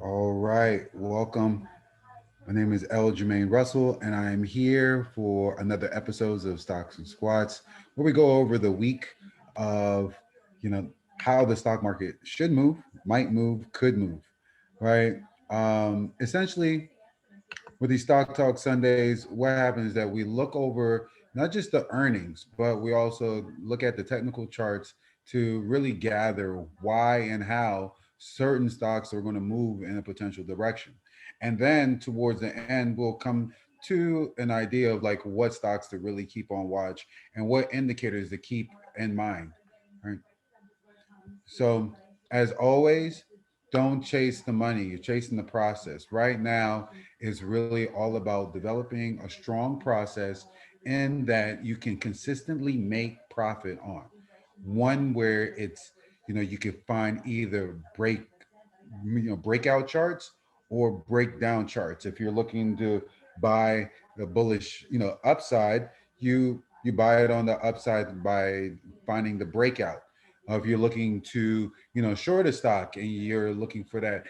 All right, welcome. My name is L. Jermaine Russell, and I am here for another episode of Stocks and Squats, where we go over the week of, how the stock market should move, might move, could move, right? Essentially, with these Stock Talk Sundays, what happens is that we look over not just the earnings, but we also look at the technical charts to really gather why and how certain stocks are going to move in a potential direction. And then towards the end, we'll come to an idea of like what stocks to really keep on watch and what indicators to keep in mind. Right. So, as always, don't chase the money. You're chasing the process. Right now is really all about developing a strong process in that you can consistently make profit on. One where it's, you can find either breakout charts or breakdown charts. If you're looking to buy the bullish, upside, you buy it on the upside by finding the breakout. If you're looking to, short a stock and you're looking for that,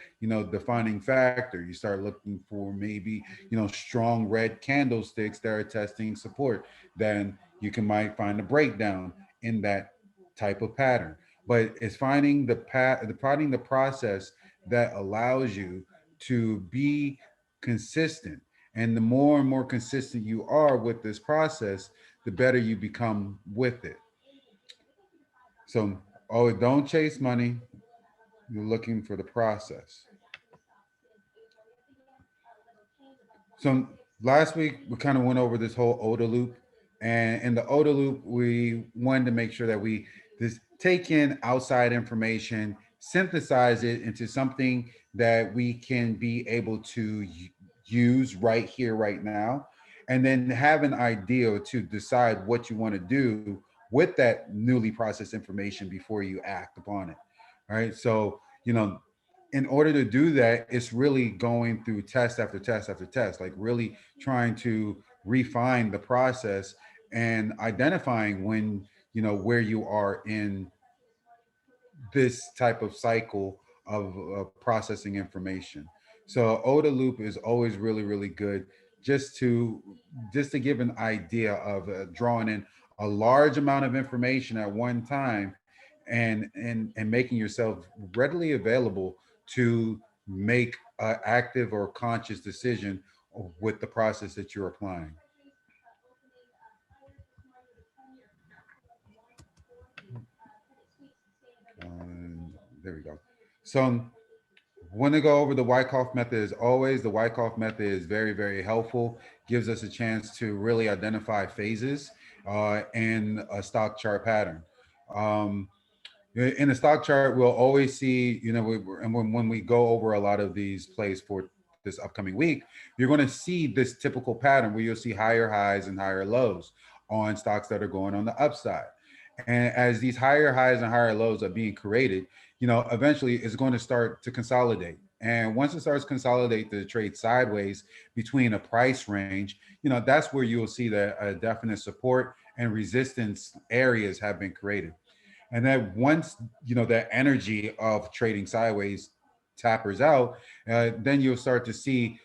defining factor, you start looking for maybe, strong red candlesticks that are testing support. Then you can might find a breakdown in that type of pattern. But it's finding finding the process that allows you to be consistent. And the more and more consistent you are with this process, the better you become with it. So, oh, don't chase money. You're looking for the process. So last week we kind of went over this whole ODA loop, and in the ODA loop we wanted to make sure that we just take in outside information, synthesize it into something that we can be able to use right here, right now, and then have an idea to decide what you want to do with that newly processed information before you act upon it. All right. So, in order to do that, it's really going through test after test after test, like really trying to refine the process and identifying when, where you are in this type of cycle of processing information. So ODA loop is always really, really good just to just to give an idea of drawing in a large amount of information at one time and making yourself readily available to make an active or conscious decision with the process that you're applying. There we go. So want to go over the Wyckoff method as always. The Wyckoff method is very, very helpful. Gives us a chance to really identify phases in a stock chart pattern. Um, in a stock chart, we'll always see, and when we go over a lot of these plays for this upcoming week, you're going to see this typical pattern where you'll see higher highs and higher lows on stocks that are going on the upside. And as these higher highs and higher lows are being created, eventually it's going to start to consolidate. And once it starts to consolidate the trade sideways between a price range, that's where you'll see that a definite support and resistance areas have been created. And then once that energy of trading sideways tappers out, then you'll start to see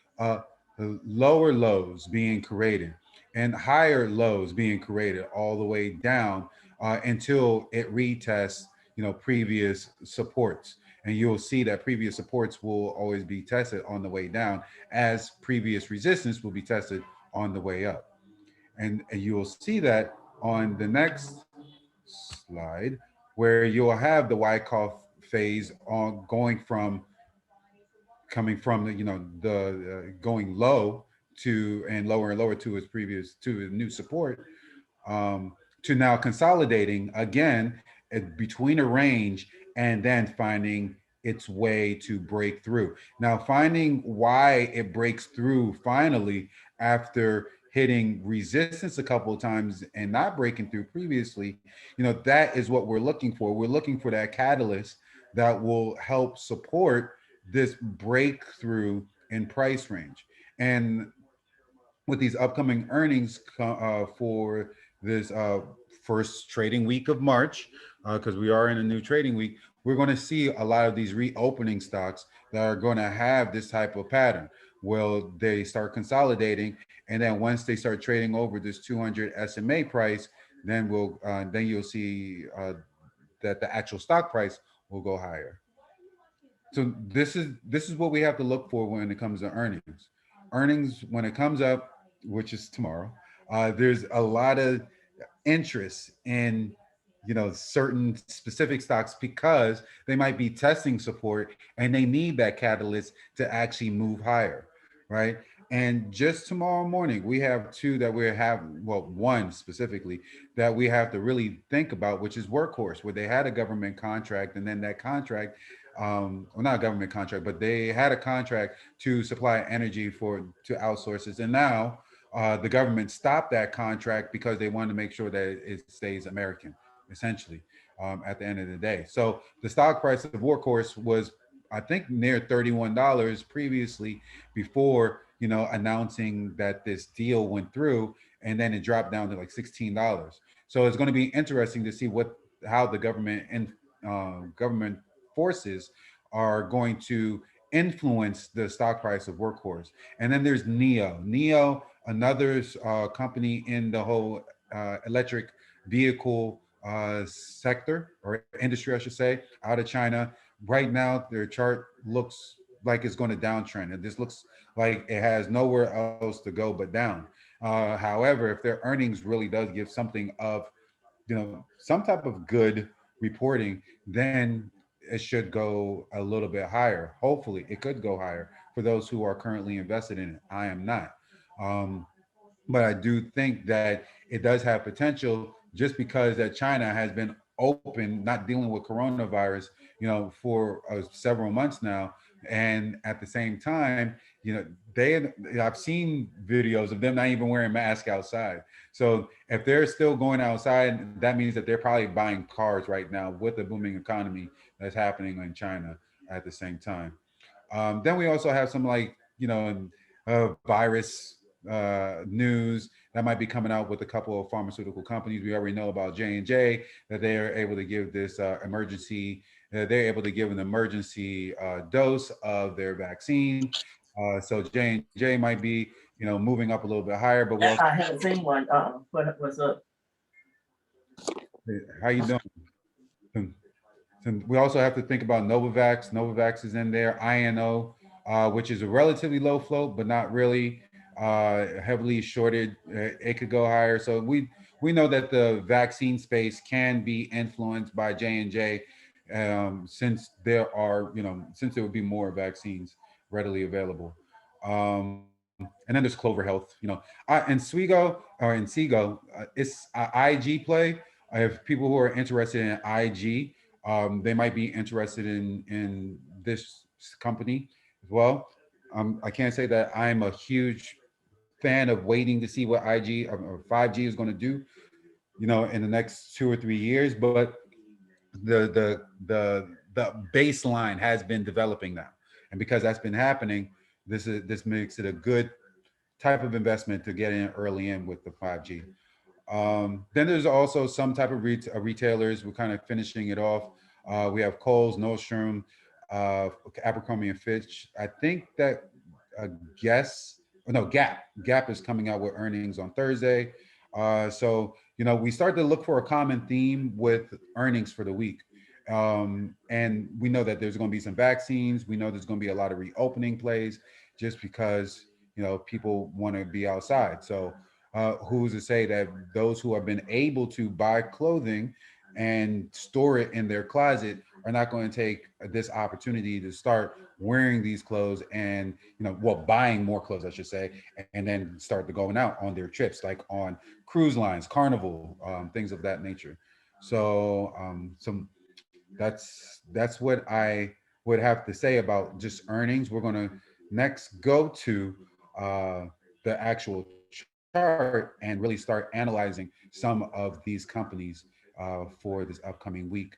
lower lows being created and higher lows being created all the way down until it retests previous supports. And you'll see that previous supports will always be tested on the way down, as previous resistance will be tested on the way up. And you will see that on the next slide, where you'll have the Wyckoff phase on going from coming from the going low to and lower to its previous to a new support, to now consolidating again between a range and then finding its way to break through. Now, finding why it breaks through finally after hitting resistance a couple of times and not breaking through previously, that is what we're looking for. We're looking for that catalyst that will help support this breakthrough in price range. And with these upcoming earnings for this first trading week of March, because we are in a new trading week, we're going to see a lot of these reopening stocks that are going to have this type of pattern. Well, they start consolidating, and then once they start trading over this 200 SMA price, then you'll see that the actual stock price will go higher. So this is what we have to look for when it comes to earnings. Earnings when it comes up, which is tomorrow, there's a lot of interest in certain specific stocks because they might be testing support and they need that catalyst to actually move higher, right? And just tomorrow morning, we have two that we have, well, one specifically that we have to really think about, which is Workhorse, where they had a government contract, and then that contract, well, not a government contract, but they had a contract to supply energy to outsources, and now the government stopped that contract because they wanted to make sure that it stays American, essentially, at the end of the day. So the stock price of Workhorse was, I think, near $31 previously before, announcing that this deal went through, and then it dropped down to like $16. So it's going to be interesting to see how the government and government forces are going to influence the stock price of Workhorse. And then there's Neo, another company in the whole electric vehicle sector or industry, I should say, out of China. Right now, their chart looks like it's going to downtrend. And this looks like it has nowhere else to go but down. However, if their earnings really does give something of, some type of good reporting, then it should go a little bit higher. Hopefully, it could go higher for those who are currently invested in it. I am not. Um, but I do think that it does have potential just because that China has been open, not dealing with coronavirus, for several months now. And at the same time, I've seen videos of them not even wearing masks outside. So if they're still going outside, that means that they're probably buying cars right now with the booming economy that's happening in China at the same time. Then we also have some virus news that might be coming out with a couple of pharmaceutical companies. We already know about J&J that they are able to give this emergency. They're able to give an emergency dose of their vaccine. So J&J might be moving up a little bit higher. But we also, I haven't seen one. What's up? how you doing? So we also have to think about Novavax. Novavax is in there. INO, which is a relatively low float, but not really heavily shorted. It could go higher. So we know that the vaccine space can be influenced by J&J, since since there would be more vaccines readily available. And then there's Clover Health. And Sego, it's an IG play. If people who are interested in IG, they might be interested in this company as well. I can't say that I'm a huge fan of waiting to see what IG or 5G is going to do, in the next 2 or 3 years. But the baseline has been developing now, and because that's been happening, this makes it a good type of investment to get in early in with the 5G. Then there's also some type of retailers. We're kind of finishing it off. We have Kohl's, Nordstrom, Abercrombie and Fitch. I think that Guess, no, Gap. Gap is coming out with earnings on Thursday. So we start to look for a common theme with earnings for the week. And we know that there's going to be some vaccines. We know there's going to be a lot of reopening plays just because people want to be outside. So who's to say that those who have been able to buy clothing and store it in their closet are not going to take this opportunity to start wearing these clothes and buying more clothes, I should say, and then start to going out on their trips, like on cruise lines, Carnival, things of that nature. So that's what I would have to say about just earnings. We're going to next go to the actual chart. chart and really start analyzing some of these companies for this upcoming week.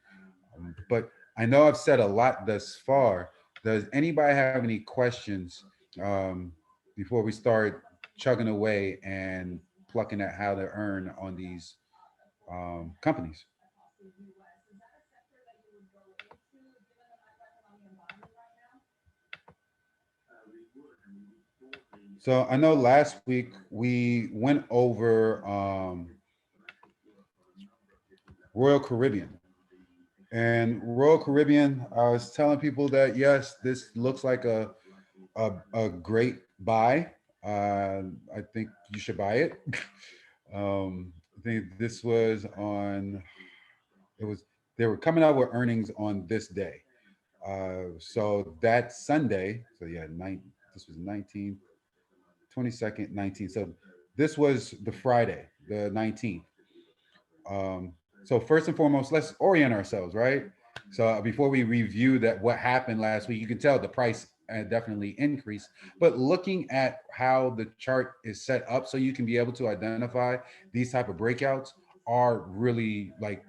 But I know I've said a lot thus far. Does anybody have any questions um, before we start chugging away and plucking at how to earn on these companies? So I know last week we went over Royal Caribbean. And Royal Caribbean, I was telling people that yes, this looks like a great buy. I think you should buy it. I think this was on. It was they were coming out with earnings on this day. So that Sunday. So yeah, this was 19th, 22nd, 19th. So this was the Friday, the 19th. So first and foremost, let's orient ourselves, right? So before we review that, what happened last week, you can tell the price definitely increased. But looking at how the chart is set up, so you can be able to identify these type of breakouts are really like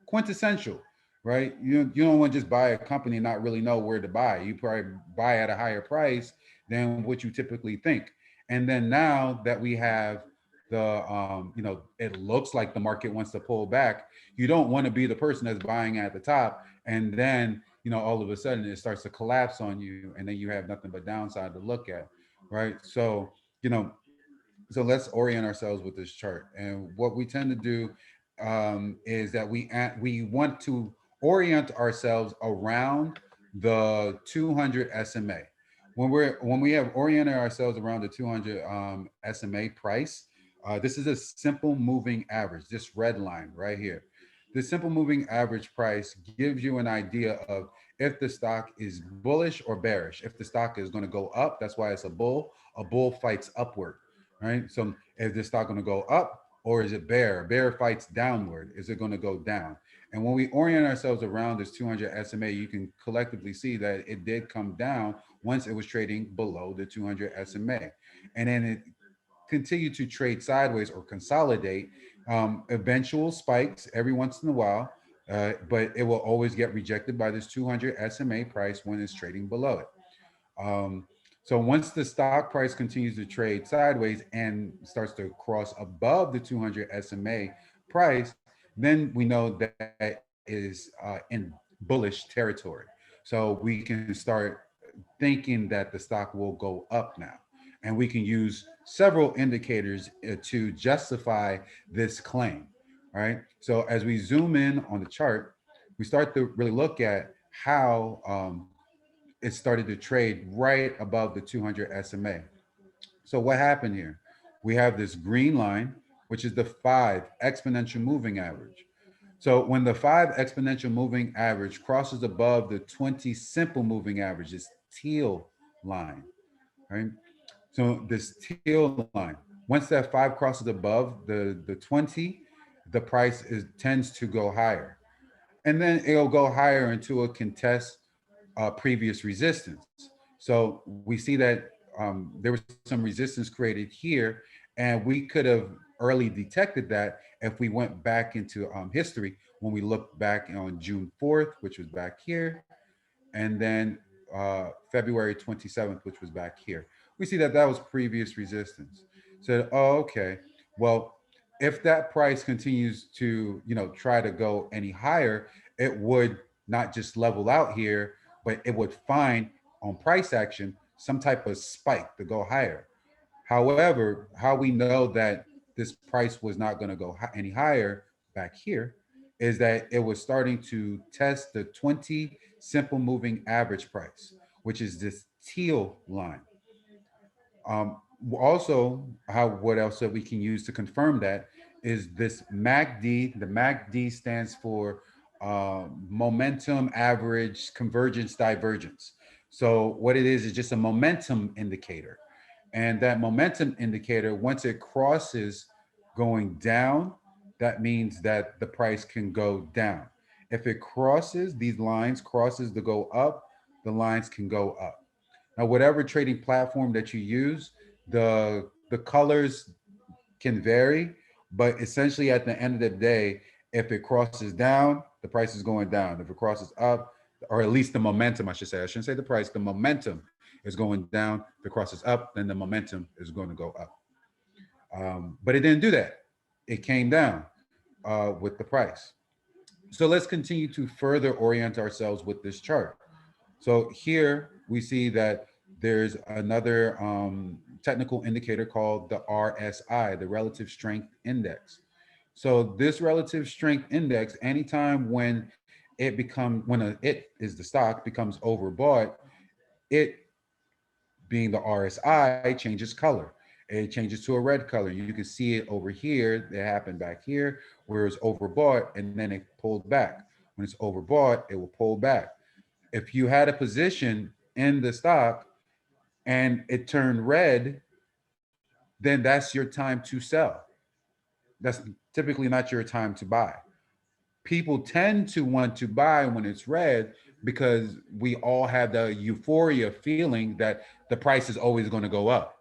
quintessential, right? You don't want to just buy a company and not really know where to buy. You probably buy at a higher price than what you typically think. And then now that we have it looks like the market wants to pull back. You don't want to be the person that's buying at the top, and then all of a sudden it starts to collapse on you, and then you have nothing but downside to look at, right? You know, so let's orient ourselves with this chart. And what we tend to do is that we want to orient ourselves around the 200 SMA. When we have oriented ourselves around the 200 SMA price, this is a simple moving average. This red line right here, the simple moving average price gives you an idea of if the stock is bullish or bearish. If the stock is going to go up, that's why it's a bull. A bull fights upward, right? So is the stock going to go up or is it bear? Bear fights downward. Is it going to go down? And when we orient ourselves around this 200 SMA, you can collectively see that it did come down once it was trading below the 200 SMA. And then it continued to trade sideways or consolidate, eventual spikes every once in a while, but it will always get rejected by this 200 SMA price when it's trading below it. Um, so once the stock price continues to trade sideways and starts to cross above the 200 SMA price, then we know that is in bullish territory. So we can start thinking that the stock will go up now. And we can use several indicators to justify this claim. All right. So as we zoom in on the chart, we start to really look at how it started to trade right above the 200 SMA. So what happened here? We have this green line, which is the 5 exponential moving average. So when the 5 exponential moving average crosses above the 20 simple moving average, this teal line, right? So this teal line, once that 5 crosses above the 20, the price tends to go higher. And then it'll go higher until it can test previous resistance. So we see that there was some resistance created here, and we could have early detected that if we went back into history when we looked back on June 4th, which was back here, and then February 27th, which was back here. We see that that was previous resistance. So, oh, okay. Well, if that price continues to, try to go any higher, it would not just level out here, but it would find on price action some type of spike to go higher. However, how we know that this price was not going to go any higher back here is that it was starting to test the 20 simple moving average price, which is this teal line. Also, what else that we can use to confirm that is this MACD. The MACD stands for momentum average convergence divergence. So what it is just a momentum indicator. And that momentum indicator, once it crosses going down, that means that the price can go down. If it crosses these lines, crosses to go up, the lines can go up. Now, whatever trading platform that you use, the colors can vary, but essentially at the end of the day, if it crosses down, the price is going down. If it crosses up, or at least the momentum, I should say, I shouldn't say the price, the momentum is going down. If it crosses up, then the momentum is going to go up. But it didn't do that. It came down with the price. So let's continue to further orient ourselves with this chart. So here we see that there's another technical indicator called the RSI, the Relative Strength Index. So this relative strength index, anytime when it is the stock becomes overbought, it being the RSI changes color. It changes to a red color. You can see it over here. It happened back here where it's overbought and then it pulled back. When it's overbought, it will pull back. If you had a position in the stock and it turned red, then that's your time to sell. That's typically not your time to buy. People tend to want to buy when it's red because we all have the euphoria feeling that the price is always going to go up.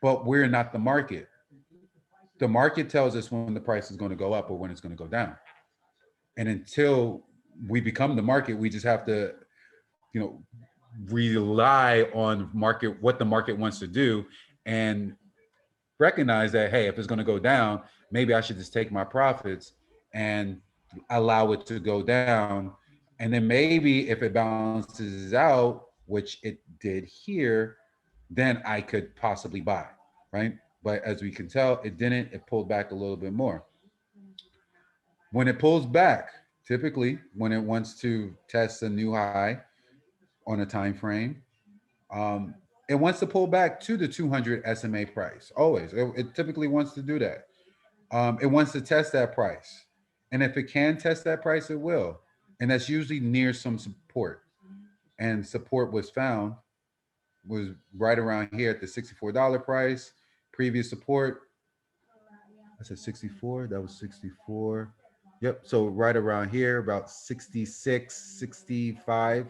But we're not the market. The market tells us when the price is going to go up or when it's going to go down. And until we become the market, we just have to, you know, rely on market, what the market wants to do, and recognize that, hey, if it's going to go down, maybe I should just take my profits and allow it to go down. And then maybe if it balances out, which it did here, then I could possibly buy, right? But as we can tell, it didn't. It pulled back a little bit more. When it pulls back, typically when it wants to test a new high on a time frame, um, it wants to pull back to the 200 SMA price. Always, it typically wants to do that. It wants to test that price, and if it can test that price, it will. And that's usually near some support. And support was right around here at the $64 price. Previous support, I said 64. That was 64. Yep. So right around here, about 66, 65,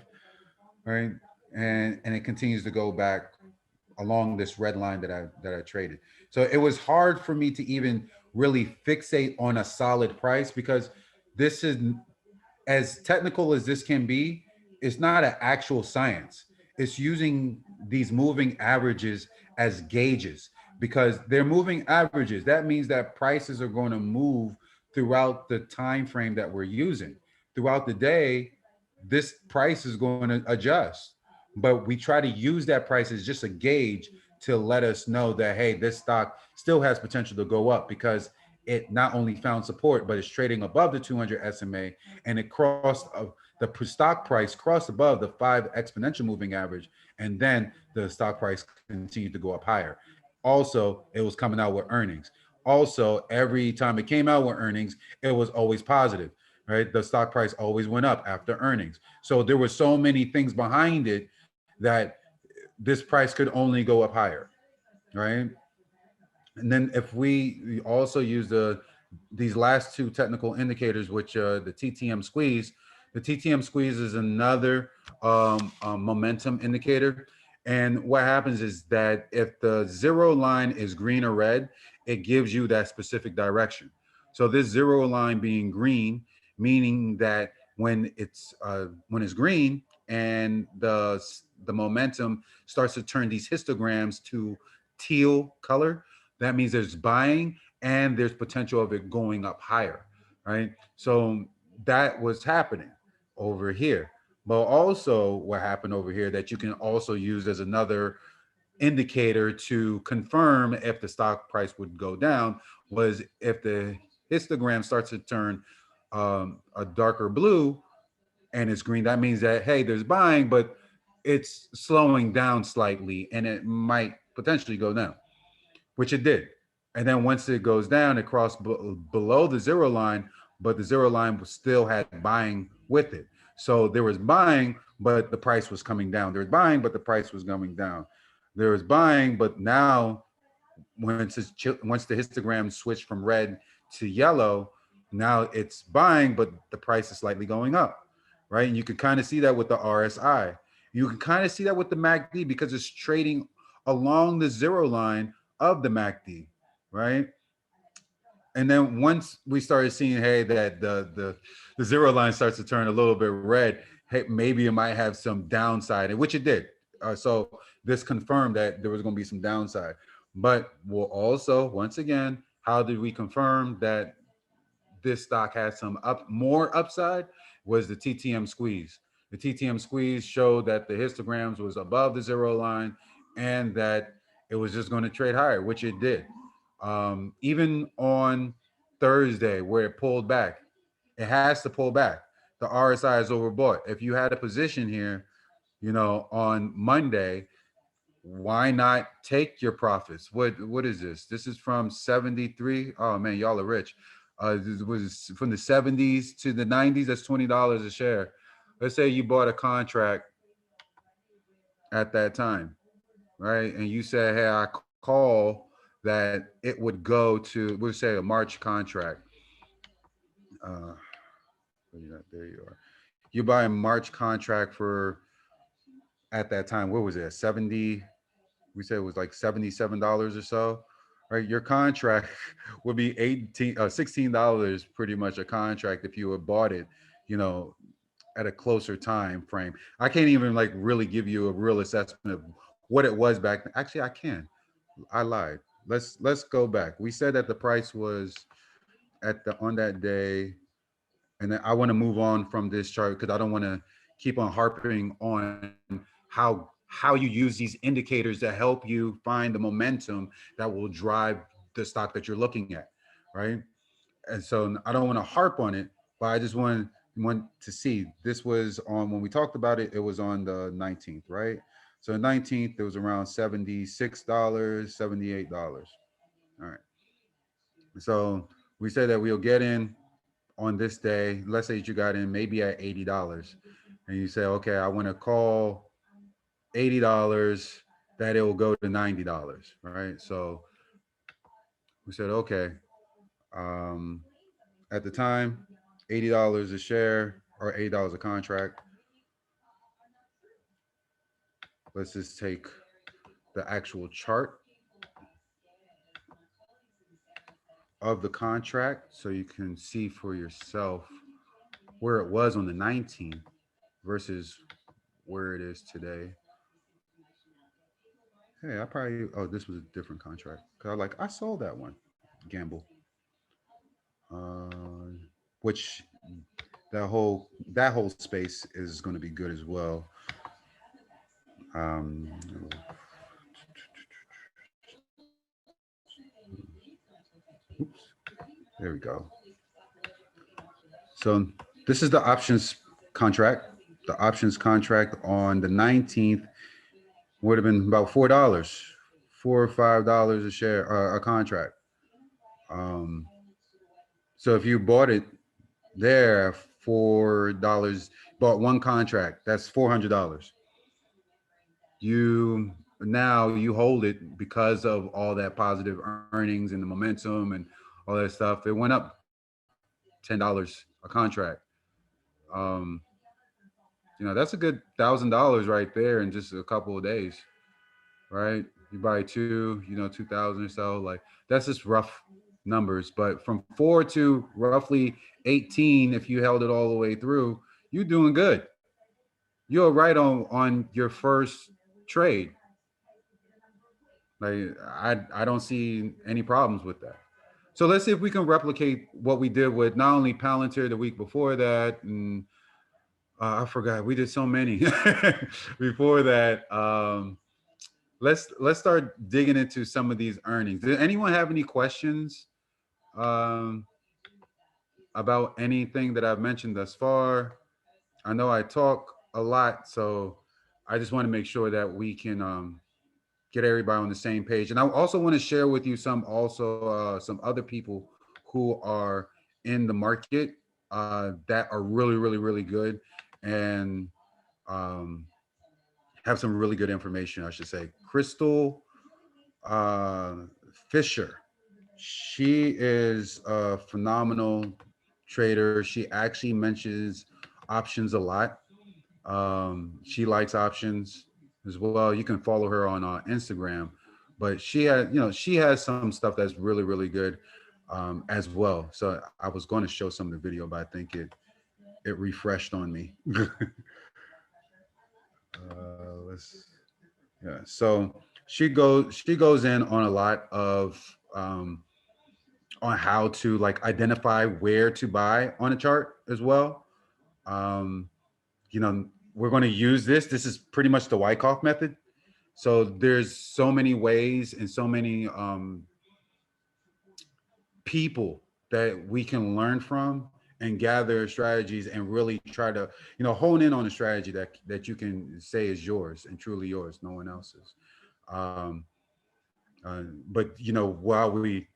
right? And it continues to go back along this red line that I traded. So it was hard for me to even really fixate on a solid price because this is, as technical as this can be, it's not an actual science. It's using these moving averages as gauges because they're moving averages. That means that prices are going to move throughout the time frame that we're using. Throughout the day, this price is going to adjust. But we try to use that price as just a gauge to let us know that, hey, this stock still has potential to go up because it not only found support, but it's trading above the 200 SMA, and it crossed the stock price crossed above the 5 exponential moving average, and then the stock price continued to go up higher. Also, it was coming out with earnings. Also, every time it came out with earnings, it was always positive, right? The stock price always went up after earnings. So there were so many things behind it that this price could only go up higher, right? And then if we also use these last two technical indicators, which the TTM squeeze, the TTM squeeze is another momentum indicator. And what happens is that if the zero line is green or red, it gives you that specific direction. So this zero line being green, meaning that when it's green and the momentum starts to turn these histograms to teal color, that means there's buying and there's potential of it going up higher, right? So that was happening over here. But also what happened over here that you can also use as another indicator to confirm if the stock price would go down was if the histogram starts to turn a darker blue and it's green, that means that, hey, there's buying, but it's slowing down slightly and it might potentially go down, which it did. And then once it goes down, it crossed below the zero line, but the zero line was still had buying with it. So there was buying, but the price was coming down. There was buying, but the price was coming down. There was buying, but now once the histogram switched from red to yellow, now it's buying, but the price is slightly going up, right? And you can kind of see that with the RSI. You can kind of see that with the MACD because it's trading along the zero line of the MACD, right? And then once we started seeing, hey, that the zero line starts to turn a little bit red, hey, maybe it might have some downside, and which it did. So this confirmed that there was going to be some downside. But we'll also, once again, how did we confirm that this stock had some more upside? Was the TTM squeeze. The TTM squeeze showed that the histograms was above the zero line and that it was just going to trade higher, which it did. Even on Thursday, where it pulled back, it has to pull back. The RSI is overbought. If you had a position here, on Monday, why not take your profits? What is this? This is from 73. Oh man, y'all are rich. This was from the 70s to the 90s. That's $20 a share. Let's say you bought a contract at that time, right? And you said, hey, I call that it would go to, we'll say, a March contract. There you are. You buy a March contract for, at that time, what was it? 70, we said it was like $77 or so, right? Your contract would be $16 pretty much a contract if you had bought it, at a closer time frame. I can't even like really give you a real assessment of what it was back then. Actually, I can. I lied. Let's go back. We said that the price was on that day, and then I want to move on from this chart because I don't want to keep on harping on how you use these indicators to help you find the momentum that will drive the stock that you're looking at, right? And so I don't want to harp on it, but I just want to see. This was on, when we talked about it, it was on the 19th, right? So the 19th, it was around $76, $78. All right. So we said that we'll get in on this day. Let's say that you got in maybe at $80, and you say, okay, I want to call $80 that it will go to $90, right? So we said, okay, at the time, $80 a share or $8 a contract. Let's just take the actual chart of the contract so you can see for yourself where it was on the 19th versus where it is today. Hey, this was a different contract. Cause I sold that one, gamble. Which that whole space is going to be good as well. Um, oops, there we go. So this is the options contract. The options contract on the 19th would have been about $4, $4 or $5 a share, a contract. So if you bought it there, $4, bought one contract, that's $400. You hold it because of all that positive earnings and the momentum and all that stuff. It went up $10 a contract. That's a good $1,000 right there in just a couple of days, right? You buy two, 2,000 or so. Like that's just rough numbers, but from 4 to roughly 18, if you held it all the way through, you're doing good. You're right on your first trade. Like I don't see any problems with that. So let's see if we can replicate what we did with not only Palantir the week before that, and I forgot we did so many before that. Let's start digging into some of these earnings. Did anyone have any questions about anything that I've mentioned thus far? I know I talk a lot, so I just want to make sure that we can get everybody on the same page. And I also want to share with you some other people who are in the market that are really, really, really good and have some really good information, I should say. Crystal Fisher. She is a phenomenal trader. She actually mentions options a lot. She likes options as well. You can follow her on Instagram. but she had, she has some stuff that's really, really good as well. So I was going to show some of the video, but I think it refreshed on me. Let's Yeah. So she goes in on a lot of on how to like identify where to buy on a chart as well. Um, we're going to use this. This is pretty much the Wyckoff method. So there's so many ways and so many people that we can learn from and gather strategies and really try to hone in on a strategy that you can say is yours and truly yours, no one else's. um, but while we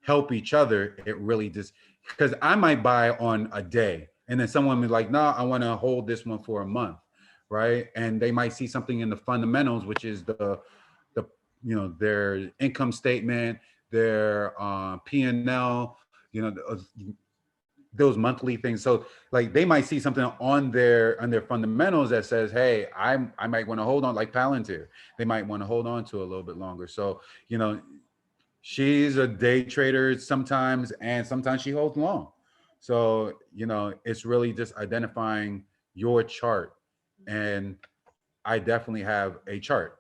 help each other, it really just, because I might buy on a day and then someone be like, no, I want to hold this one for a month, right? And they might see something in the fundamentals, which is the their income statement, their P&L, those monthly things. So like they might see something on their fundamentals that says, hey, I might want to hold on, like Palantir. They might want to hold on to a little bit longer. So, she's a day trader sometimes, and sometimes she holds long. So, it's really just identifying your chart. And I definitely have a chart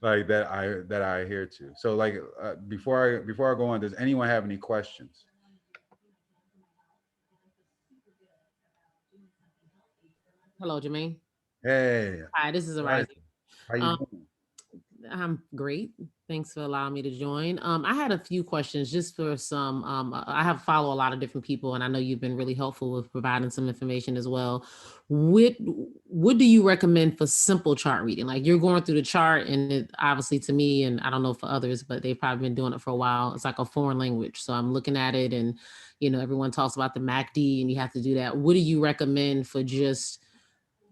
like that I adhere to. So like before I go on, does anyone have any questions? Hello, Jermaine. Hey, Hi, this is Eliza, Arising. how you Um, doing? I'm great. Thanks for allowing me to join. I had a few questions just for some. I have follow a lot of different people, and I know you've been really helpful with providing some information as well. What do you recommend for simple chart reading? Like you're going through the chart, and it obviously to me, and I don't know for others, but they've probably been doing it for a while. It's like a foreign language, so I'm looking at it, and everyone talks about the MACD, and you have to do that. What do you recommend for just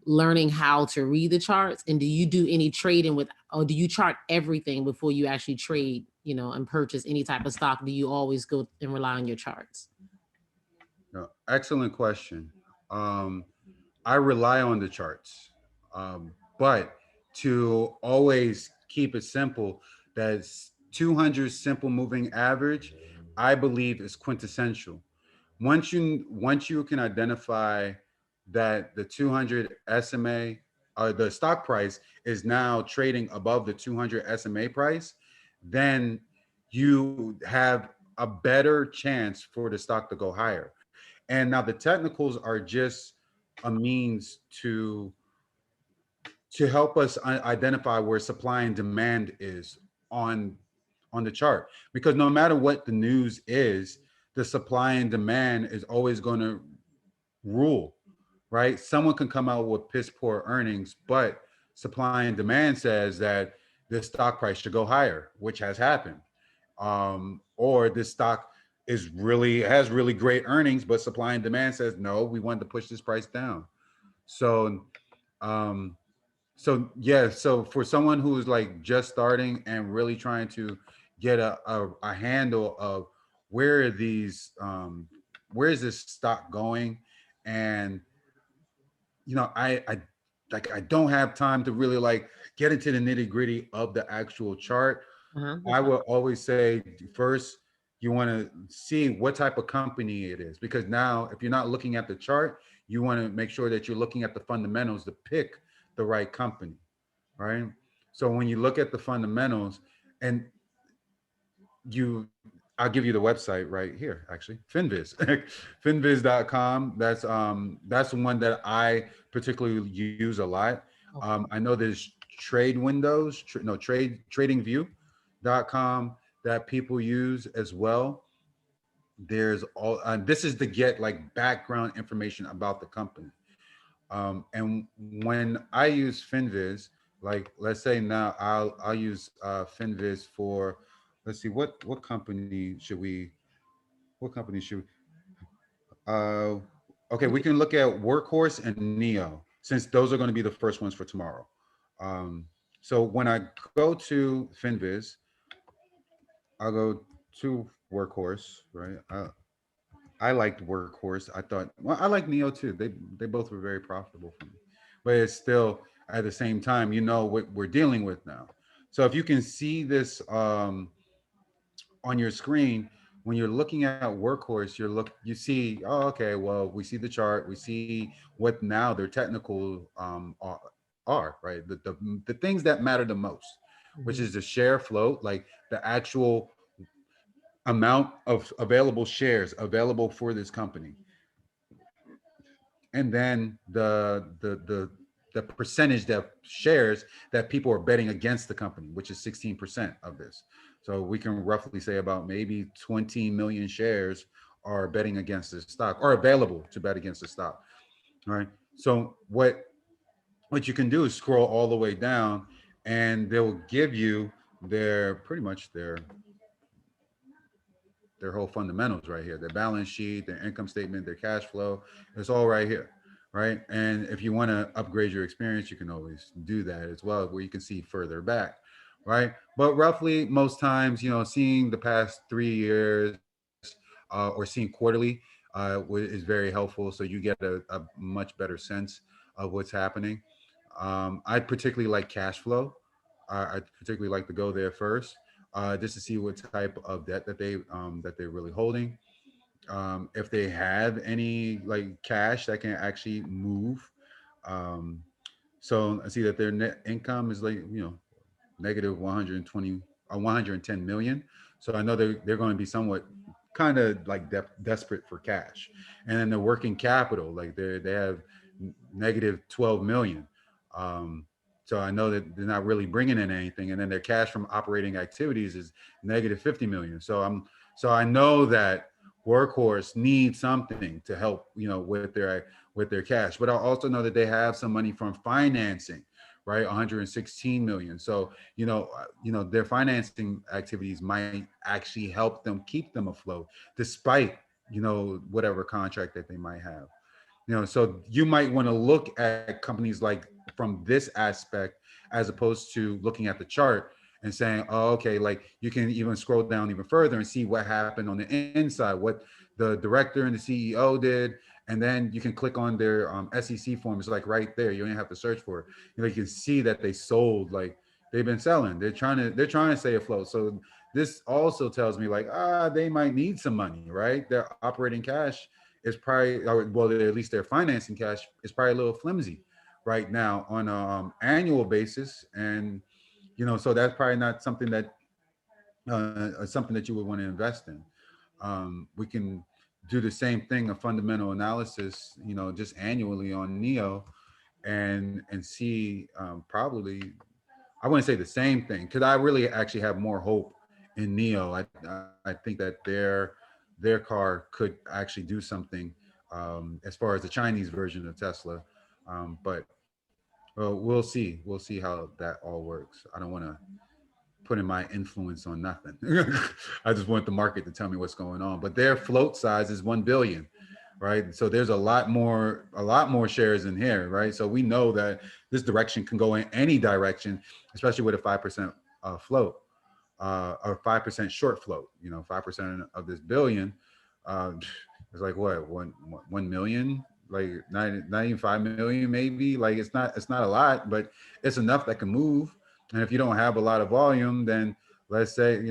learning how to read the charts? And do you do any trading with, or do you chart everything before you actually trade, and purchase any type of stock? Do you always go and rely on your charts? No, excellent question. Um, I rely on the charts, but to always keep it simple, that's 200 simple moving average, I believe is quintessential. Once you can identify that the 200 SMA, the stock price is now trading above the 200 SMA price, then you have a better chance for the stock to go higher. And now the technicals are just a means to help us identify where supply and demand is on on the chart. Because no matter what the news is, the supply and demand is always going to rule, right? Someone can come out with piss poor earnings, but supply and demand says that this stock price should go higher, which has happened. Or this stock has really great earnings, but supply and demand says no, we want to push this price down. So um, so for someone who is like just starting and really trying to get a handle of where are these where is this stock going, and I don't have time to really like get into the nitty gritty of the actual chart. Uh-huh. I will always say first, you want to see what type of company it is, because now if you're not looking at the chart, you want to make sure that you're looking at the fundamentals to pick the right company, right? So when you look at the fundamentals, and you I'll give you the website right here, actually. Finviz. Finviz.com. That's the one that I particularly use a lot. Okay. I know there's trade windows, no, tradingview.com that people use as well. There's all this is to get like background information about the company. And when I use Finviz, like let's say now I'll use Finviz for, let's see, what company should we what company should we, uh okay, we can look at Workhorse and Neo, since those are going to be the first ones for tomorrow. Um, so when I go to Finviz, I'll go to Workhorse, right? I liked Workhorse. I thought, well, I like Neo too. They both were very profitable for me, but it's still at the same time, what we're dealing with now. So if you can see this on your screen, when you're looking at Workhorse, you see, oh, okay, well, we see the chart, we see what now their technical are, right? The things that matter the most, which Mhm. is the share float, like the actual amount of available shares available for this company, and then the percentage that shares that people are betting against the company, which is 16% of this. So we can roughly say about maybe 20 million shares are betting against the stock, or available to bet against the stock. Right. So what you can do is scroll all the way down, and they'll give you their pretty much their whole fundamentals right here, their balance sheet, their income statement, their cash flow. It's all right here, right? And if you want to upgrade your experience, you can always do that as well, where you can see further back, right? But roughly, most times, seeing the past 3 years or seeing quarterly is very helpful. So you get a much better sense of what's happening. I particularly like cash flow. I particularly like to go there first, just to see what type of debt that they're really holding. If they have any like cash that can actually move. Um, so I see that their net income is like negative 120 or 110 million. So I know they're going to be somewhat kind of like desperate for cash. And then the working capital, like they have negative 12 million. Um, so I know that they're not really bringing in anything. And then their cash from operating activities is negative 50 million. So I know that Workhorse needs something to help, with their cash. But I also know that they have some money from financing, right? 116 million. So their financing activities might actually help them keep them afloat, despite whatever contract that they might have. So you might want to look at companies like from this aspect, as opposed to looking at the chart and saying, oh, okay, like you can even scroll down even further and see what happened on the inside, what the director and the CEO did. And then you can click on their SEC form. It's like right there. You don't even have to search for it. You can see that they sold, like they've been selling. They're trying to stay afloat. So this also tells me like, they might need some money, right? Their operating cash is probably, or well, at least their financing cash is probably a little flimsy right now on an annual basis. And so that's probably not something that you would want to invest in. We can do the same thing, a fundamental analysis, just annually on Neo, and see, probably, I wouldn't say the same thing, because I really actually have more hope in Neo. I think that their car could actually do something, as far as the Chinese version of Tesla. But we'll see how that all works. I don't want to putting my influence on nothing. I just want the market to tell me what's going on. But their float size is 1 billion, right? So there's a lot more shares in here, right? So we know that this direction can go in any direction, especially with a 5% float, or 5% short float. 5% of this billion, uh, it's like what, 1 million, like not even 5 million, maybe. Like it's not a lot, but it's enough that can move. And if you don't have a lot of volume, then let's say,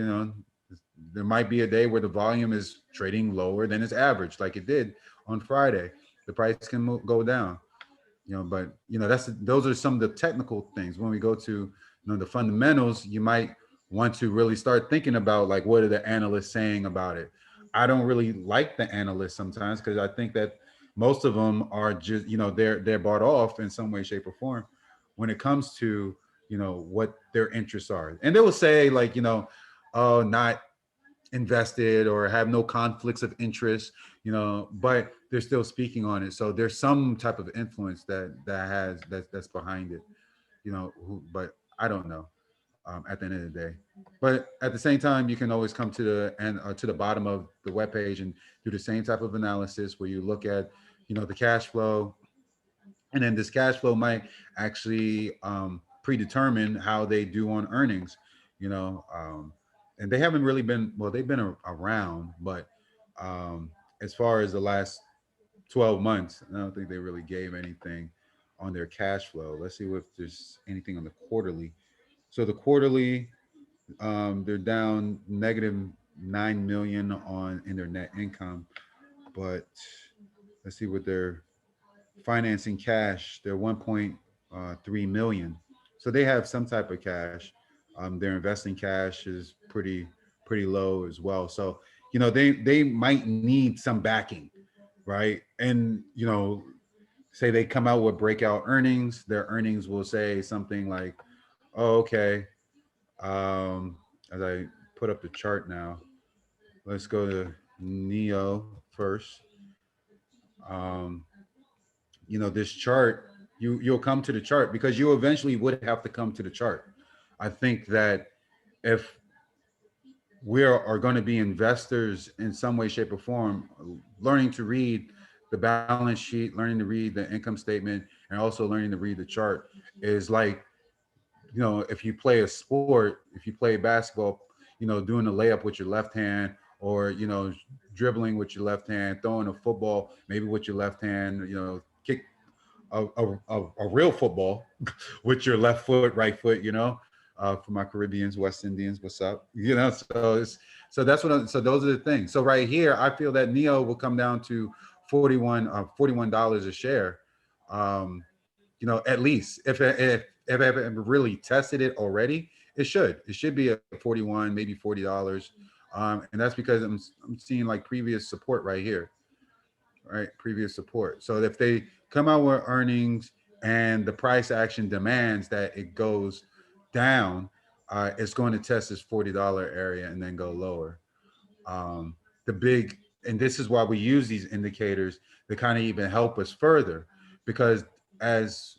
there might be a day where the volume is trading lower than its average, like it did on Friday. The price can go down, but those are some of the technical things. When we go to the fundamentals, you might want to really start thinking about, like, what are the analysts saying about it. I don't really like the analysts sometimes, because I think that most of them are just, they're bought off in some way, shape, or form when it comes to what their interests are. And they will say, like, oh, not invested or have no conflicts of interest, but they're still speaking on it. So there's some type of influence that's behind it, but I don't know, at the end of the day. But at the same time, you can always come to the bottom of the webpage and do the same type of analysis, where you look at, the cash flow, and then this cash flow might actually predetermine how they do on earnings, you know. And they haven't really been, well, they've been around, but as far as the last 12 months, I don't think they really gave anything on their cash flow. Let's see if there's anything on the quarterly. So the quarterly, they're down -9 million in their net income, but let's see what they're financing cash. They're 1.3 million. So they have some type of cash. Their investing cash is pretty low as well. So they might need some backing, right? And say they come out with breakout earnings. Their earnings will say something like, "Oh, okay." As I put up the chart now, let's go to Neo first. Um, this chart, you'll come to the chart because you eventually would have to come to the chart. I think that if we are going to be investors in some way, shape, or form, learning to read the balance sheet, learning to read the income statement, and also learning to read the chart is like, if you play a sport, if you play basketball, doing a layup with your left hand, or dribbling with your left hand, throwing a football maybe with your left hand, kick a real football with your left foot, right foot, for my Caribbeans, West Indians, what's up? So that's so those are the things. So right here, I feel that Neo will come down to $41 a share. At least if I haven't really tested it already, it should be at 41, maybe $40. And that's because I'm seeing like previous support right here, right? Previous support. So if they come out with earnings and the price action demands that it goes down, it's going to test this $40 area and then go lower. And this is why we use these indicators to kind of even help us further, because as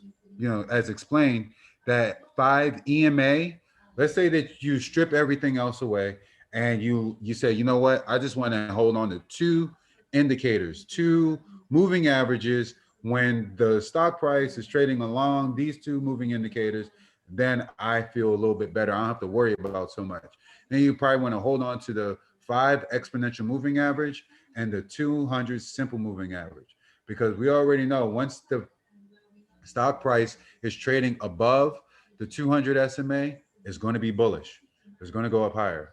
as explained, that 5 EMA, let's say that you strip everything else away and you say, you know what, I just want to hold on to two indicators, two moving averages. When the stock price is trading along these two moving indicators, then I feel a little bit better. I don't have to worry about so much. Then you probably want to hold on to the 5 exponential moving average and the 200 simple moving average, because we already know once the stock price is trading above the 200 SMA, it's going to be bullish. It's going to go up higher.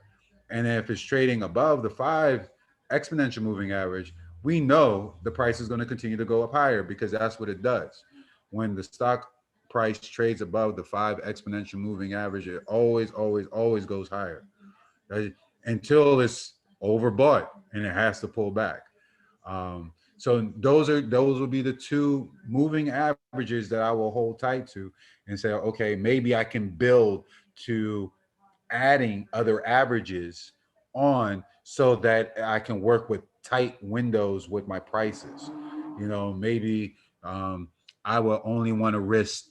And if it's trading above the 5 exponential moving average, we know the price is going to continue to go up higher, because that's what it does. When the stock price trades above the 5 exponential moving average, it always goes higher, right? Until it's overbought and it has to pull back. So those will be the two moving averages that I will hold tight to and say, okay, maybe I can build to adding other averages on so that I can work with tight windows with my prices. Maybe I will only want to risk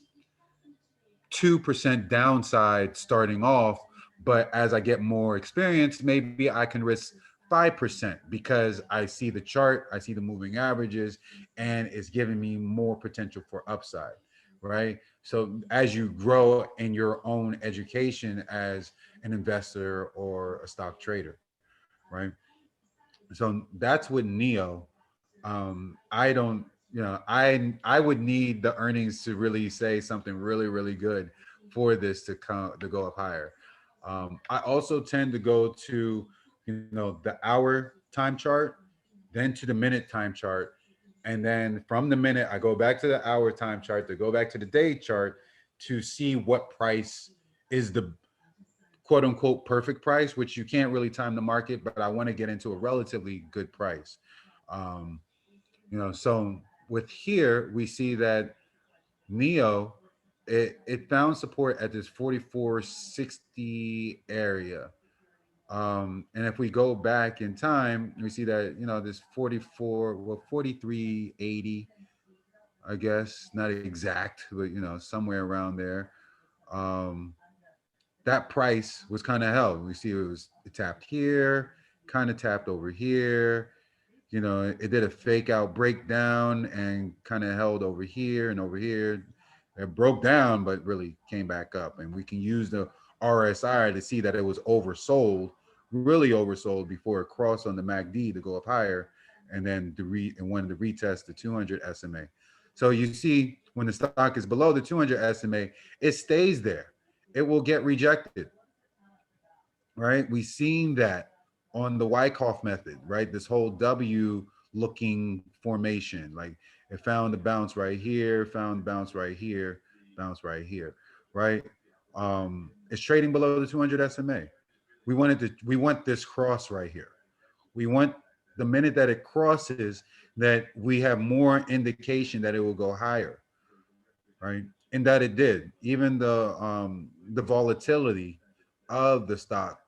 2% downside starting off, but as I get more experience, maybe I can risk 5% because I see the chart, I see the moving averages, and it's giving me more potential for upside, right? So as you grow in your own education as an investor or a stock trader, right? So that's with Neo. I don't, I would need the earnings to really say something really, really good for this to go up higher. I also tend to go to, the hour time chart, then to the minute time chart. And then from the minute, I go back to the hour time chart to go back to the day chart to see what price is the quote unquote perfect price, which you can't really time the market, but I want to get into a relatively good price. Um, so with here, we see that Neo, it found support at this 44.60 area. And if we go back in time, we see that, this 43.80, I guess, not exact, but, somewhere around there. Um, that price was kind of held. We see it tapped here, kind of tapped over here. It did a fake out breakdown and kind of held over here and over here. It broke down, but really came back up. And we can use the RSI to see that it was oversold, really oversold before it crossed on the MACD to go up higher, and then wanted to retest the 200 SMA. So you see, when the stock is below the 200 SMA, it stays there. it will get rejected, right? We've seen that on the Wyckoff method, right? This whole W looking formation, like it found the bounce right here, found the bounce right here, bounce right here, right? It's trading below the 200 SMA. We want this cross right here. We want the minute that it crosses that we have more indication that it will go higher, right? And that it did. Even the volatility of the stock,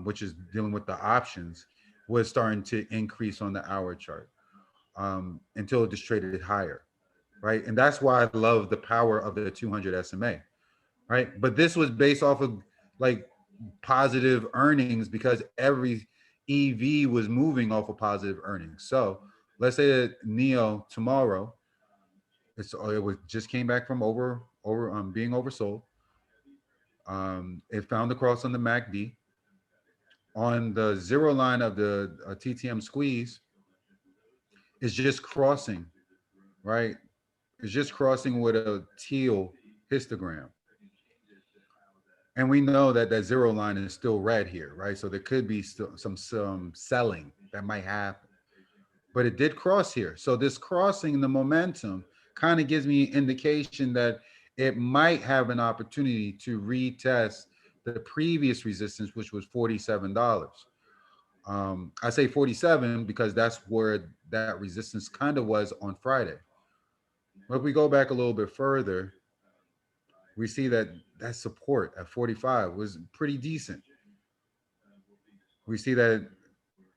which is dealing with the options, was starting to increase on the hour chart until it just traded higher, right? And that's why I love the power of the 200 SMA, right? But this was based off of like positive earnings because every EV was moving off of positive earnings. So let's say that NEO tomorrow, it was just came back from being oversold. It found the cross on the MACD. On the zero line of the TTM squeeze, it's just crossing, right? It's just crossing with a teal histogram. And we know that that zero line is still red here, right? So there could be still some selling that might happen. But it did cross here. So this crossing the momentum kind of gives me indication that it might have an opportunity to retest the previous resistance, which was $47. I say 47 because that's where that resistance kind of was on Friday. But if we go back a little bit further, we see that that support at 45 was pretty decent. We see that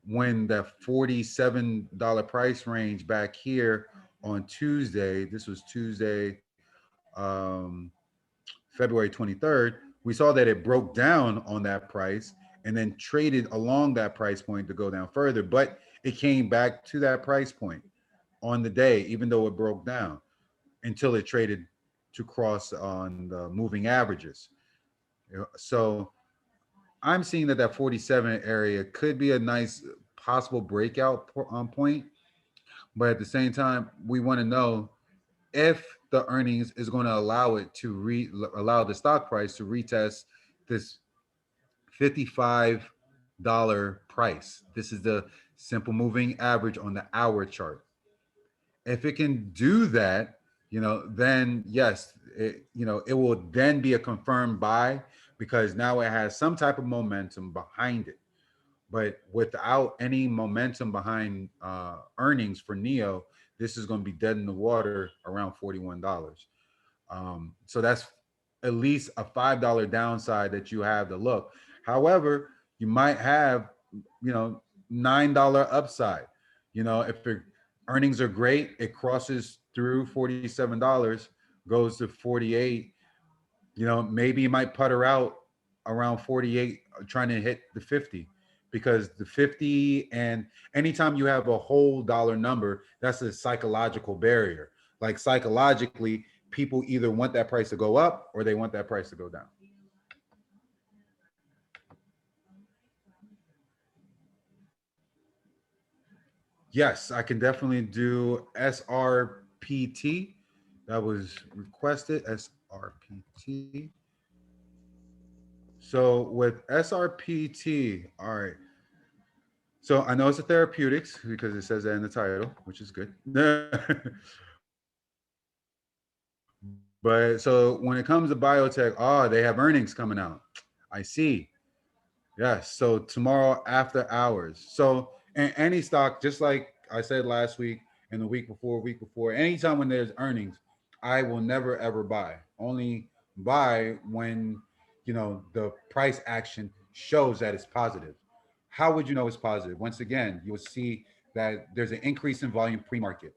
when that $47 price range back here on Tuesday, this was Tuesday, February 23rd, we saw that it broke down on that price and then traded along that price point to go down further, but it came back to that price point on the day, even though it broke down until it traded to cross on the moving averages. So I'm seeing that that 47 area could be a nice possible breakout point, but at the same time, we want to know if the earnings is going to allow it to allow the stock price to retest this $55 price. This is the simple moving average on the hour chart. If it can do that, then yes, it will then be a confirmed buy because now it has some type of momentum behind it. But without any momentum behind earnings for NEO, this is going to be dead in the water around $41. So that's at least a $5 downside that you have to look. However, you might have, $9 upside. If the earnings are great, it crosses through $47, goes to 48. Maybe you might putter out around 48, trying to hit the 50. Because the 50 and anytime you have a whole dollar number, that's a psychological barrier. Like psychologically, people either want that price to go up or they want that price to go down. Yes, I can definitely do SRPT. That was requested, SRPT. So with SRPT, all right. So I know it's a therapeutics because it says that in the title, which is good. But so when it comes to biotech, they have earnings coming out. I see. Yes. So tomorrow after hours. So in any stock, just like I said last week and the week before, anytime when there's earnings, I will never ever buy. Only buy when the price action shows that it's positive. How would you know it's positive? Once again, you will see that there's an increase in volume pre-market.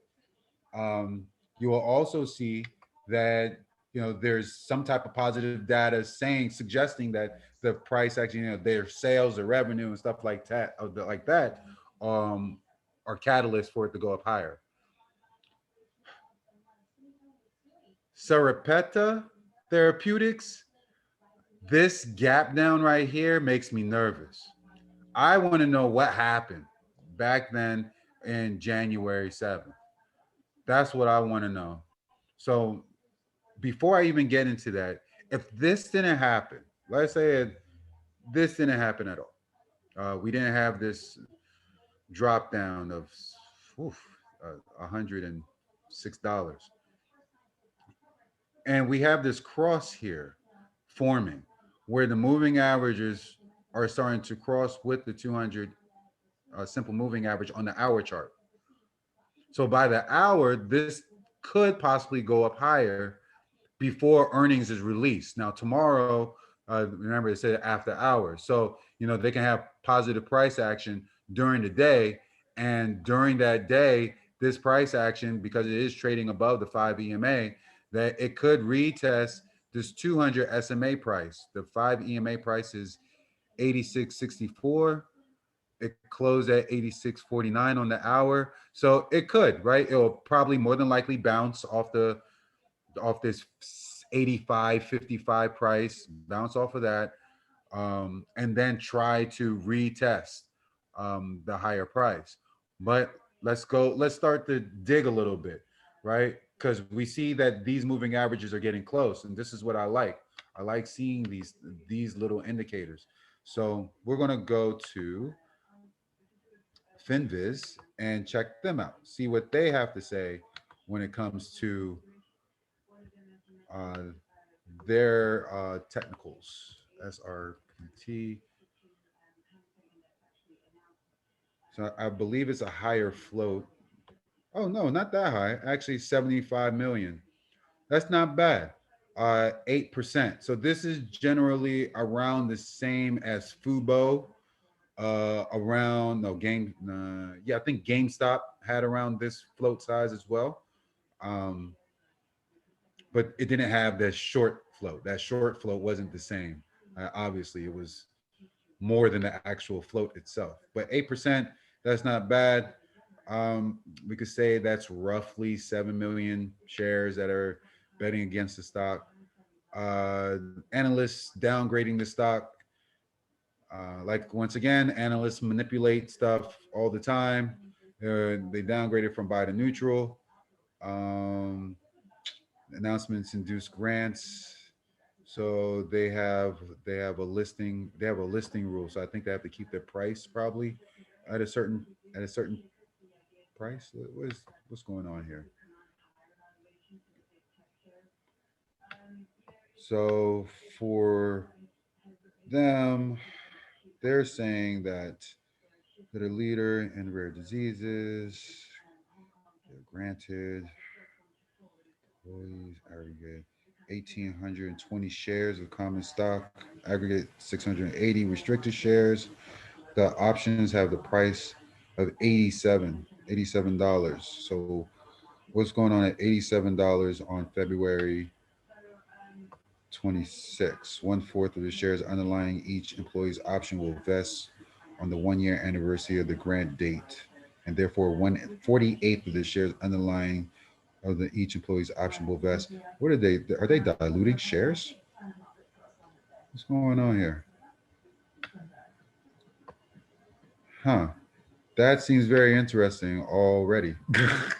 You will also see that there's some type of positive data suggesting that the price actually, their sales, or revenue, and stuff like that, are catalysts for it to go up higher. Sarepta Therapeutics, this gap down right here makes me nervous. I want to know what happened back then in January 7th. That's what I want to know. So before I even get into that, if this didn't happen, let's say this didn't happen at all. We didn't have this drop down of oof, $106. And we have this cross here forming where the moving averages are starting to cross with the 200 simple moving average on the hour chart. So by the hour, this could possibly go up higher before earnings is released. Now, tomorrow, remember it said after hours. So, they can have positive price action during the day. And during that day, this price action, because it is trading above the 5 EMA, that it could retest this 200 SMA price. The 5 EMA price is 86.64. It closed at 86.49 on the hour. So it could, right? It will probably more than likely bounce off this 85.55 price, bounce off of that, and then try to retest the higher price. But let's start to dig a little bit, right? Because we see that these moving averages are getting close, and this is what I like. I like seeing these little indicators. So we're gonna go to Finviz and check them out, see what they have to say when it comes to uh, their technicals. SRPT. So I believe it's a higher float. Oh no, not that high. Actually, 75 million. That's not bad. 8%. So this is generally around the same as FUBO. Around no game. Yeah, I think GameStop had around this float size as well. Um, but it didn't have that short float. That short float wasn't the same. Obviously, it was more than the actual float itself. But 8%, that's not bad. We could say that's roughly 7 million shares that are betting against the stock. Analysts downgrading the stock. Like once again, analysts manipulate stuff all the time. They downgraded from buy to neutral. Um, Announcements induce grants. So they have a listing rule. So I think they have to keep their price probably at a certain price. What's going on here? So for them, they're saying that they're a leader in rare diseases. They're granted employees aggregate 1,820 shares of common stock, aggregate 680 restricted shares. The options have the price of $87. So what's going on at $87 on February 26? 1/4 of the shares underlying each employee's option will vest on the 1 year anniversary of the grant date, and therefore 1/48 of the shares underlying of each employee's option will vest. What are they diluting shares? What's going on here? Huh. That seems very interesting already. I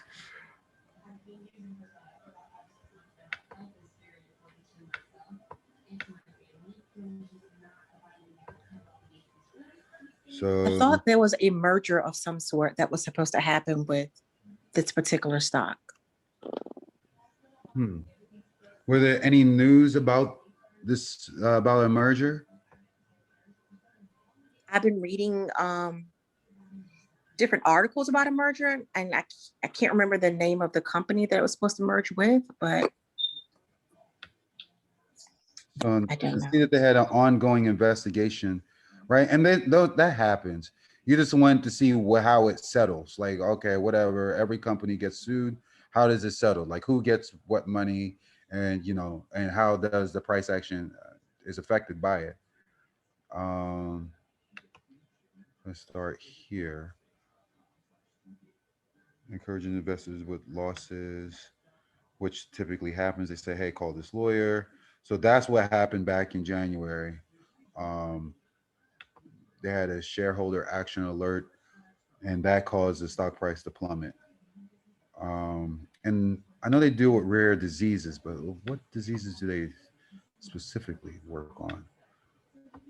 So, thought there was a merger of some sort that was supposed to happen with this particular stock. were there any news about this, about a merger? I've been reading different articles about a merger, and I can't remember the name of the company that it was supposed to merge with, but I don't know. See that they had an ongoing investigation, right? And then that happens. You just want to see how it settles. Like, okay, whatever. Every company gets sued. How does it settle? Like, who gets what money, and and how does the price action is affected by it? Um, let's start here. Encouraging investors with losses, which typically happens. They say, hey, call this lawyer. So that's what happened back in January. Um, they had a shareholder action alert, and that caused the stock price to plummet. And I know they deal with rare diseases, but what diseases do they specifically work on?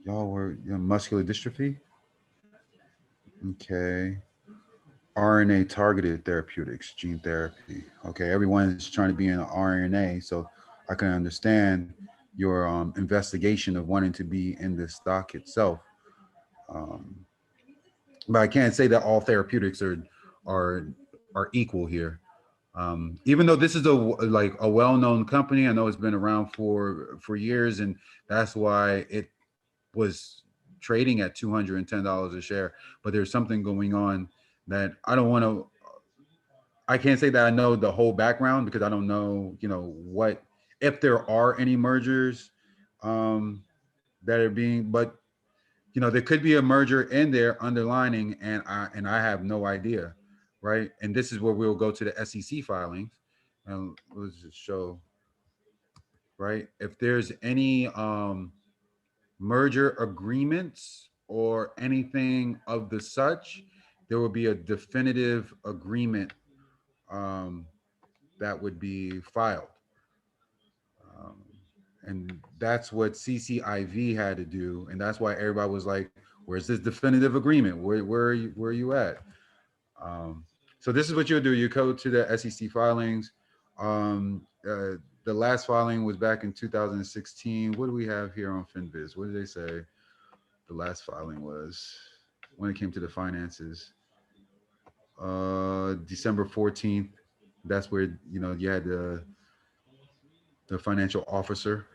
Y'all were muscular dystrophy. Okay. RNA targeted therapeutics, gene therapy. Okay, everyone's trying to be in RNA, so I can understand your investigation of wanting to be in the stock itself. But I can't say that all therapeutics are equal here. Even though this is a well-known company, I know it's been around for years, and that's why it was trading at $210 a share. But there's something going on that I don't want to. I can't say that I know the whole background because I don't know, what if there are any mergers that are being, but there could be a merger in there underlining, and I have no idea, right? And this is where we'll go to the SEC filings, and let's just show, right? If there's any merger agreements or anything of the such, there will be a definitive agreement that would be filed. And that's what CCIV had to do. And that's why everybody was like, where's this definitive agreement? Where are you at? So this is what you'll do. You go to the SEC filings. The last filing was back in 2016. What do we have here on FinViz? What did they say? The last filing was when it came to the finances. December 14th. That's where, you had the financial officer.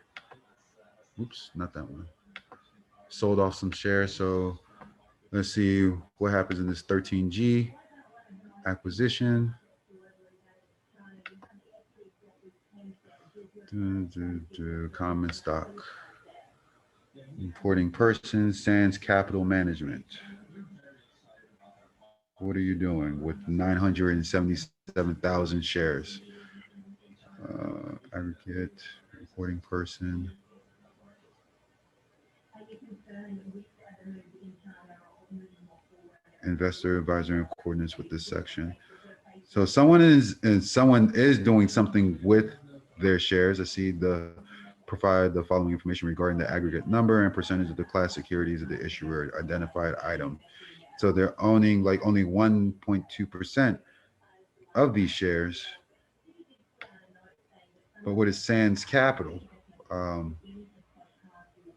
Oops, not that one. Sold off some shares. So let's see what happens in this 13G acquisition. Common stock. Importing persons, Sands Capital Management. What are you doing with 977,000 shares? Aggregate, reporting person. Investor advisor in accordance with this section. So someone is doing something with their shares. I see provide the following information regarding the aggregate number and percentage of the class securities of the issuer identified item. So they're owning like only 1.2% of these shares. But what is Sands Capital?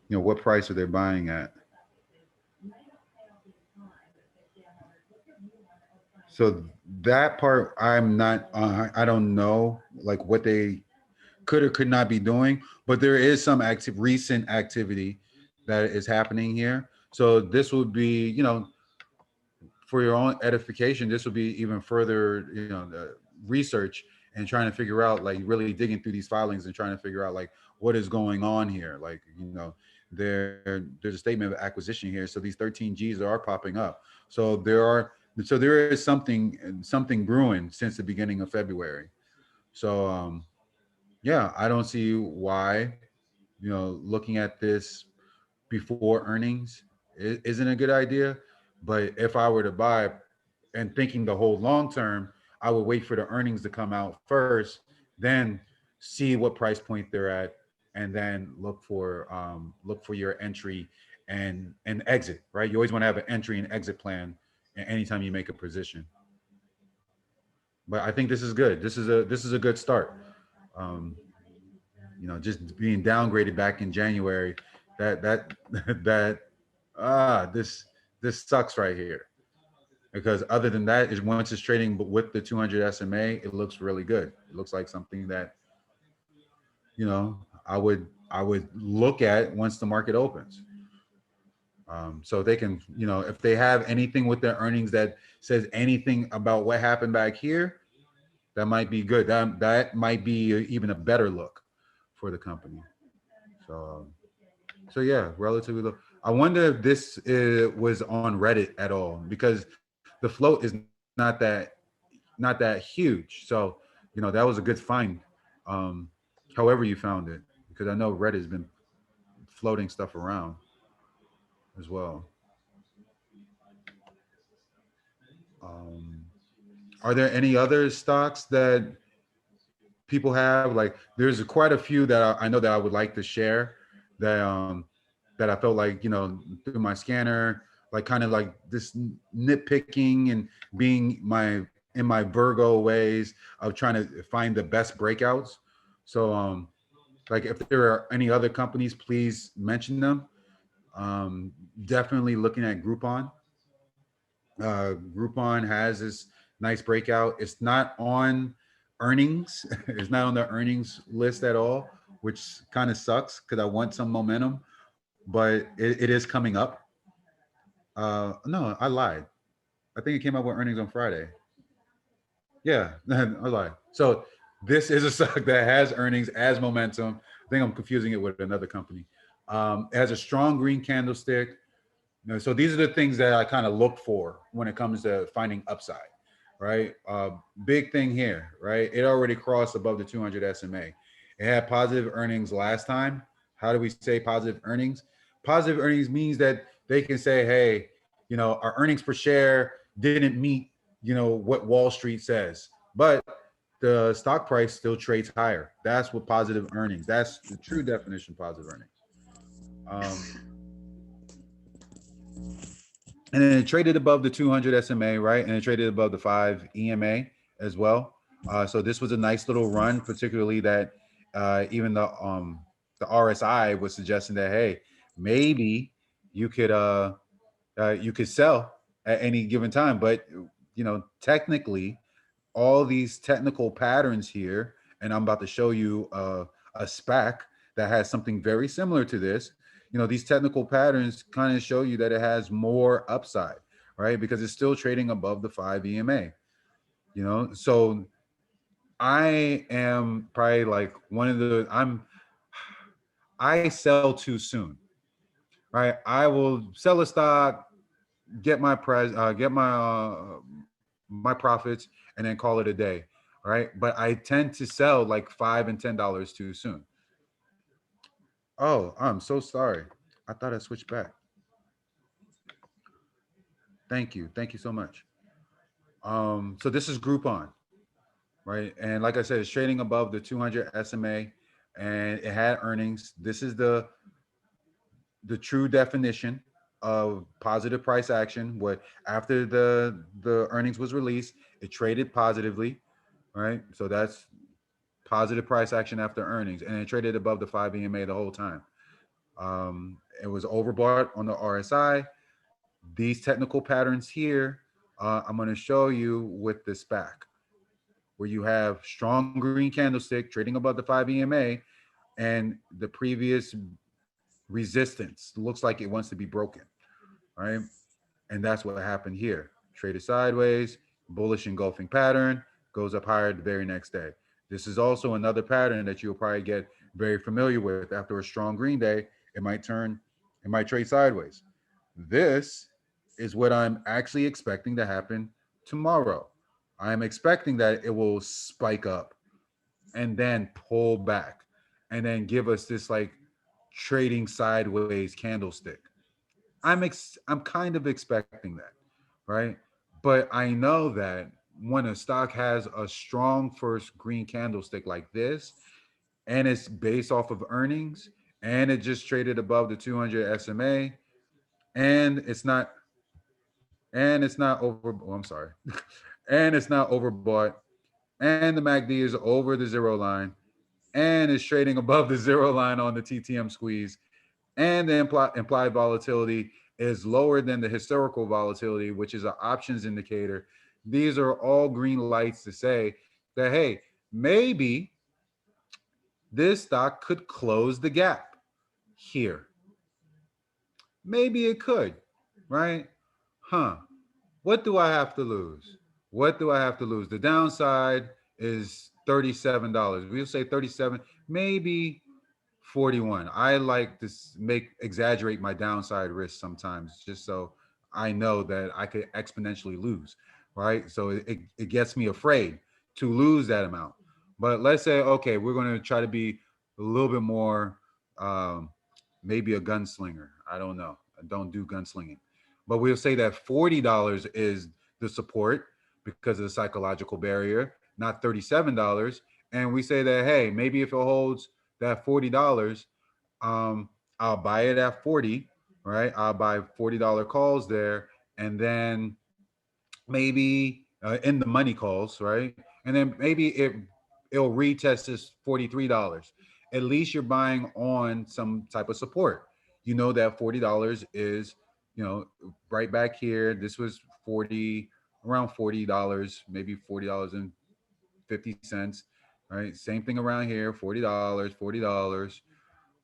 What price are they buying at? So that part, I'm not, I don't know like what they could or could not be doing, but there is some recent activity that is happening here. So this would be, for your own edification, this would be even further, research and trying to figure out, like really digging through these filings and trying to figure out like what is going on here. Like, there's a statement of acquisition here. So these 13 Gs are popping up. So there is something brewing since the beginning of February. So yeah, I don't see why, looking at this before earnings isn't a good idea. But if I were to buy and thinking the whole long term, I would wait for the earnings to come out first, then see what price point they're at, and then look for your entry and exit, right? You always want to have an entry and exit plan anytime you make a position. But I think this is good. This is a good start. Just being downgraded back in January, this sucks right here. Because other than that, is once it's trading with the 200 SMA, it looks really good. It looks like something that, I would look at once the market opens. So they can, if they have anything with their earnings that says anything about what happened back here, that might be good. That might be even a better look for the company. So yeah, relatively low. I wonder if this was on Reddit at all, because the float is not that huge. So, that was a good find. However you found it, because I know Reddit has been floating stuff around as well. Are there any other stocks that people have. Like there's quite a few that I know that I would like to share that that I felt like, you know, through my scanner, like kind of like this nitpicking and being in my Virgo ways of trying to find the best breakouts. So like if there are any other companies, please mention them. Definitely looking at Groupon. Groupon has this nice breakout. It's not on earnings. It's not on the earnings list at all, which kind of sucks because I want some momentum, but it is coming up. No, I lied. I think it came out with earnings on Friday. Yeah, I lied. So this is a stock that has earnings as momentum. I think I'm confusing it with another company. It has a strong green candlestick. You know, so these are the things that I kind of look for when it comes to finding upside, right? Big thing here, right? It already crossed above the 200 SMA. It had positive earnings last time. How do we say positive earnings? Positive earnings means that they can say, hey, you know, our earnings per share didn't meet, you know, what Wall Street says, but the stock price still trades higher. That's what positive earnings. That's the true definition of positive earnings. And then it traded above the 200 SMA, right? And it traded above the 5 EMA as well. So this was a nice little run, particularly that even the RSI was suggesting that, hey, maybe you could sell at any given time. But you know, technically, all these technical patterns here, and I'm about to show you a SPAC that has something very similar to this. You know, these technical patterns kind of show you that it has more upside, right? Because it's still trading above the 5 EMA, you know? So I am probably like I sell too soon, right? I will sell a stock, get my my profits, and then call it a day, right? But I tend to sell like $5 and $10 too soon. Oh, I'm so sorry. I thought I switched back. Thank you so much. So this is Groupon, right? And like I said, it's trading above the 200 SMA, and it had earnings. This is the true definition of positive price action. What after the earnings was released, it traded positively, right? So that's positive price action after earnings, and it traded above the 5 EMA the whole time. It was overbought on the RSI. These technical patterns here, I'm going to show you with the SPAC, where you have strong green candlestick trading above the 5 EMA, and the previous resistance looks like it wants to be broken, right? And that's what happened here. Traded sideways, bullish engulfing pattern, goes up higher the very next day. This is also another pattern that you'll probably get very familiar with. After a strong green day, it might trade sideways. This is what I'm actually expecting to happen tomorrow. I'm expecting that it will spike up and then pull back and then give us this like trading sideways candlestick. I'm kind of expecting that, right? But I know that when a stock has a strong first green candlestick like this, and it's based off of earnings, and it just traded above the 200 SMA, and it's not over. Oh, I'm sorry, and it's not overbought, and the MACD is over the zero line, and it's trading above the zero line on the TTM squeeze, and the implied volatility is lower than the historical volatility, which is an options indicator. These are all green lights to say that, hey, maybe this stock could close the gap here. Maybe it could, right? Huh. What do I have to lose? What do I have to lose? The downside is $37. We'll say 37, maybe 41. I like to exaggerate my downside risk sometimes, just so I know that I could exponentially lose, right? So it gets me afraid to lose that amount. But let's say, okay, we're going to try to be a little bit more, maybe a gunslinger. I don't know. I don't do gunslinging. But we'll say that $40 is the support because of the psychological barrier, not $37. and we say that, hey, maybe if it holds that $40, I'll buy it at 40, right? I'll buy $40 calls there, and then maybe in the money calls, right? And then maybe it'll retest this $43. At least you're buying on some type of support. You know that $40 is, you know, right back here. This was 40, around $40, maybe $40.50, right? Same thing around here, $40, $40.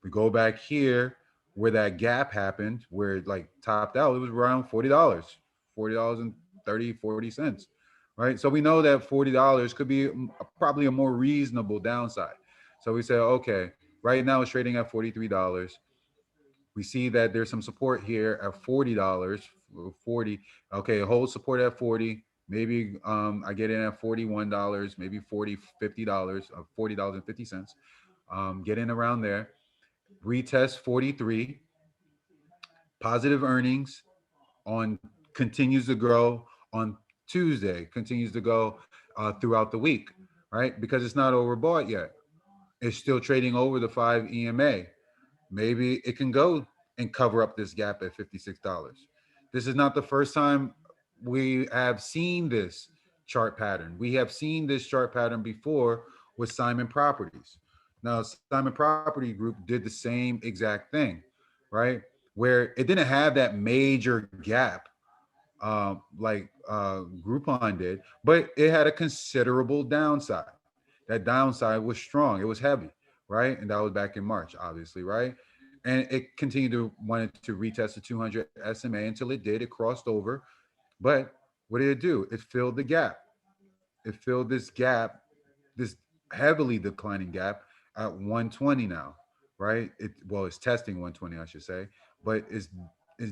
We go back here where that gap happened, where it like topped out, it was around $40 and 40 cents, right? So we know that $40 could be probably a more reasonable downside. So we say, okay, right now it's trading at $43. We see that there's some support here at $40, 40. Okay, hold support at 40. Maybe I get in at $41, maybe $50, $40.50. Get in around there. Retest 43. Positive earnings on continues to grow on Tuesday, continues to go throughout the week, right? Because it's not overbought yet. It's still trading over the 5 EMA. Maybe it can go and cover up this gap at $56. This is not the first time we have seen this chart pattern. We have seen this chart pattern before with Simon Properties. Now, Simon Property Group did the same exact thing, right? Where it didn't have that major gap like Groupon did, but it had a considerable downside. That downside was strong. It was heavy, right? And that was back in March, obviously, right? And it continued to wanted to retest the 200 SMA until it did. It crossed over, but what did it do? It filled the gap. It filled this gap, this heavily declining gap at 120 now, right? It's testing 120, I should say, but it's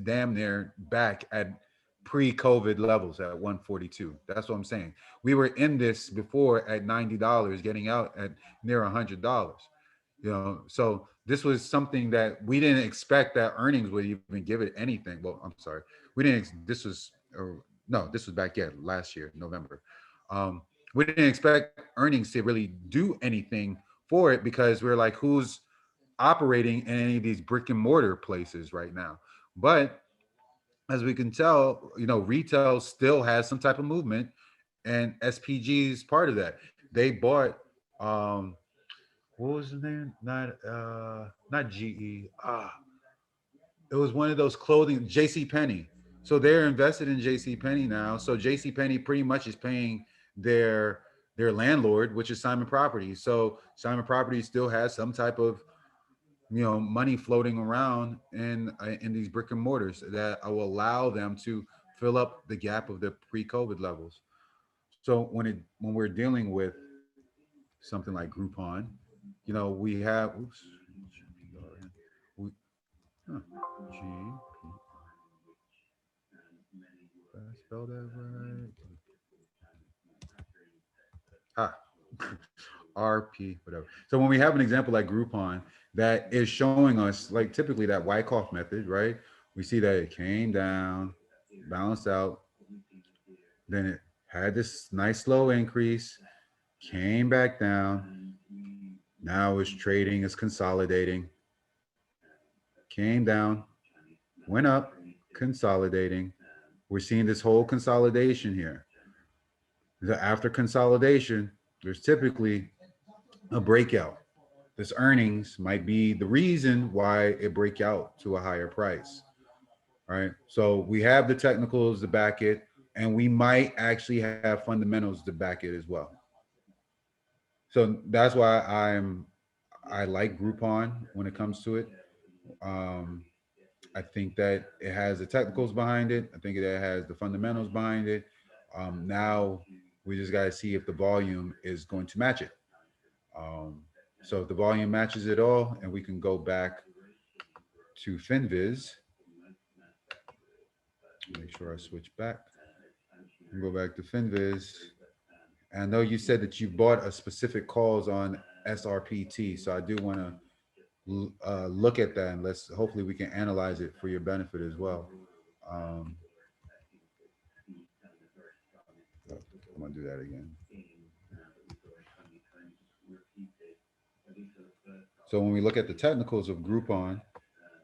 damn near back at pre-COVID levels at 142. That's what I'm saying. We were in this before at $90, getting out at near $100. You know, so this was something that we didn't expect that earnings would even give it anything. Well, I'm sorry, we didn't. This was no, this was back last year, November. We didn't expect earnings to really do anything for it because we're like, who's operating in any of these brick and mortar places right now? But as we can tell, you know, retail still has some type of movement, and SPG is part of that. They bought what was the name? Not GE. It was one of those clothing, JC Penney. So they're invested in JC Penney now. So JC Penney pretty much is paying their landlord, which is Simon Properties. So Simon Properties still has some type of, you know, money floating around in these brick and mortars that will allow them to fill up the gap of the pre-COVID levels. So when we're dealing with something like Groupon, you know, we have we, huh, G. Did I spell that right? Ah, RP, whatever. So when we have an example like Groupon that is showing us, like typically that Wyckoff method, right? We see that it came down, balanced out, then it had this nice slow increase, came back down. Now it's trading, it's consolidating, came down, went up, consolidating. We're seeing this whole consolidation here. After consolidation, there's typically a breakout. This earnings might be the reason why it break out to a higher price, right? So we have the technicals to back it, and we might actually have fundamentals to back it as well. So that's why I like Groupon when it comes to it. I think that it has the technicals behind it. I think that it has the fundamentals behind it. Now we just got to see if the volume is going to match it. So if the volume matches it all, and we can go back to FinViz, make sure I switch back and go back to FinViz. And I know you said that you bought a specific calls on SRPT, so I do want to look at that, and hopefully we can analyze it for your benefit as well. I'm gonna do that again. So when we look at the technicals of Groupon,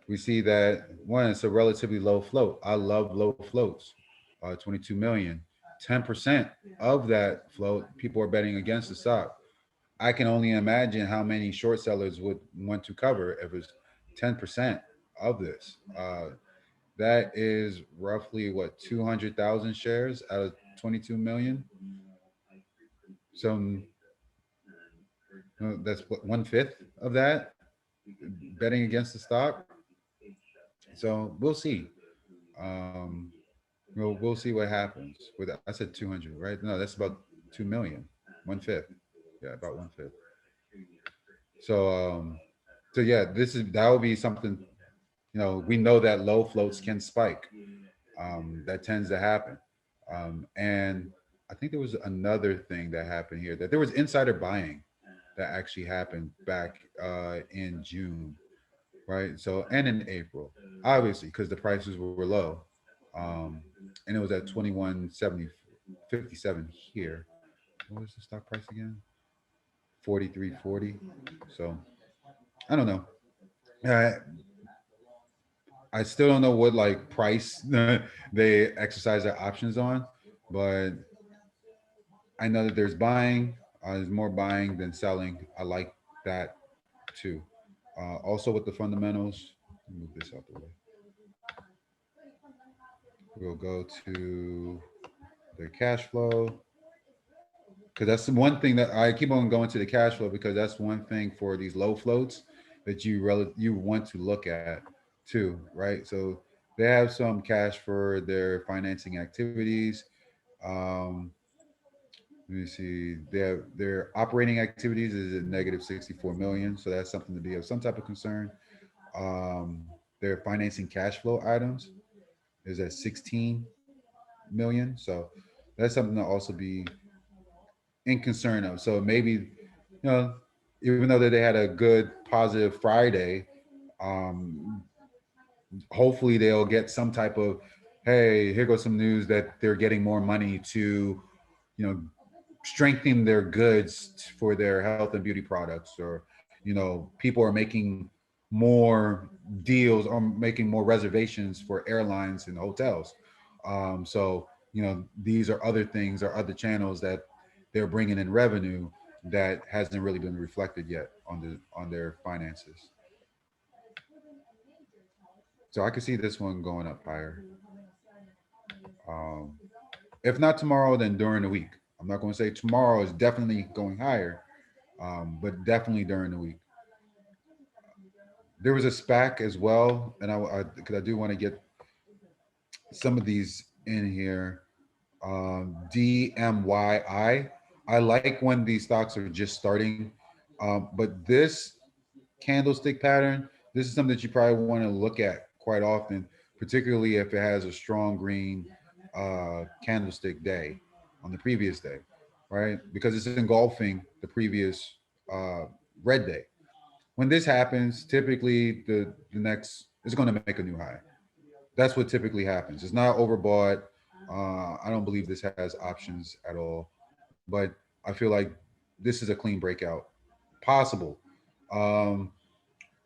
we see that one, it's a relatively low float. I love low floats. 22 million. 10% of that float, people are betting against the stock. I can only imagine how many short sellers would want to cover if it's 10% of this. That is roughly what, 200,000 shares out of 22 million. So that's what, 1/5 of that betting against the stock. So we'll see. Um, we'll see what happens with that. I said 200, right? No, that's about 2 million, 1/5. Yeah, about 1/5. So, so yeah, that will be something. We know that low floats can spike. That tends to happen. And I think there was another thing that happened here, that there was insider buying that actually happened back in June, right? So, and in April, obviously, because the prices were low. And it was at 21.57 here. What was the stock price again? 43.40. So I don't know. Uh, I still don't know what like price they exercise their options on, but I know that there's buying. There's more buying than selling. I like that too. Also with the fundamentals, move this out the way. We'll go to the cash flow, because that's the one thing that I keep on going to the cash flow, because that's one thing for these low floats that you want to look at too, right? So they have some cash for their financing activities. Um, Let me see. Their operating activities is at negative 64 million, so that's something to be of some type of concern. Their financing cash flow items is at 16 million, so that's something to also be in concern of. So maybe, even though that they had a good positive Friday, um, hopefully they'll get some type of, hey, here goes some news that they're getting more money to, strengthen their goods for their health and beauty products, or people are making more deals or making more reservations for airlines and hotels. So these are other things or other channels that they're bringing in revenue that hasn't really been reflected yet on their finances. So I could see this one going up higher. um, if not tomorrow, then during the week. I'm not going to say tomorrow is definitely going higher, but definitely during the week. There was a SPAC as well, and because I do want to get some of these in here. DMYI. I like when these stocks are just starting, but this candlestick pattern, this is something that you probably want to look at quite often, particularly if it has a strong green candlestick day on the previous day, right? Because it's engulfing the previous red day. When this happens, typically the next is going to make a new high. That's what typically happens. It's not overbought. I don't believe this has options at all, but I feel like this is a clean breakout. Possible. Um,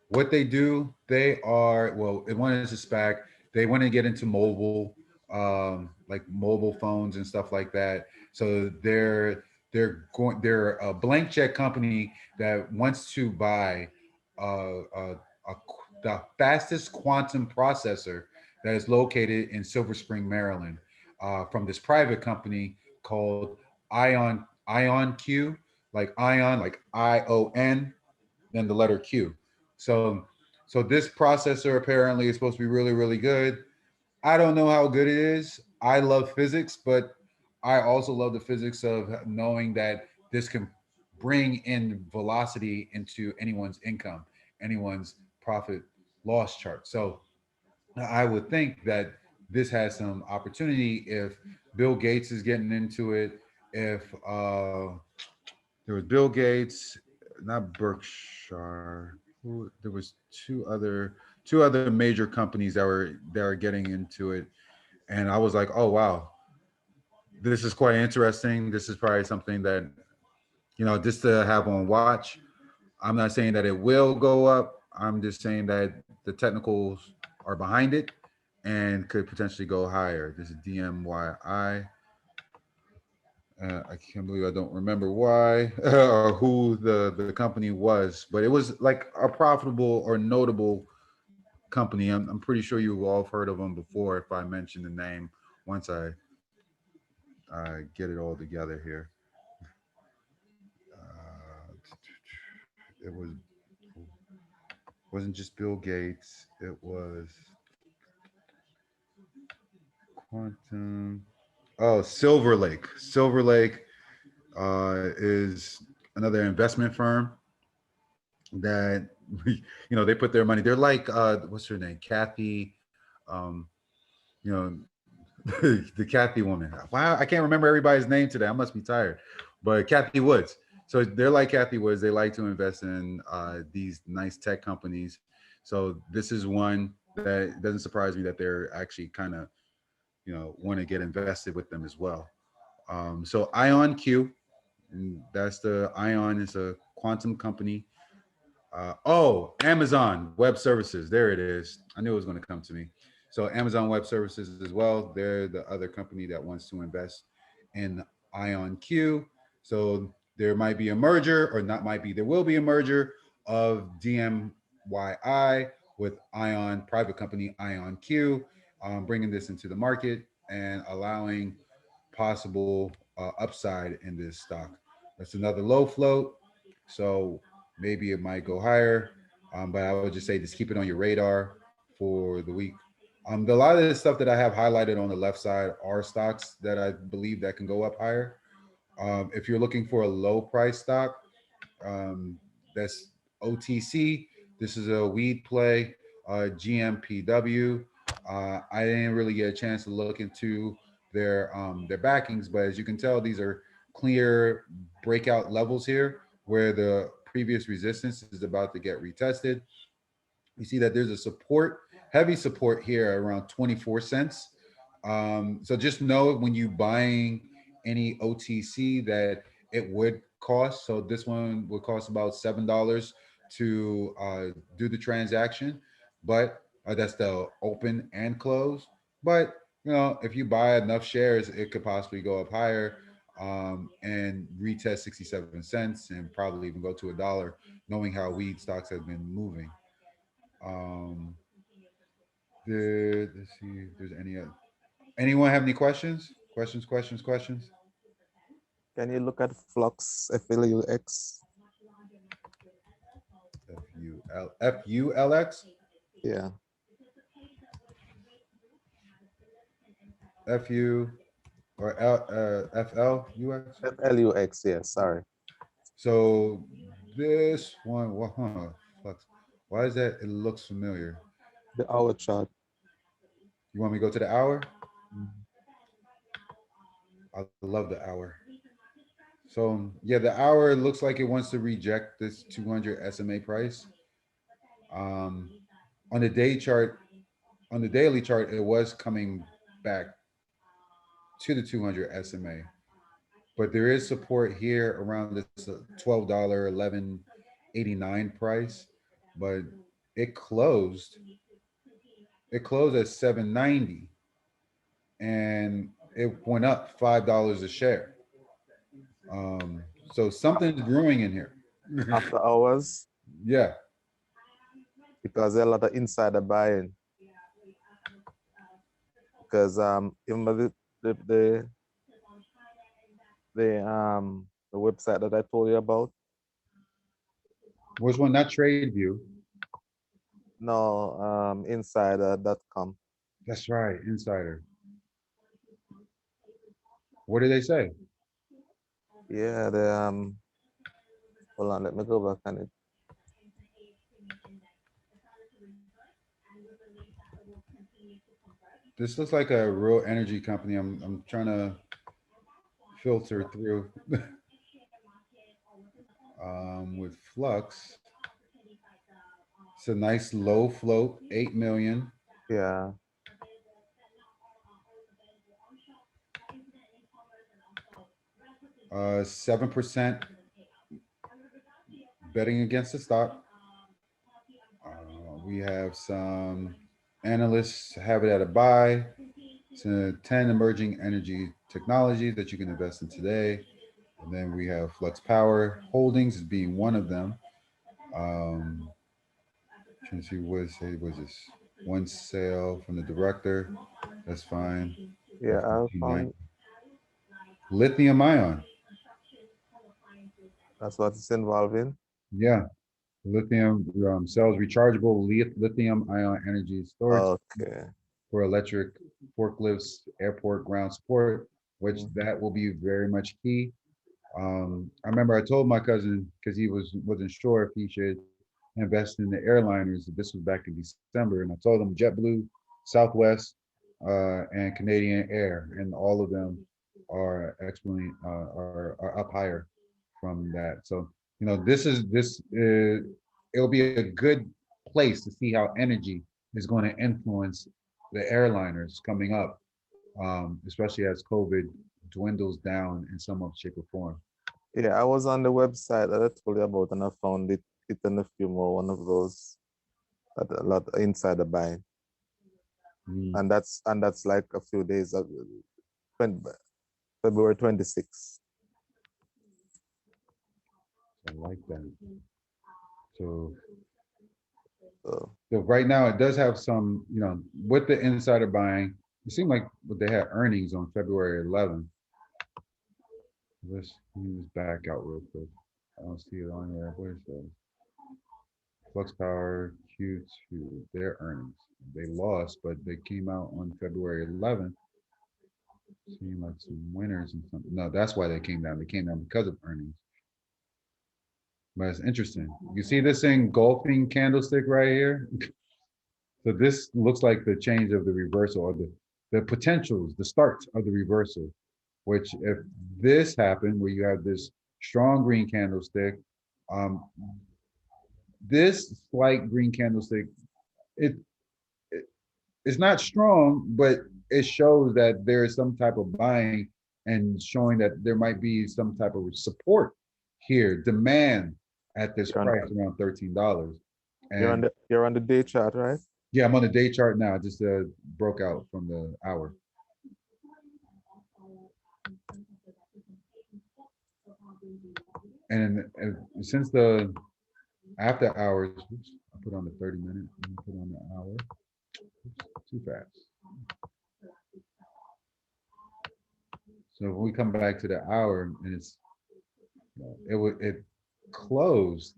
what they do, they are, well, one is a SPAC. They want to get into mobile, like mobile phones and stuff like that. So they're a blank check company that wants to buy the fastest quantum processor that is located in Silver Spring, Maryland, from this private company called Ion Q, like Ion, like ION, then the letter Q. So this processor apparently is supposed to be really, really good. I don't know how good it is. I love physics, but I also love the physics of knowing that this can bring in velocity into anyone's income, anyone's profit loss chart. So I would think that this has some opportunity if Bill Gates is getting into it. If there was Bill Gates, not Berkshire. There was two other major companies that are getting into it, and I was like, oh wow, this is quite interesting. This is probably something that just to have on watch. I'm not saying that it will go up. I'm just saying that the technicals are behind it and could potentially go higher. This is DMYI. I can't believe I don't remember why or who the company was, but it was like a profitable or notable company. I'm pretty sure you've all heard of them before if I mention the name once I get it all together here. It wasn't just Bill Gates. It was Quantum. Oh, Silver Lake. Silver Lake is another investment firm that they put their money. They're like what's her name, Kathy, um, you know, the Kathy woman. Wow, I can't remember everybody's name today. I must be tired, but Kathy Woods. So they're like Kathy Woods. They like to invest in these nice tech companies. So this is one that doesn't surprise me that they're actually kind of want to get invested with them as well. So Ion Q, and that's the Ion is a quantum company. Amazon Web Services. There it is. I knew it was going to come to me. So Amazon Web Services as well. They're the other company that wants to invest in Ion Q. So there might be a merger, or not might be. There will be a merger of DMYI with Ion private company Ion Q, bringing this into the market and allowing possible upside in this stock. That's another low float. So maybe it might go higher. But I would just say just keep it on your radar for the week. A lot of the stuff that I have highlighted on the left side are stocks that I believe that can go up higher. If you're looking for a low price stock, that's OTC. This is a weed play, GMPW. I didn't really get a chance to look into their backings, but as you can tell, these are clear breakout levels here where the previous resistance is about to get retested. You see that there's a support, heavy support here around 24 cents. So just know when you buying any OTC that it would cost. So this one would cost about $7 to do the transaction, but that's the open and close. But if you buy enough shares, it could possibly go up higher and retest 67 cents and probably even go to $1, knowing how weed stocks have been moving. Um, let's see if there's anyone have any questions? Questions? Can you look at Flux, FLUX? FULX? Yeah. FU or FLUX? FLUX, yeah, sorry. So this one, Flux. Why is that? It looks familiar. The hour chart. You want me to go to the hour? Mhm. I love the hour. So yeah, the hour looks like it wants to reject this 200 SMA price. Um, on the day chart, on the daily chart, it was coming back to the 200 SMA, but there is support here around this $12, 11.89 price, but it closed. It closed at 790, and it went up $5 a share. So something's brewing in here. After hours, Yeah. because there are a lot of insider buying. Because even the website that I told you about, Which one? Not TradeView. no, insider.com. That's right, Insider. What did they say? Yeah, hold on, let me go back on it. This looks like a real energy company. I'm trying to filter through. With Flux, it's a nice low float, 8 million. Yeah, 7% betting against the stock. We have some analysts have it at a buy. So 10 emerging energy technologies that you can invest in today. And then we have Flux Power Holdings as being one of them. Trying to see what was this one sale from the director. That's fine. Yeah, I found Lithium ion. that's what it's involving. Yeah. Lithium sells rechargeable lithium ion energy storage Okay. for electric forklifts, airport ground support, which that will be very much key. I remember I told my cousin, because he wasn't sure if he should invest in the airliners. This was back in December, and I told him JetBlue, Southwest, and Canadian Air, and all of them are excellent, are up higher from that. So it'll be a good place to see how energy is going to influence the airliners coming up, especially as COVID dwindles down in some shape or form. Yeah, I was on the website that I told you about, and I found it in a few more, one of those that a lot insider buying. And that's like a few days of February 26th. I like that. So right now it does have some, with the insider buying, it seemed like they had earnings on February 11th. Let's back out real quick. I don't see it on there. Where's the Flux Power Q2, their earnings? They lost, but they came out on February 11th. Seemed like some winners and something. No, that's why they came down. They came down because of earnings. But it's interesting. You see this engulfing candlestick right here? So this looks like the change of the reversal, or the potentials, the start of the reversal, which if this happened, where you have this strong green candlestick, this slight green candlestick, it's not strong, but it shows that there is some type of buying and showing that there might be some type of support here, demand at this price around $13. And you're on the day chart, right? yeah, I'm on the day chart now. I just broke out from the hour. And since the after hours, oops, I put on the 30-minute, put on the hour. Oops, too fast. So when we come back to the hour, and it closed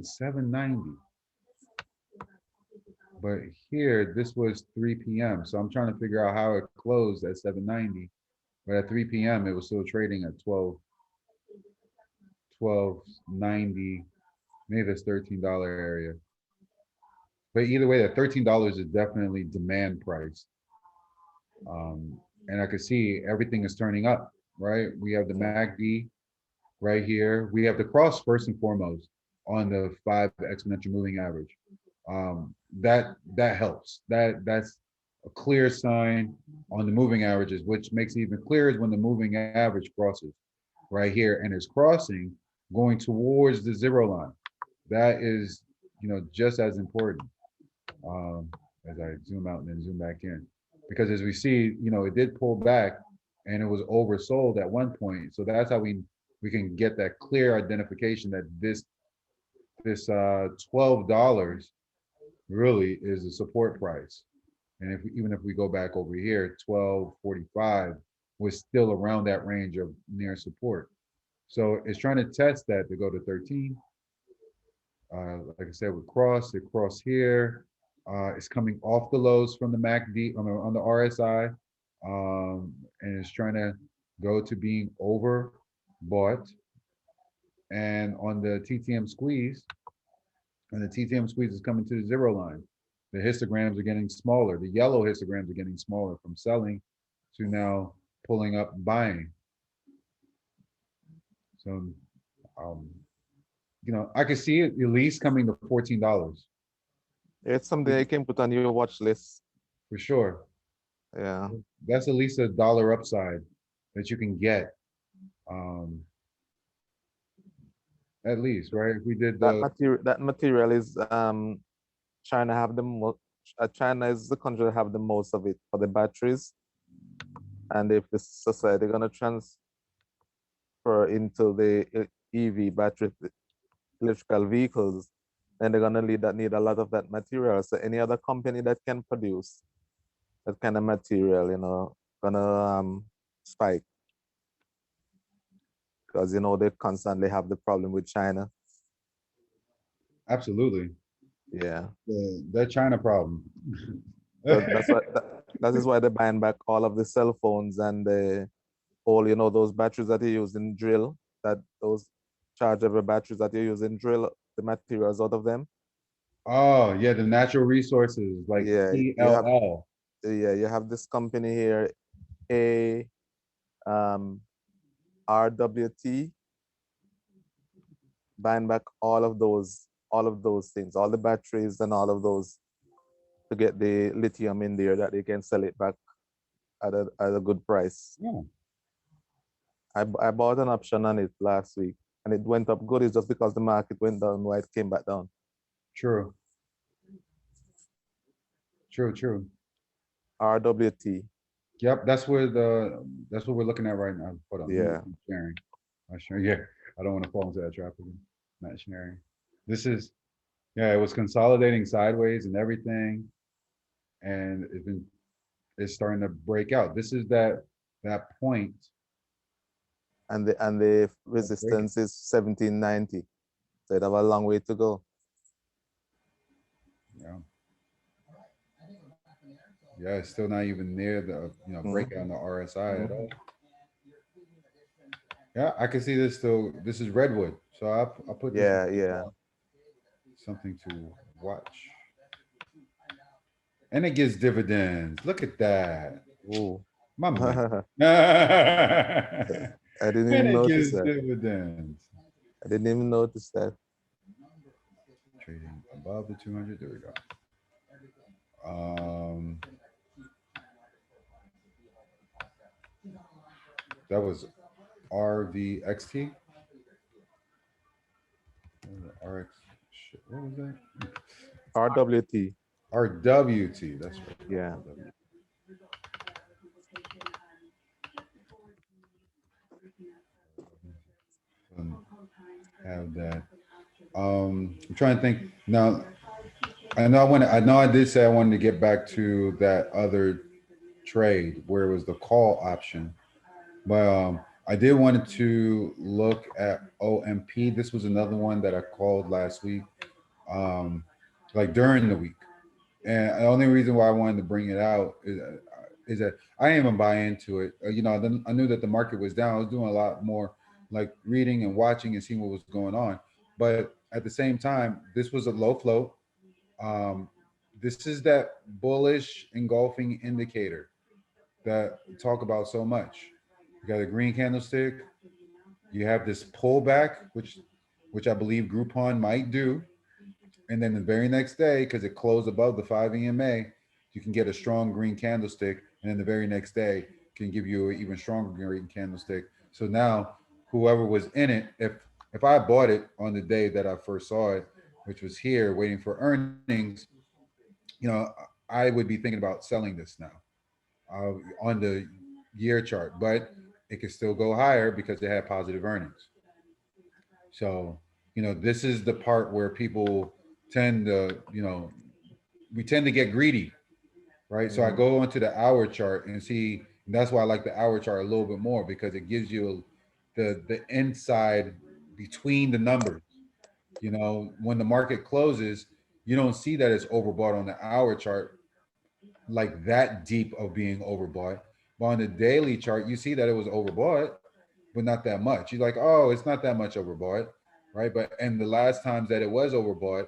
790. But here, this was 3 p.m. So I'm trying to figure out how it closed at 790. But at 3 p.m., it was still trading at 1290. Maybe that's $13 area. But either way, that $13 is definitely demand price. And I can see everything is turning up, right? We have the MACD right here. We have the cross first and foremost on the 5 exponential moving average. That helps. That's a clear sign on the moving averages, which makes it even clearer is when the moving average crosses right here and is crossing going towards the 0 line. That is, just as important. As I zoom out and then zoom back in, because as we see, it did pull back and it was oversold at one point. So that's how we can get that clear identification that this $12 really is a support price. And even if we go back over here, 12.45 was still around that range of near support. So it's trying to test that to go to 13. Like I said, with it crossed here. It's coming off the lows from the MACD on the RSI, and it's trying to go to being overbought. And on the TTM squeeze, is coming to the 0 line. The histograms are getting smaller. The yellow histograms are getting smaller from selling to now pulling up buying. So, I can see it at least coming to $14. It's something you can put on your watch list. For sure. Yeah. That's at least $1 upside that you can get. at least, right? If we did That the, material, is China have the most. China is the country that have the most of it for the batteries, and if the society gonna transfer into the EV battery electrical vehicles, then they're gonna need a lot of that material. So any other company that can produce that kind of material, you know, gonna spike, because you know they constantly have the problem with China. absolutely, Yeah. that China problem. So that is why they're buying back all of the cell phones and the all, you know, those batteries that you use in drill, that those chargeable batteries that you use in drill, the materials out of them. Oh, yeah, the natural resources like Yeah, CLL. you have this company here, a RWT, buying back all of those things, all the batteries and all of those, to get the lithium in there that they can sell it back at a good price. Yeah, I bought an option on it last week and it went up good. It's just because the market went down, why it came back down. true. True. RWT. Yep, that's what we're looking at right now. Hold on. Yeah. I'm sharing. I'm sharing. Yeah, I don't want to fall into that trap again. Not sharing. This is, yeah, it was consolidating sideways and everything, and it's starting to break out. This is that point. And the resistance is 1790. So it have a long way to go. Yeah. Yeah, it's still not even near the breakout on the RSI at all. Yeah, I can see this still. This is redwood, so I'll put this Yeah. something to watch. And it gives dividends. Look at that. Ooh. My man. I didn't And even it notice gives that. dividends. I didn't even notice that. Trading above the 200. There we go. That was RVXT. RX. Shit, what was that? RWT. RWT. That's right. Yeah. Have that. I'm trying to think now. I know I did say I wanted to get back to that other trade where it was the call option, but I did wanted to look at OMP. This was another one that I called last week, like during the week. And the only reason why I wanted to bring it out is that I didn't even buy into it. I knew that the market was down. I was doing a lot more like reading and watching and seeing what was going on. But at the same time, this was a low float. Um, this is that bullish engulfing indicator that we talk about so much. You got a green candlestick. You have this pullback, which I believe Groupon might do. And then the very next day, because it closed above the 5 EMA, you can get a strong green candlestick. And then the very next day can give you an even stronger green candlestick. So now whoever was in it, if I bought it on the day that I first saw it, which was here waiting for earnings, I would be thinking about selling this now on the year chart, but it could still go higher because it had positive earnings. So, this is the part where people tend to, we tend to get greedy, right? So I go onto the hour chart and see, and that's why I like the hour chart a little bit more because it gives you the inside between the numbers. When the market closes, you don't see that it's overbought on the hour chart like that deep of being overbought. But on the daily chart, you see that it was overbought, but not that much. You're like, oh, it's not that much overbought, right? But and the last times that it was overbought,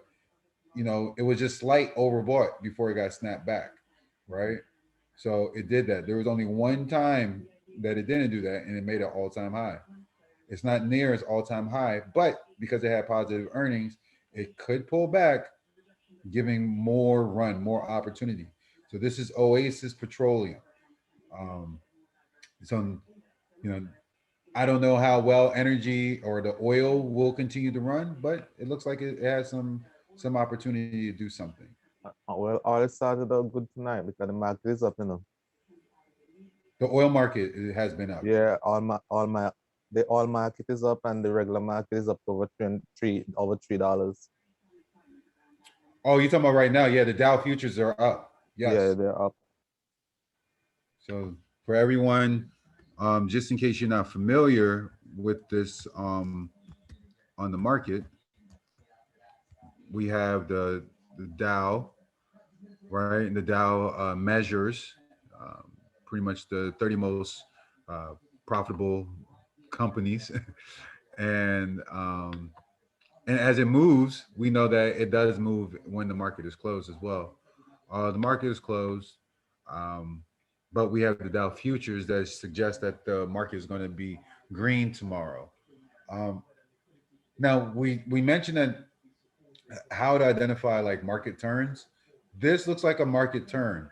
it was just slight overbought before it got snapped back, right? So it did that. There was only one time that it didn't do that, and it made an all-time high. It's not near its all-time high, but because it had positive earnings, it could pull back, giving more run, more opportunity. So this is Oasis Petroleum. So, you know, I don't know how well energy or the oil will continue to run, but it looks like it has some opportunity to do something. Well, all it started out good tonight because the market is up, you know. The oil market it has been up. Yeah, the oil market is up and the regular market is up over over $3. Oh, you're talking about right now? Yeah, the Dow futures are up. Yes. Yeah, they're up. So for everyone, just in case you're not familiar with this on the market, we have the Dow, right? And the Dow measures pretty much the 30 most profitable companies, and as it moves, we know that it does move when the market is closed as well. The market is closed, but we have the Dow futures that suggest that the market is going to be green tomorrow. Um, Now we mentioned that how to identify like market turns. This looks like a market turn.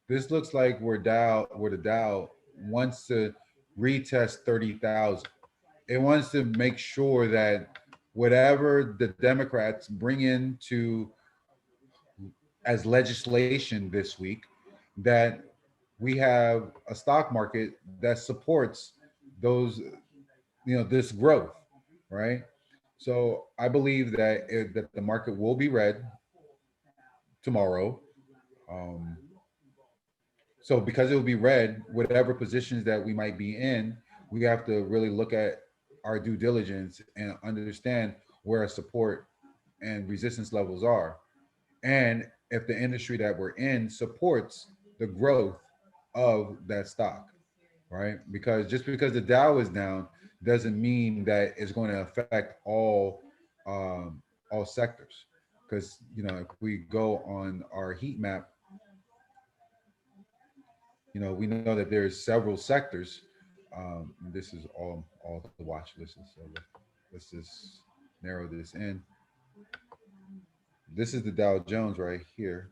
This looks like where the Dow wants to retest 30,000. It wants to make sure that whatever the Democrats bring into as legislation this week, that we have a stock market that supports those, this growth, right? So I believe that the market will be red tomorrow. Um, so because it will be red, whatever positions that we might be in, we have to really look at our due diligence and understand where our support and resistance levels are. And if the industry that we're in supports the growth of that stock, right? Because just because the Dow is down doesn't mean that it's going to affect all sectors. Because if we go on our heat map, we know that there's several sectors. This is all the watch lists. So let's just narrow this in. This is the Dow Jones right here.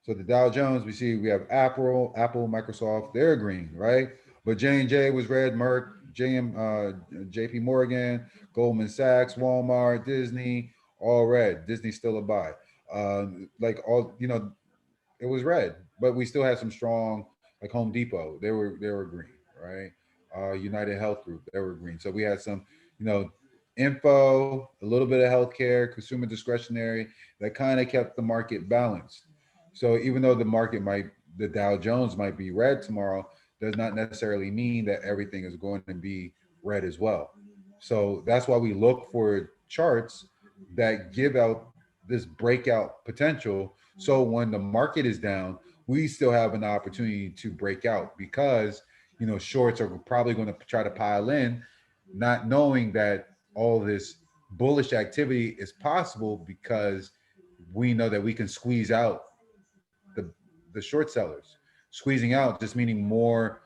So the Dow Jones, we have Apple, Microsoft, they're green, right? But J&J was red, Merck, JP Morgan, Goldman Sachs, Walmart, Disney, all red. Disney's still a buy. It was red, but we still had some strong, like Home Depot, they were green, right? United Health Group, they were green. So we had some, info, a little bit of healthcare, consumer discretionary, that kind of kept the market balanced. So even though the Dow Jones might be red tomorrow, does not necessarily mean that everything is going to be red as well. So that's why we look for charts that give out this breakout potential. So when the market is down, we still have an opportunity to break out because, shorts are probably going to try to pile in, not knowing that all this bullish activity is possible because we know that we can squeeze out the short sellers. Squeezing out just meaning more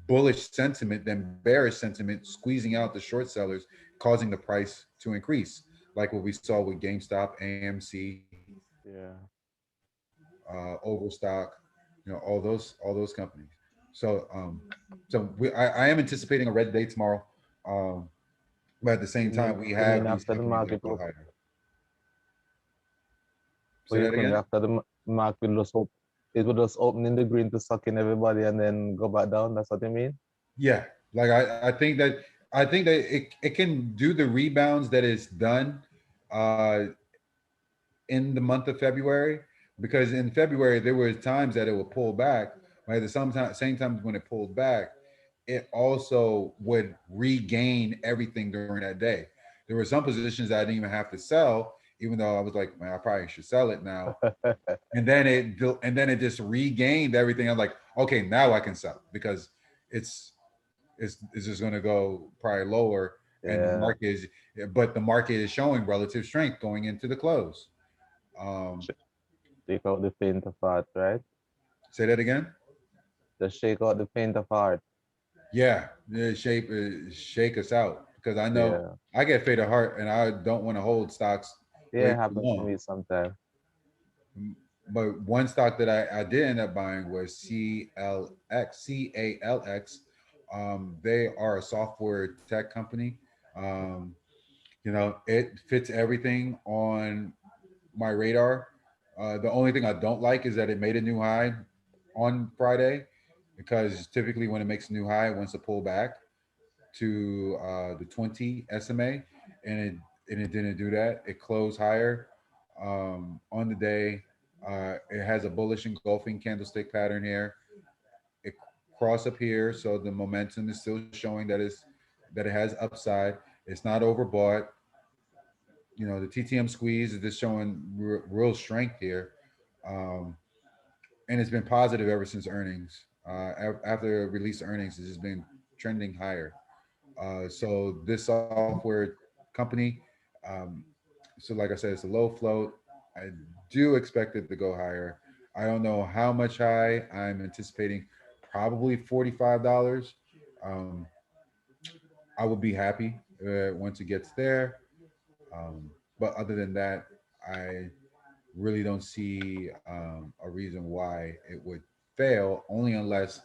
bullish sentiment than bearish sentiment, squeezing out the short sellers, causing the price to increase, like what we saw with GameStop, AMC, Yeah. Overstock, all those companies. So I am anticipating a red day tomorrow. But at the same time, we have these after the companies market that go higher. What Say do you that think again? after the market will just it will just open in the green to suck in everybody and then go back down? That's what you mean? Yeah, like I think that it can do the rebounds that it's done in the month of February, because in February there were times that it would pull back. Right, the same time when it pulled back, it also would regain everything during that day. There were some positions that I didn't even have to sell, even though I was like, man, I probably should sell it now. and then it just regained everything. I'm like, okay, now I can sell because it's just going to go probably lower, and the market is showing relative strength going into the close. Take out the paint of art, right? Say that again. Just shake out the paint of art. Yeah, shake us out, because I know I get faint of heart and I don't want to hold stocks Yeah, way it too happens to long. me sometimes. But one stock that I did end up buying was CALX, They are a software tech company. You know, it fits everything on my radar. The only thing I don't like is that it made a new high on Friday, because typically when it makes a new high, it wants to pull back to the 20 SMA, and it didn't do that. It closed higher on the day. It has a bullish engulfing candlestick pattern here. It crossed up here, so the momentum is still showing that it has upside. It's not overbought. You know, the TTM squeeze is just showing real strength here. Um, and it's been positive ever since earnings. After release earnings, it's just been trending higher. So this software company, um, so like I said, it's a low float. I do expect it to go higher. I don't know how much high. I'm anticipating probably $45. Um, I would be happy once it gets there. But other than that, I really don't see a reason why it would fail, only unless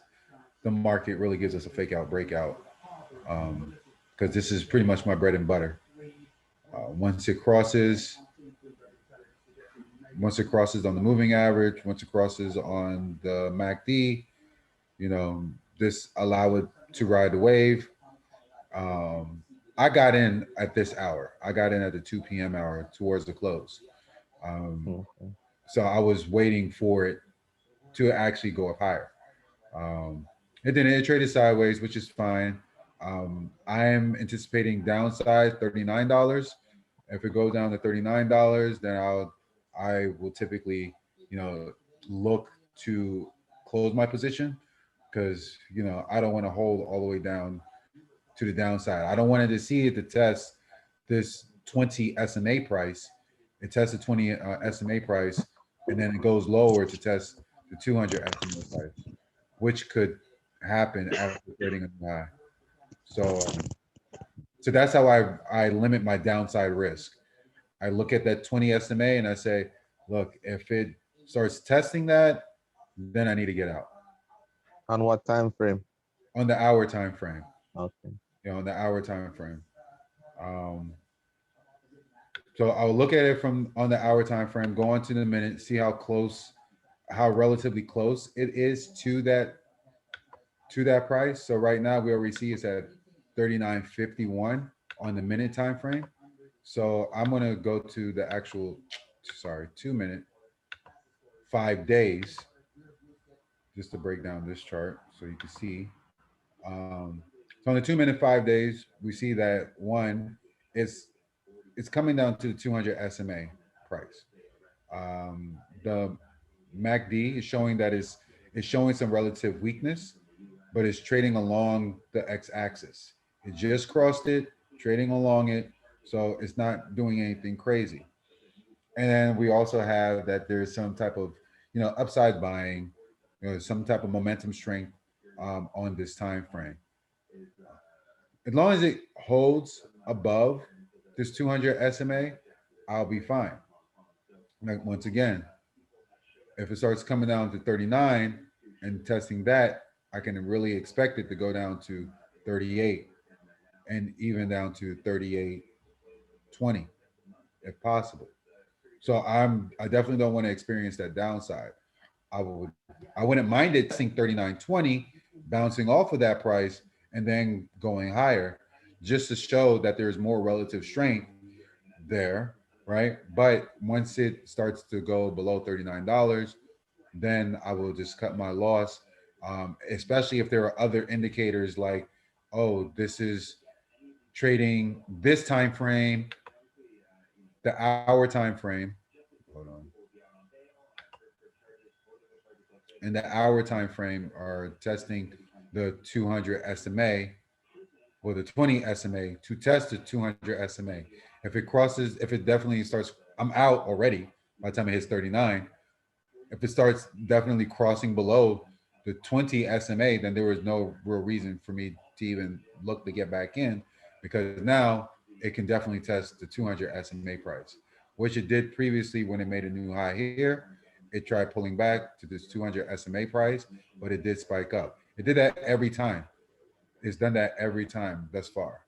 the market really gives us a fake out breakout. Because this is pretty much my bread and butter. Once it crosses on the moving average, once it crosses on the MACD, you know, this allow it to ride the wave. I got in at this hour. I got in at the 2 p.m. hour towards the close. Okay. So I was waiting for it to actually go up higher. Um, it didn't. It traded sideways, which is fine. I am anticipating downside $39. If it goes down to $39, then I will typically, you know, look to close my position, because I don't want to hold all the way down to the downside. I don't want to see it to test this 20 SMA price. It tests the 20 SMA price, and then it goes lower to test the 200 SMA price, which could happen after trading a high. So that's how I limit my downside risk. I look at that 20 SMA and I say, look, if it starts testing that, then I need to get out. On what time frame? On the hour time frame. Okay. On the hour time frame. So I'll look at it from on the hour time frame, go on to the minute, see how relatively close it is to that price. So right now we already see it's at 39.51 on the minute time frame. So I'm gonna go to the actual 2 minute, 5 days, just to break down this chart so you can see. So on the 2 minute, 5 days, we see that one, it's coming down to the 200 SMA price. The MACD is showing that it's showing some relative weakness, but it's trading along the x-axis. It just crossed it, trading along it, so it's not doing anything crazy. And then we also have that there's some type of upside buying, some type of momentum strength on this time frame. As long as it holds above this 200 SMA, I'll be fine. Like, once again, if it starts coming down to 39 and testing that, I can really expect it to go down to 38 and even down to 38.20 if possible. So I definitely don't want to experience that downside. I wouldn't mind it seeing 39.20 bouncing off of that price and then going higher, just to show that there's more relative strength there, right? But once it starts to go below $39, then I will just cut my loss. Especially if there are other indicators like, oh, this is trading this time frame, the hour time frame. Hold on. And the hour time frame are testing the 200 SMA or the 20 SMA to test the 200 SMA. If it definitely starts, I'm out already by the time it hits 39. If it starts definitely crossing below the 20 SMA, then there was no real reason for me to even look to get back in, because now it can definitely test the 200 SMA price, which it did previously when it made a new high here. It tried pulling back to this 200 SMA price, but it did spike up. It did that every time. it's done that every time thus far,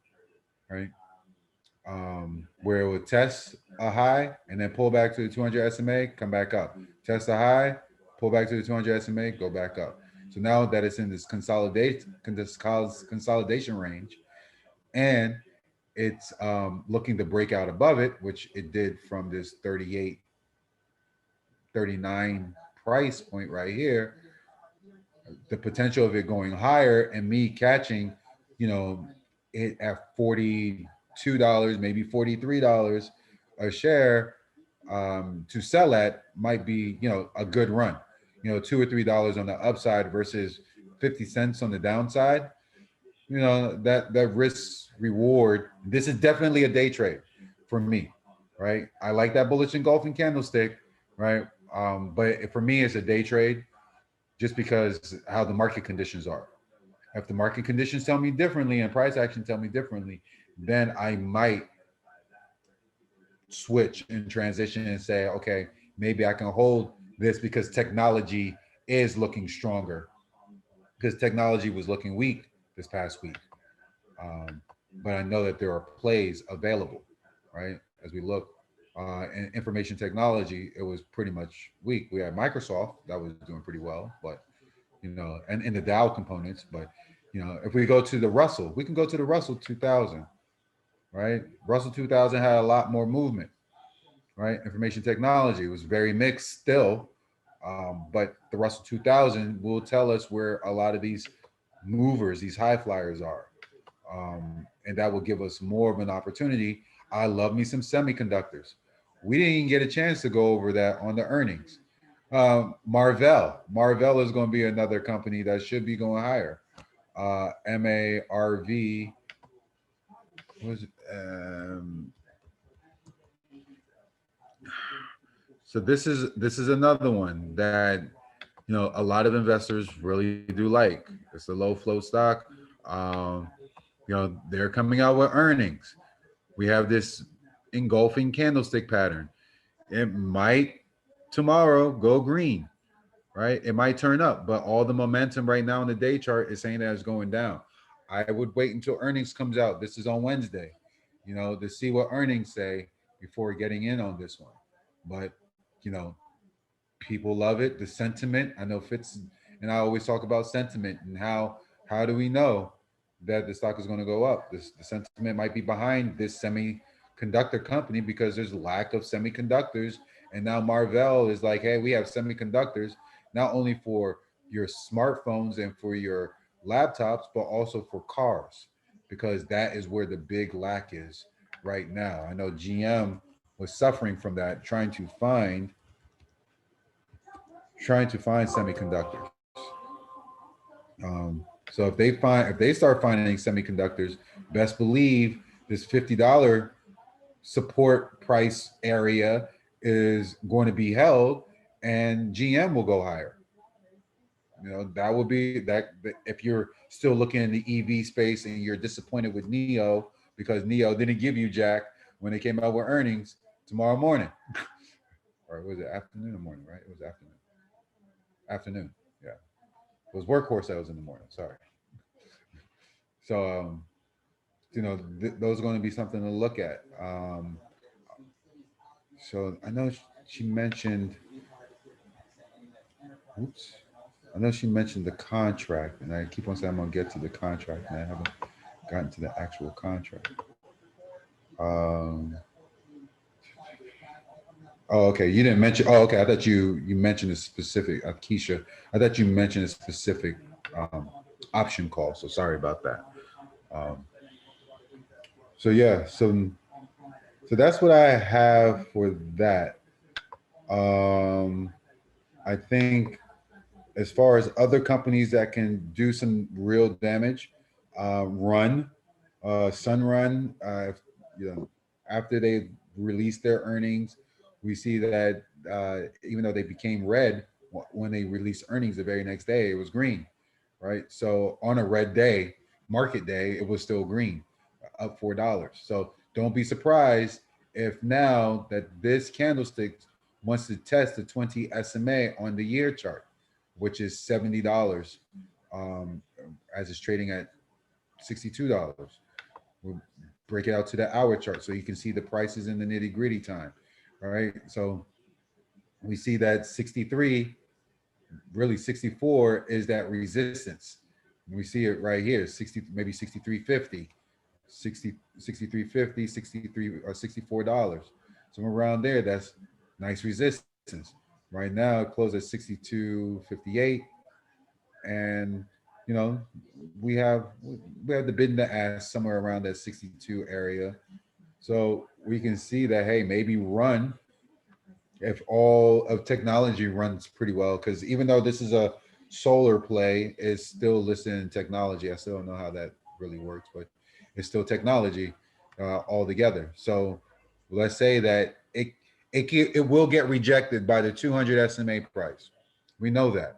right? Where it would test a high and then pull back to the 200 SMA, come back up. Test a high, pull back to the 200 SMA, go back up. So now that it's in this consolidation range, and it's looking to break out above it, which it did from this 38, 39 price point right here, the potential of it going higher and me catching, it at $42, maybe $43 a share to sell at might be, a good run, $2 or $3 on the upside versus 50 cents on the downside. That risk reward, this is definitely a day trade for me, right? I like that bullish engulfing candlestick, right? But for me, it's a day trade just because how the market conditions are. If the market conditions tell me differently and price action tell me differently, then I might switch and transition and say, okay, maybe I can hold this because technology is looking stronger, because technology was looking weak this past week. But I know that there are plays available, right? As we look in information technology, it was pretty much weak. We had Microsoft that was doing pretty well, but and in the Dow components, but if we go to the Russell, we can go to the Russell 2000, right? Russell 2000 had a lot more movement, right? Information technology was very mixed still, but the Russell 2000 will tell us where a lot of these movers, these high flyers are. And that will give us more of an opportunity. I love me some semiconductors. We didn't even get a chance to go over that on the earnings. Marvell is going to be another company that should be going higher. MARV. What was it? So this is another one that a lot of investors really do like. It's a low float stock. They're coming out with earnings. We have this engulfing candlestick pattern. It might tomorrow go green, right? It might turn up, but all the momentum right now in the day chart is saying that it's going down. I would wait until earnings comes out. This is on Wednesday, to see what earnings say before getting in on this one. But, people love it. The sentiment, I know Fitz and I always talk about sentiment and how do we know that the stock is going to go up? The sentiment might be behind this semiconductor company because there's lack of semiconductors. And now Marvell is like, hey, we have semiconductors, not only for your smartphones and for your laptops, but also for cars, because that is where the big lack is right now. I know GM was suffering from that, trying to find semiconductors. So if they start finding semiconductors, best believe this $50 support price area is going to be held, and GM will go higher. That will be that. If you're still looking in the EV space and you're disappointed with NIO because NIO didn't give you jack when they came out with earnings tomorrow morning, or was it afternoon or morning? Right, it was afternoon. Yeah, it was Workhorse that was in the morning. Sorry. So those are going to be something to look at. So I know she mentioned. Oops. I know she mentioned the contract, and I keep on saying I'm going to get to the contract, and I haven't gotten to the actual contract. Oh, okay. You didn't mention. Oh, okay. I thought you mentioned a specific, Keisha. I thought you mentioned a specific option call. So sorry about that. So yeah. So that's what I have for that. I think as far as other companies that can do some real damage, Sunrun, after they released their earnings, we see that even though they became red when they released earnings the very next day, it was green, right? So on a red day, market day, it was still green, up $4. So don't be surprised if now that this candlestick wants to test the 20 SMA on the year chart, which is $70, as it's trading at $62. We'll break it out to the hour chart so you can see the prices in the nitty gritty time. All right. So we see that 63, really 64 is that resistance. We see it right here, 60, maybe 63.50, 63.50, 63 or $64. Somewhere around there, that's nice resistance. Right now, it closed at 62.58. And you know, we have the bid and the ask somewhere around that 62 area. So we can see that, hey, maybe run if all of technology runs pretty well, because even though this is a solar play, it's still listed in technology. I still don't know how that really works, but it's still technology altogether. So let's say that it will get rejected by the 200 SMA price. We know that,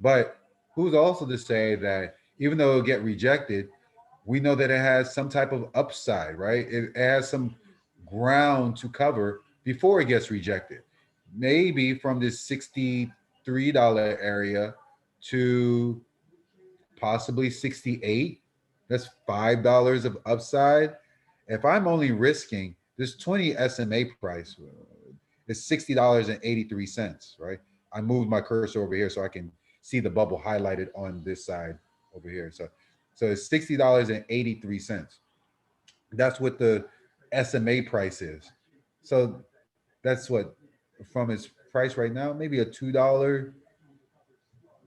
but who's also to say that even though it'll get rejected, we know that it has some type of upside, right? It has some ground to cover before it gets rejected. Maybe from this $63 area to possibly 68. That's $5 of upside. If I'm only risking this 20 SMA price, it's $60.83, right? I moved my cursor over here so I can see the bubble highlighted on this side over here. So it's $60.83. That's what the SMA price is. So that's what, from its price right now, maybe a $2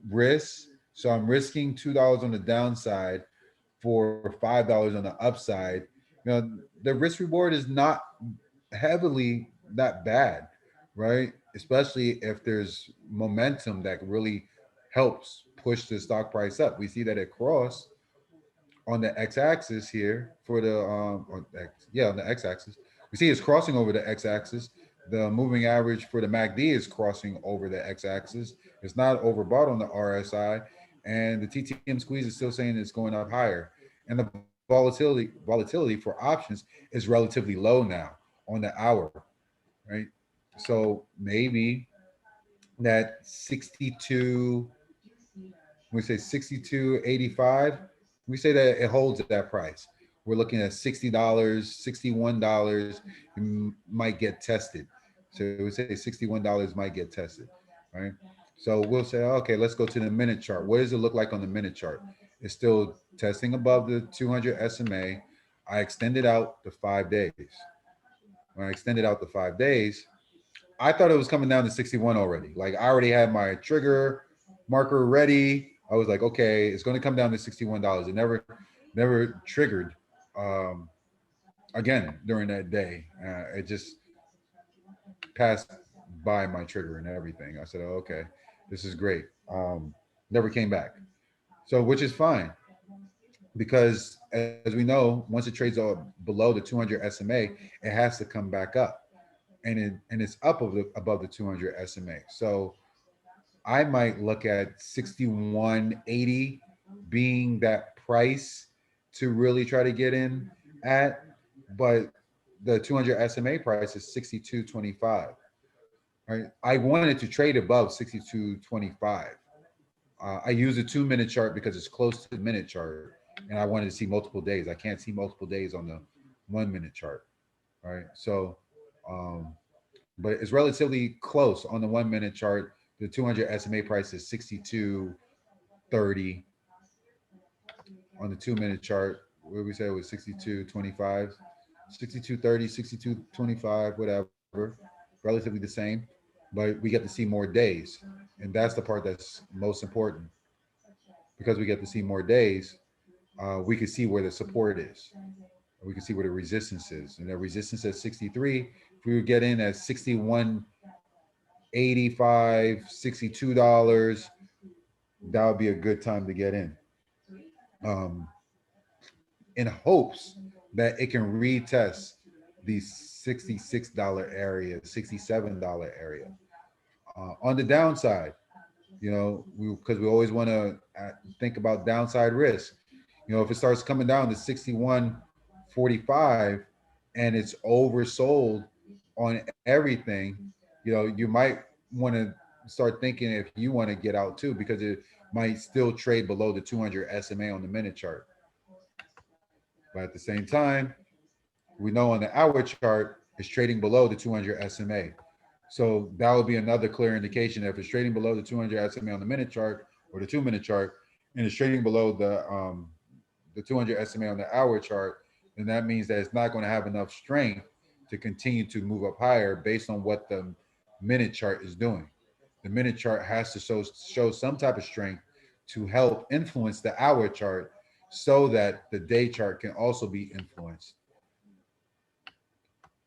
risk. So I'm risking $2 on the downside for $5 on the upside. You know, the risk reward is not heavily that bad, right? Especially if there's momentum that really helps push the stock price up. We see that it crossed on the x-axis here for the on the x-axis. We see it's crossing over the x-axis. The moving average for the MACD is crossing over the x-axis. It's not overbought on the RSI, and the TTM squeeze is still saying it's going up higher. And the volatility for options is relatively low now on the hour, right? So maybe that 62, we say 62.85, we say that it holds at that price. We're looking at $60, $61 might get tested. So we say $61 might get tested, right? So we'll say, okay, let's go to the minute chart. What does it look like on the minute chart? It's still testing above the 200 SMA. I extended out the 5 days. When I extended out the 5 days, I thought it was coming down to 61 already. Like I already had my trigger marker ready. I was like, okay, it's going to come down to $61. It never triggered again during that day. It just passed by my trigger and everything. I said, oh, okay, this is great. Never came back. So, which is fine, because as we know, once it trades below the 200 SMA, it has to come back up, and it's up above the 200 SMA. So I might look at 61.80 being that price to really try to get in at, but the 200 SMA price is 62.25. Right? I wanted to trade above 62.25. I use a 2-minute chart because it's close to the minute chart, and I wanted to see multiple days. I can't see multiple days on the 1-minute chart, right? So, but it's relatively close on the 1-minute chart. The 200 SMA price is 62.30. On the 2-minute chart, what we said was 62.25, 62.30, 62.25, whatever, relatively the same, but we get to see more days. And that's the part that's most important. Because we get to see more days, we can see where the support is. We can see where the resistance is. And the resistance at 63, if we would get in at 61.85, $62, that would be a good time to get in. In hopes that it can retest the $66 area, $67 area. On the downside, you know, because we always want to think about downside risk. You know, if it starts coming down to 61.45 and it's oversold on everything, you know, you might want to start thinking if you want to get out too, because it might still trade below the 200 SMA on the minute chart. But at the same time, we know on the hour chart, it's trading below the 200 SMA. So that would be another clear indication that if it's trading below the 200 SMA on the minute chart or the 2-minute chart, and it's trading below the 200 SMA on the hour chart, then that means that it's not going to have enough strength to continue to move up higher based on what the minute chart is doing. The minute chart has to show some type of strength to help influence the hour chart so that the day chart can also be influenced.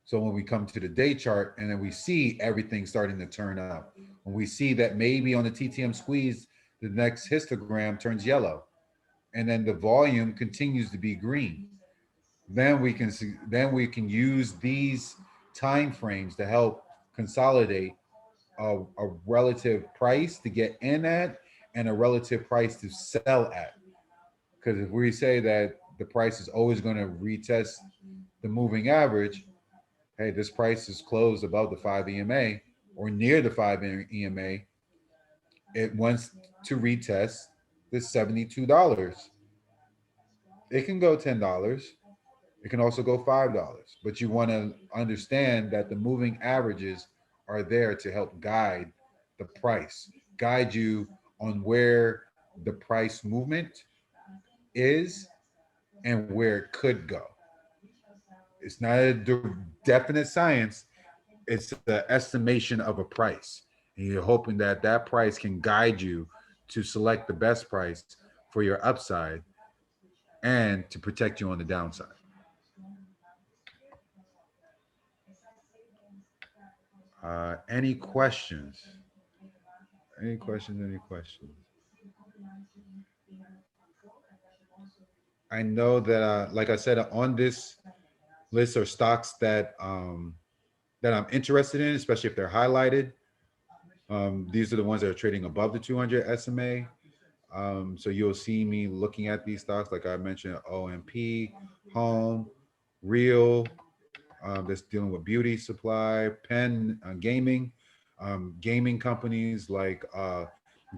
So when we come to the day chart and then we see everything starting to turn up, when we see that maybe on the TTM squeeze, the next histogram turns yellow, and then the volume continues to be green, then we can use these time frames to help consolidate a relative price to get in at and a relative price to sell at. Because if we say that the price is always going to retest the moving average, hey, this price is closed above the 5 EMA or near the 5 EMA, it wants to retest the $72. It can go $10. It can also go $5. But you want to understand that the moving averages are there to help guide the price, guide you on where the price movement is and where it could go. It's not a definite science. It's the estimation of a price. And you're hoping that that price can guide you to select the best price for your upside and to protect you on the downside. Any questions? Any questions? Any questions? I know that, like I said, on this list are stocks that that I'm interested in, especially if they're highlighted. These are the ones that are trading above the 200 SMA. So you'll see me looking at these stocks, like I mentioned, OMP, Home, Real, that's dealing with beauty supply, Penn, gaming, gaming companies like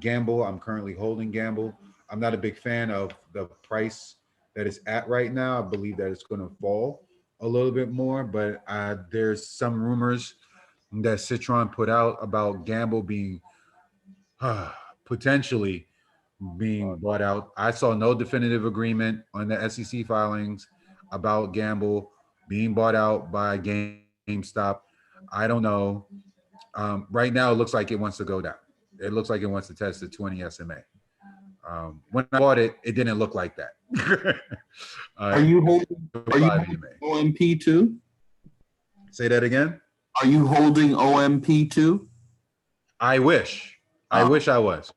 Gamble. I'm currently holding Gamble. I'm not a big fan of the price that it's at right now. I believe that it's going to fall a little bit more, but there's some rumors that Citron put out about Gamble being potentially being bought out. I saw no definitive agreement on the SEC filings about Gamble being bought out by GameStop. I don't know. Right now, it looks like it wants to go down. It looks like it wants to test the 20 SMA. When I bought it, it didn't look like that. Are you holding OMP too? Say that again. Are you holding OMP too? I wish. I wish I was.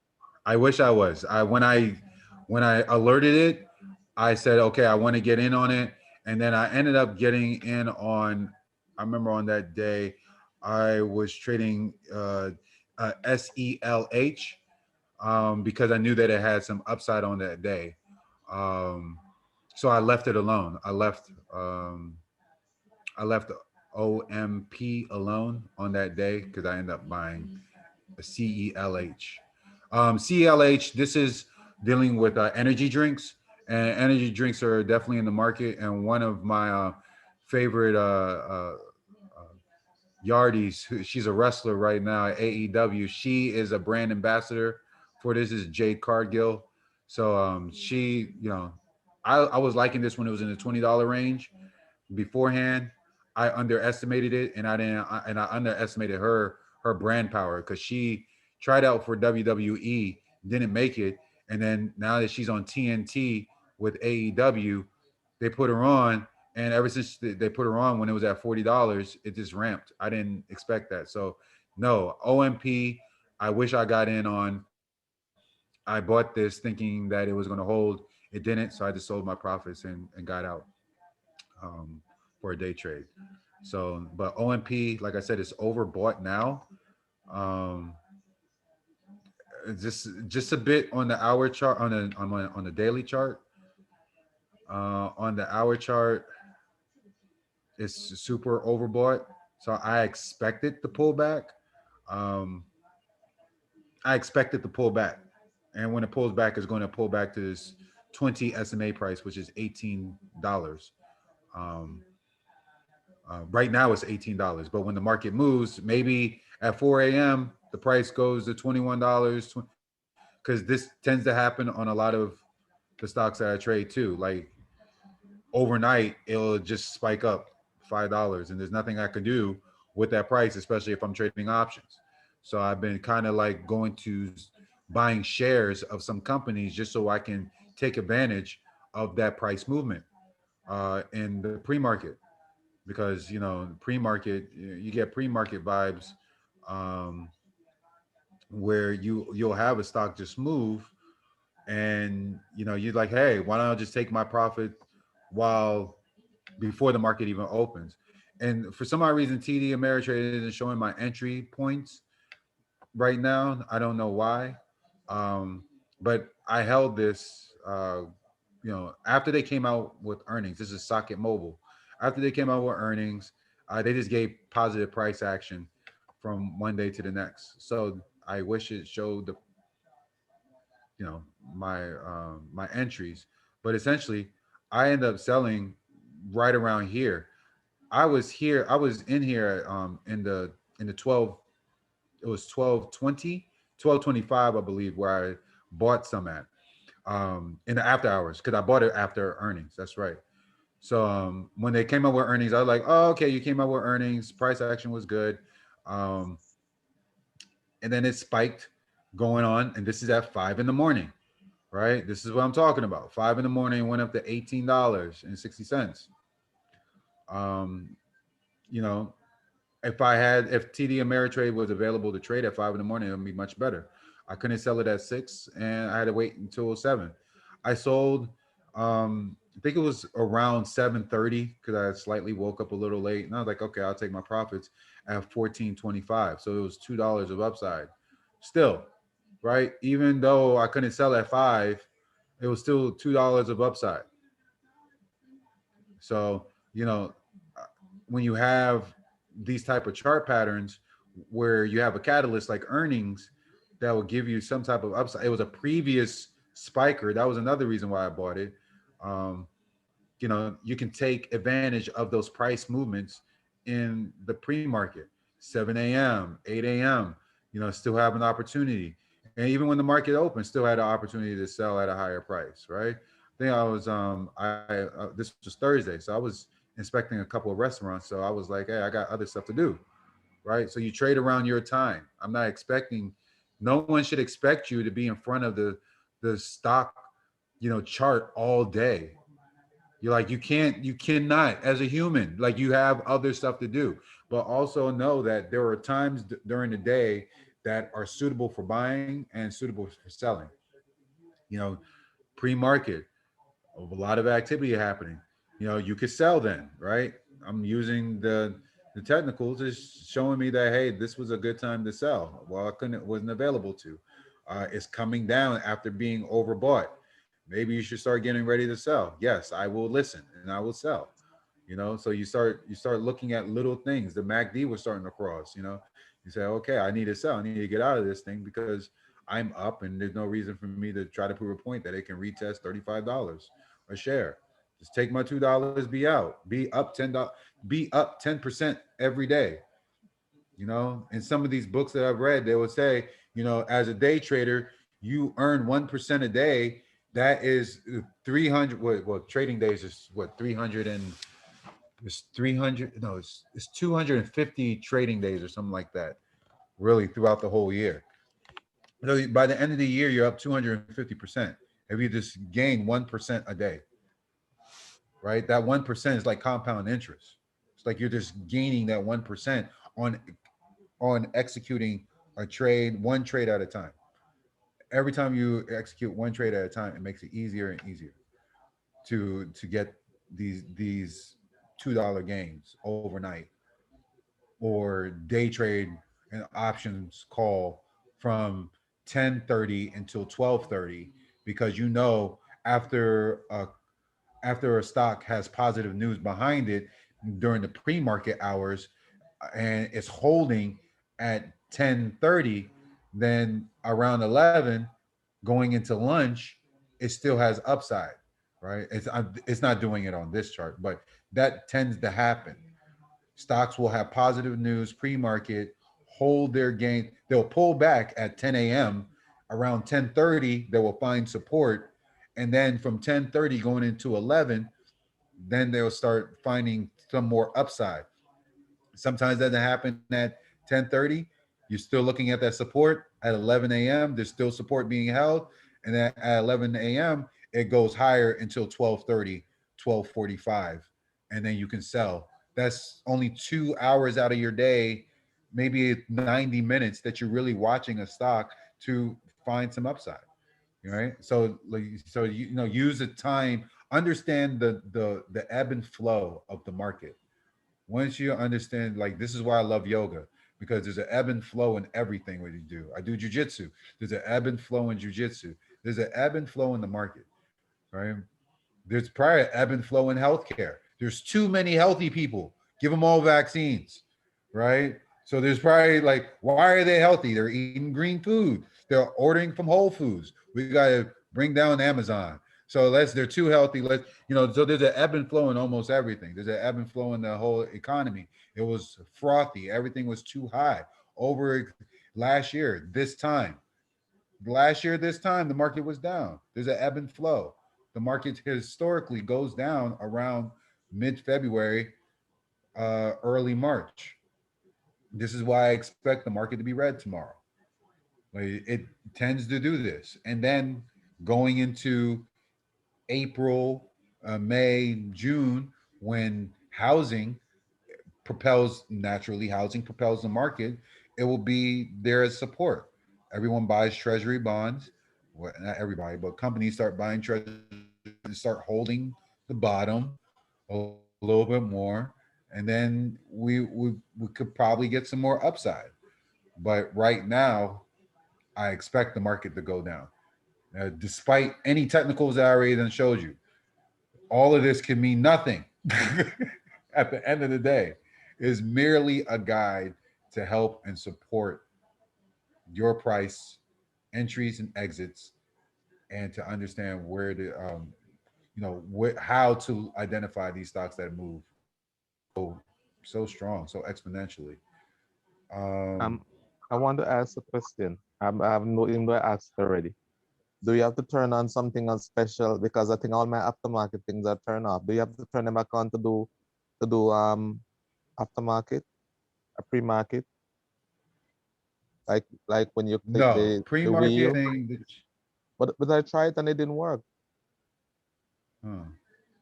I wish I was. When I alerted it, I said, okay, I want to get in on it. And then I ended up getting in on, I remember on that day, I was trading SELH because I knew that it had some upside on that day. So I left it alone. I left OMP alone on that day because I ended up buying a CELH. CELH, this is dealing with energy drinks, and energy drinks are definitely in the market. And one of my favorite Yardies, she's a wrestler right now at AEW. She is a brand ambassador for this. Is Jade Cargill. So she, I was liking this when it was in the $20 range. Beforehand, I underestimated it, and I underestimated her brand power because she tried out for WWE, didn't make it, and then now that she's on TNT with AEW, they put her on, and ever since they put her on when it was at $40, it just ramped. I didn't expect that. So no, OMP, I wish I got in on. I bought this thinking that it was going to hold. It didn't, so I just sold my profits and got out for a day trade. So, but OMP, like I said, it's overbought now. Just a bit on the hour chart, on the daily chart. On the hour chart, it's super overbought. So I expected the pullback. I expected the pullback, and when it pulls back, it's going to pull back to this 20 SMA price, which is $18. Right now it's $18, but when the market moves, maybe at 4 a.m. the price goes to $21, because this tends to happen on a lot of the stocks that I trade too. Like overnight, it'll just spike up $5, and there's nothing I can do with that price, especially if I'm trading options. So I've been kind of like going to buying shares of some companies just so I can take advantage of that price movement in the pre-market, because pre-market, you get pre-market vibes where you'll have a stock just move, and you're like, hey, why don't I just take my profit while before the market even opens? And for some odd reason, TD Ameritrade isn't showing my entry points right now. I don't know why, but I held this after they came out with earnings. This is Socket Mobile. After they came out with earnings, they just gave positive price action from one day to the next. So I wish it showed the my entries, but essentially I end up selling right around here. I was in here in the 12, it was 12:20, 12:25, I believe, where I bought some at in the after hours, because I bought it after earnings. That's right. So when they came out with earnings, I was like, oh, okay, you came out with earnings, price action was good. And then it spiked going on, and this is at 5 in the morning, right? This is what I'm talking about. 5 in the morning, went up to $18.60. If TD Ameritrade was available to trade at 5 in the morning, it would be much better. I couldn't sell it at 6, and I had to wait until 7. I sold, I think it was around 7:30, because I slightly woke up a little late, and I was like, okay, I'll take my profits at 14.25. So it was $2 of upside. Still, right? Even though I couldn't sell at 5, it was still $2 of upside. So, when you have these type of chart patterns where you have a catalyst like earnings that will give you some type of upside. It was a previous spiker. That was another reason why I bought it. You can take advantage of those price movements in the pre-market, 7 a.m., 8 a.m., still have an opportunity. And even when the market opened, still had an opportunity to sell at a higher price, right? I think I was, this was Thursday, so I was inspecting a couple of restaurants. So I was like, hey, I got other stuff to do, right? So you trade around your time. I'm not expecting, no one should expect you to be in front of the stock, chart all day. You're like, you cannot, as a human, like, you have other stuff to do. But also know that there are times during the day that are suitable for buying and suitable for selling. Pre-market, a lot of activity happening. You could sell then, right? I'm using the technicals is showing me that, hey, this was a good time to sell. Well, wasn't available to. It's coming down after being overbought. Maybe you should start getting ready to sell. Yes, I will listen and I will sell. So you start looking at little things. The MACD was starting to cross. You say, okay, I need to sell. I need to get out of this thing because I'm up, and there's no reason for me to try to prove a point that it can retest $35 a share. Just take my $2, be out, be up $10, be up 10% every day. In some of these books that I've read, they will say, as a day trader, you earn 1% a day. That is 300. What trading days is what 300 and it's 300. No, it's 250 trading days or something like that. Really, throughout the whole year. So by the end of the year, you're up 250%. If you just gain 1% a day, right? That 1% is like compound interest. It's like you're just gaining that 1% on executing a trade, one trade at a time. Every time you execute one trade at a time, it makes it easier and easier to get these $2 gains overnight, or day trade an options call from 10:30 until 12:30, because after a stock has positive news behind it during the pre-market hours and it's holding at 10:30, then around 11 going into lunch, it still has upside, right? It's not doing it on this chart, but that tends to happen. Stocks will have positive news pre-market, hold their gain. They'll pull back at 10 a.m. Around 10:30, they will find support, and then from 10:30 going into 11, then they'll start finding some more upside. Sometimes that doesn't happen at 10:30. You're still looking at that support at 11 a.m. There's still support being held. And then at 11 a.m., it goes higher until 12:30, 12:45. And then you can sell. That's only 2 hours out of your day, maybe 90 minutes that you're really watching a stock to find some upside. Right. So use the time, understand the ebb and flow of the market. Once you understand, like, this is why I love yoga, because there's an ebb and flow in everything what you do. I do jujitsu. There's an ebb and flow in jujitsu. There's an ebb and flow in the market, right? There's probably an ebb and flow in healthcare. There's too many healthy people. Give them all vaccines, right? So there's probably like, why are they healthy? They're eating green food. They're ordering from Whole Foods. We got to bring down Amazon. So they're too healthy. So there's an ebb and flow in almost everything. There's an ebb and flow in the whole economy. It was frothy. Everything was too high. Over last year, this time, the market was down. There's an ebb and flow. The market historically goes down around mid-February, early March. This is why I expect the market to be red tomorrow. Like, it tends to do this. And then going into April, May, June, when housing propels the market, it will be there as support. Everyone buys treasury bonds. Well, not everybody, but companies start buying treasury and start holding the bottom a little bit more. And then we could probably get some more upside. But right now, I expect the market to go down. Despite any technicals that I already done showed you, all of this can mean nothing at the end of the day. Is merely a guide to help and support your price entries and exits, and to understand where to how to identify these stocks that move so strong, so exponentially. Um, I want to ask a question. I have no even though I asked already. Do you have to turn on something on special? Because I think all my aftermarket things are turned off. Do you have to turn them back on to do aftermarket, a pre-market? Like when you click No the pre-market wheel. thing. But I tried and it didn't work.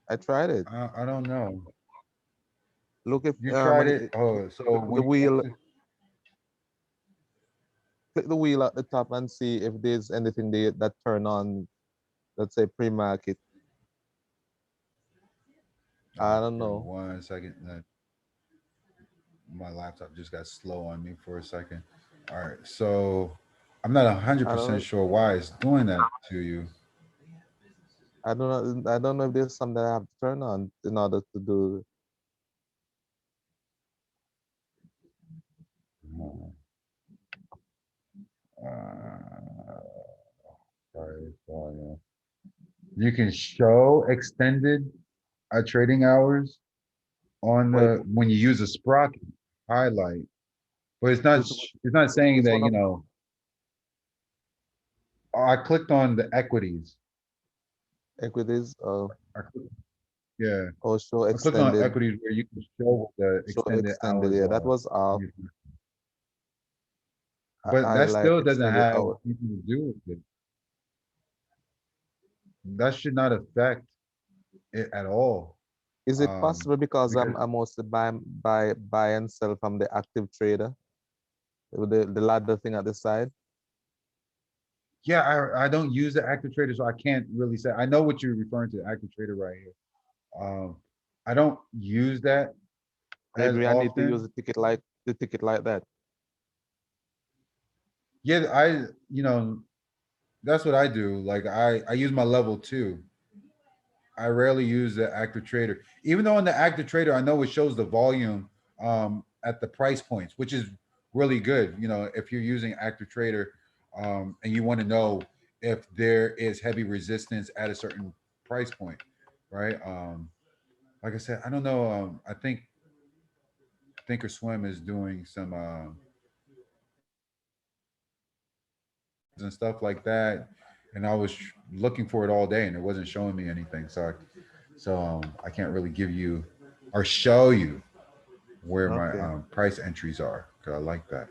I tried it. I don't know. Look if You tried when it. Oh, so the when wheel, click the wheel at the top and see if there's anything there that turn on, let's say pre-market. I don't know. 1 second. My laptop just got slow on me for a second. All right, so I'm not I don't 100% know. sure why it's doing that to you. I don't know. I don't know if there's something that I have to turn on in order to do. Sorry. You can show extended trading hours on Wait, the when you use a sprocket highlight, but it's not. which It's not saying which that one of I clicked on the equities. equities? I Yeah, Or show I clicked on extended. equities where you can show what the Show extended extended. hours Yeah, that are. was off. But I that like still doesn't extended have out. anything to do with it. That should not affect it at all. Is it possible because Because I'm mostly buy and sell from the active trader with the ladder thing at the side? yeah, I don't use the active trader, so I can't really say. I know what you're referring to, active trader right here. I don't use that as Maybe I need to use often. the ticket like that. Yeah, that's what I do. Like I use my level 2. I rarely use the active trader, even though in the active trader I know it shows the volume at the price points, which is really good. If you're using active trader and you want to know if there is heavy resistance at a certain price point, right? Like I said, I don't know. I think Thinkorswim is doing some and stuff like that, and I was looking for it all day, and it wasn't showing me anything. So I can't really give you or show you where my Okay. price entries are, because I like that.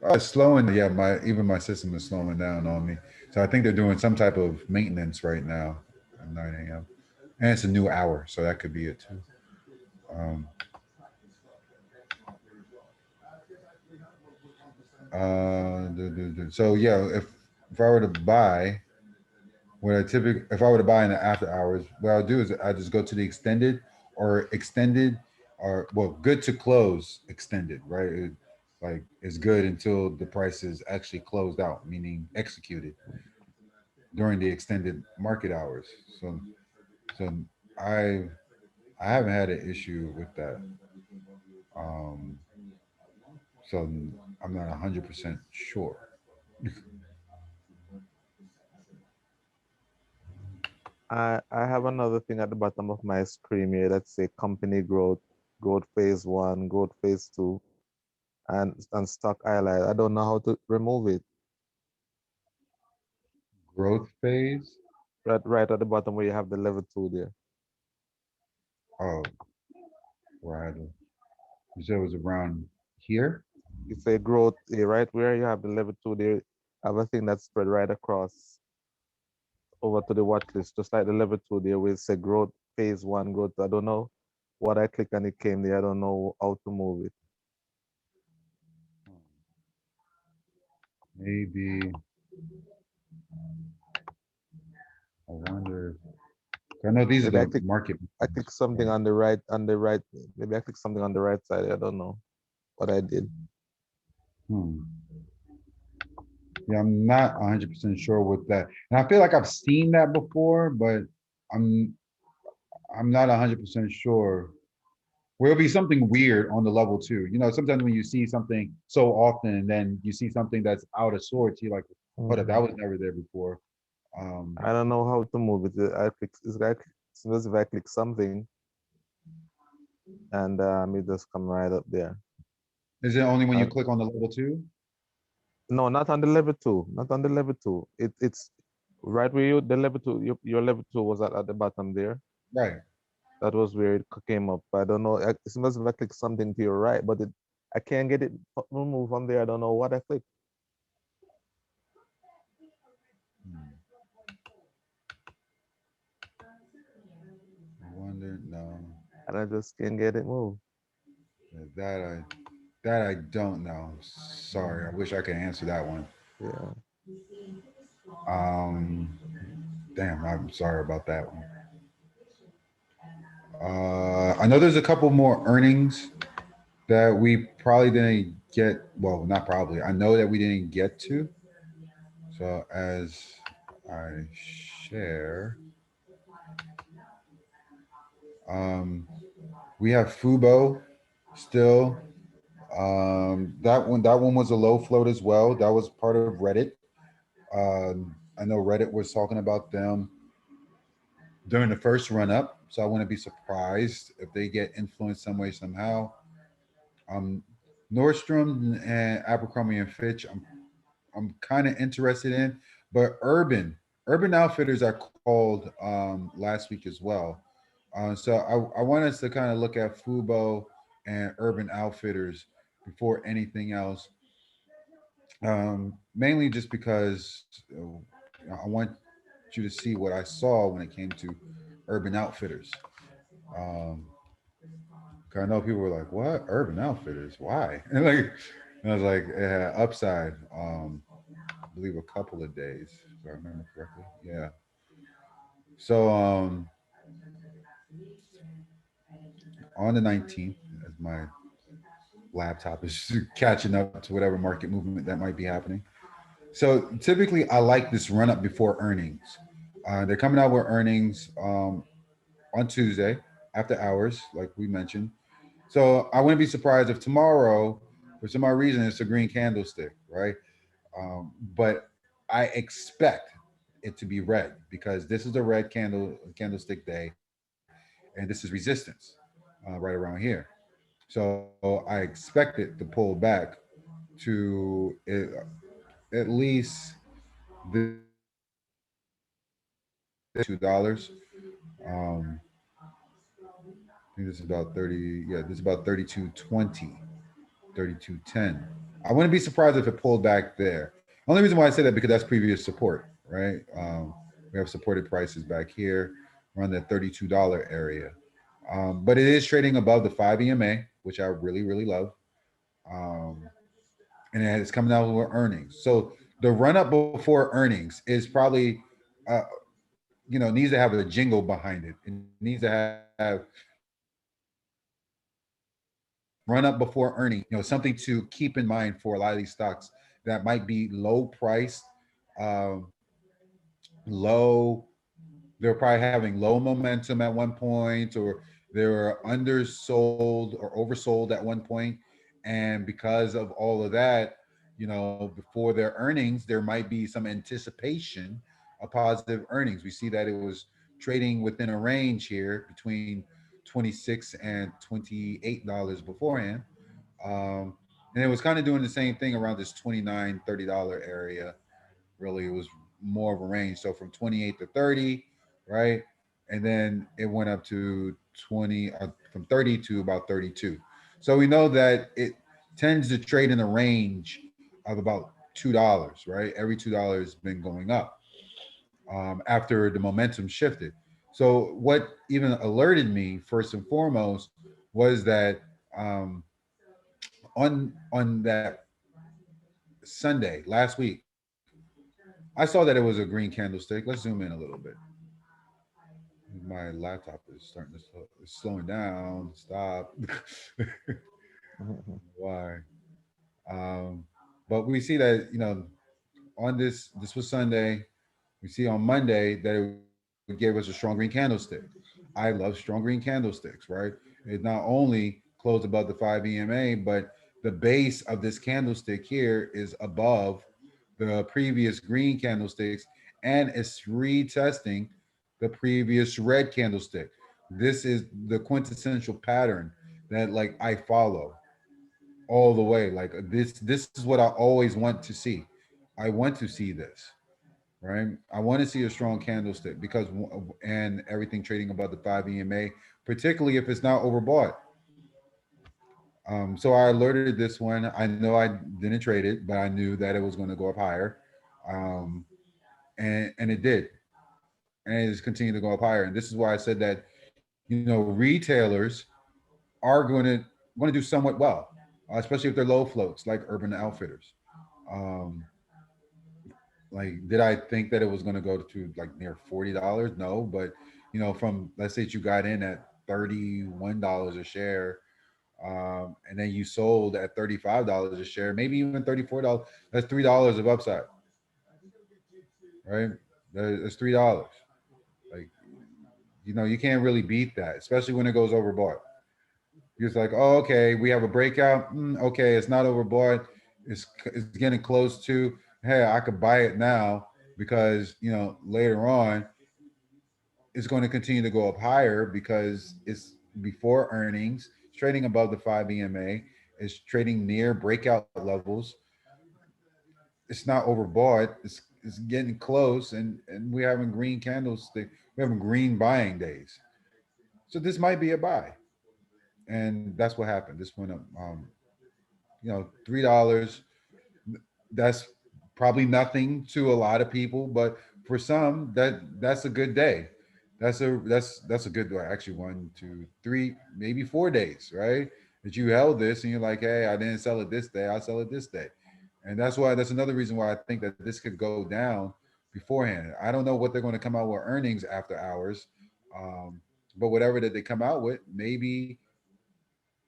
It's slowing. Yeah, even my system is slowing down on me. So I think they're doing some type of maintenance right now at 9 a.m. And it's a new hour, so that could be it too. Um, so yeah, if I were to buy, if I were to buy in the after hours, what I'll do is I just go to the extended, or well, good to close extended, right? Like it's good until the price is actually closed out, meaning executed during the extended market hours. So I I haven't had an issue with that. Um, so I'm not 100% sure. I have another thing at the bottom of my screen here that say company growth, growth phase 1, growth phase 2, and stock highlight. I don't know how to remove it. Growth phase. Right at the bottom where you have the level 2 there. Oh, where I had to, you said it was around here. It's a growth right where you have the level 2 there. I have a thing that's spread right across over to the watch list, just like the level 2 there where it say growth phase 1, growth. I don't know what I clicked and it came there. I don't know how to move it. Maybe I wonder. I know these are Maybe the market. I click something on the right, maybe I click something on the right side. I don't know what I did. Yeah, I'm not 100% sure with that, and I feel like I've seen that before, but I'm I'm not 100% sure. Where it'll be something weird on the level 2. You know, sometimes when you see something so often, and then you see something that's out of sorts, you're like, hold up, that was never there before. I don't know how to move it. I click, it's like, as soon as if I click something, and it just come right up there. Is it only when you click on the level 2? No, not on the level 2. Not on the level 2. It's right where you the level 2. Your level 2 was at the bottom there. Right. That was where it came up. I don't know. As soon as if I click something to your right, but I can't get it removed from there. I don't know what I clicked. I wonder. No, And I just can't get it moved. that I don't know. Sorry, I wish I could answer that one. Yeah. Damn, I'm sorry about that one. I know there's a couple more earnings that we probably didn't get. Well, not probably. I know that we didn't get to. So as I share, we have FUBO still. That one was a low float as well. That was part of Reddit. I know Reddit was talking about them during the first run up, so I wouldn't be surprised if they get influenced some way somehow. Um, Nordstrom and Abercrombie and Fitch, I'm kind of interested in, but Urban Outfitters I called last week as well. So I want us to kind of look at FUBO and Urban Outfitters before anything else. Mainly just because I want you to see what I saw when it came to Urban Outfitters. Um, 'Cause I know people were like, "What Urban Outfitters? Why?" And I was like, it had upside. I believe a couple of days, if I remember correctly. Yeah. So on the 19th, as my laptop is catching up to whatever market movement that might be happening. So typically, I like this run up before earnings. They're coming out with earnings on Tuesday after hours, like we mentioned. So I wouldn't be surprised if tomorrow, for some odd reason, it's a green candlestick, right? But I expect it to be red because this is a red candlestick day, and this is resistance right around here. So I expect it to pull back to at least the $2. I think this is about 30. Yeah, this is about 32.20, 32.10. I wouldn't be surprised if it pulled back there. Only reason why I say that because that's previous support, right? We have supported prices back here around that $32 area. But it is trading above the 5 EMA, which I really, really love. And it's coming out with earnings. So the run up before earnings is probably, needs to have a jingle behind it. It needs to have run up before earning, something to keep in mind for a lot of these stocks that might be low priced, um, low. They're probably having low momentum at one point, or they were undersold or oversold at one point. And because of all of that, before their earnings, there might be some anticipation of positive earnings. We see that it was trading within a range here between $26 and $28 beforehand. And it was kind of doing the same thing around this $29, $30 area. Really, it was more of a range. So from 28 to 30, right? And then it went up to 20, from 30 to about 32. So we know that it tends to trade in a range of about $2, right? Every $2 has been going up after the momentum shifted. So what even alerted me first and foremost was that on that Sunday last week, I saw that it was a green candlestick. Let's zoom in a little bit. My laptop is starting to it's slowing down. Stop. Why? But we see that on this was Sunday. We see on Monday that it gave us a strong green candlestick. I love strong green candlesticks, right? It not only closed above the 5 EMA, but the base of this candlestick here is above the previous green candlesticks, and it's retesting the previous red candlestick. This is the quintessential pattern that I follow all the way. Like this is what I always want to see. I want to see this, right? I want to see a strong candlestick and everything trading above the 5 EMA, particularly if it's not overbought. So I alerted this one. I know I didn't trade it, but I knew that it was going to go up higher. And it did. And it has continued to go up higher. And this is why I said that, retailers are going to do somewhat well, especially if they're low floats like Urban Outfitters. Did I think that it was going to go to near $40? No, but from, let's say that you got in at $31 a share, and then you sold at $35 a share, maybe even $34. That's $3 of upside, right? That's $3. You can't really beat that, especially when it goes overbought. You're just like, oh, okay, we have a breakout. Okay, it's not overbought. It's getting close to, hey, I could buy it now because, later on, it's going to continue to go up higher because it's before earnings, it's trading above the 5 EMA, it's trading near breakout levels. It's not overbought. It's getting close, and we're having green candlestick. We're having green buying days. So this might be a buy. And that's what happened. This went up, $3. That's probably nothing to a lot of people, but for some, that's a good day. That's a good day. Actually, 1, 2, 3, maybe 4 days, right? That you held this and you're like, hey, I didn't sell it this day, I'll sell it this day. And that's another reason why I think that this could go down beforehand. I don't know what they're going to come out with earnings after hours. But whatever that they come out with, maybe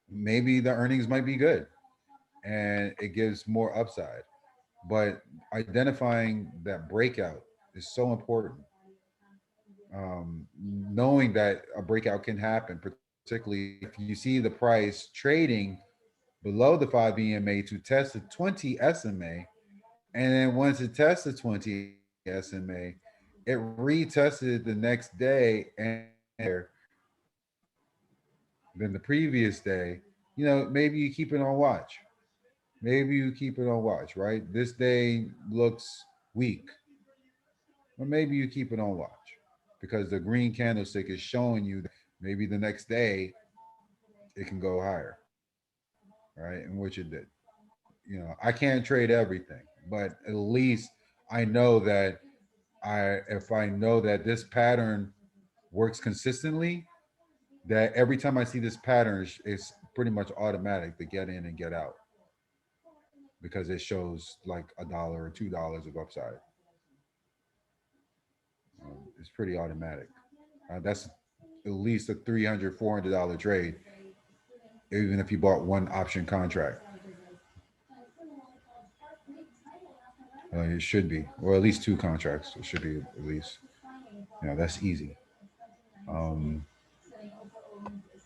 the earnings might be good and it gives more upside. But identifying that breakout is so important. Knowing that a breakout can happen, particularly if you see the price trading below the 5 EMA to test the 20 SMA, And then once it tested 20 SMA, it retested the next day and then the previous day. Maybe you keep it on watch. Maybe you keep it on watch, right? This day looks weak, or maybe you keep it on watch because the green candlestick is showing you that maybe the next day it can go higher, right? And which it did. I can't trade everything, but at least I know that if I know that this pattern works consistently, that every time I see this pattern, it's pretty much automatic to get in and get out because it shows like $1 or $2 of upside. It's pretty automatic. That's at least a $300, $400 trade, even if you bought one option contract. It should be, or at least two contracts. It should be at least. That's easy.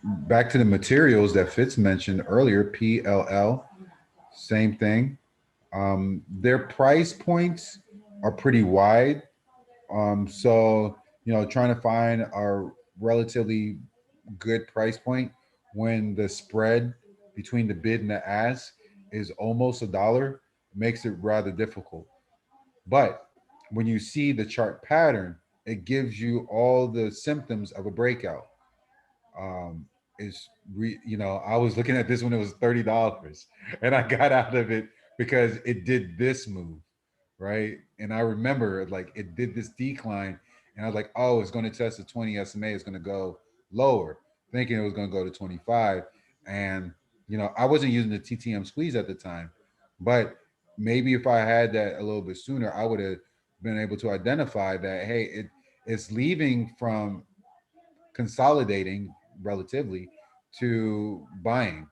Back to the materials that Fitz mentioned earlier, PLL, same thing. Their price points are pretty wide. So, trying to find a relatively good price point when the spread between the bid and the ask is almost $1 makes it rather difficult. But when you see the chart pattern, it gives you all the symptoms of a breakout. I was looking at this when it was $30 and I got out of it because it did this move, right? And I remember like it did this decline and I was like, oh, it's going to test the 20 SMA, it's going to go lower, thinking it was going to go to 25. And I wasn't using the TTM squeeze at the time, but maybe if I had that a little bit sooner, I would have been able to identify that, hey, it's leaving from consolidating relatively to buying,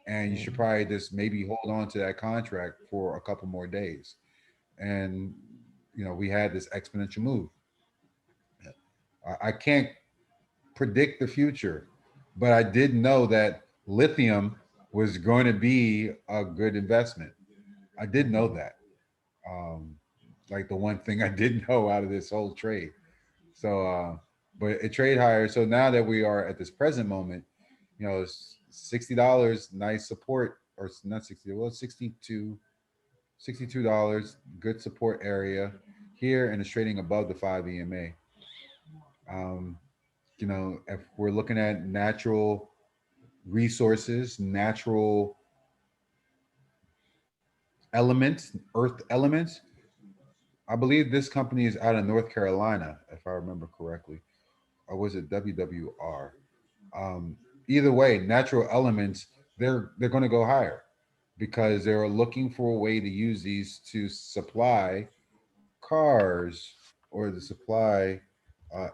and you should probably just maybe hold on to that contract for a couple more days. And we had this exponential move. I can't predict the future, but I did know that lithium was going to be a good investment. I did know that. Like the one thing I did know out of this whole trade. So, but it trade higher. So now that we are at this present moment, it's $60, nice support, or not 60, well, $62, good support area here, and it's trading above the 5 EMA. If we're looking at natural resources, natural elements, earth elements, I believe this company is out of North Carolina, if I remember correctly. Or was it WWR? Either way, natural elements, they're going to go higher because they're looking for a way to use these to supply cars or to supply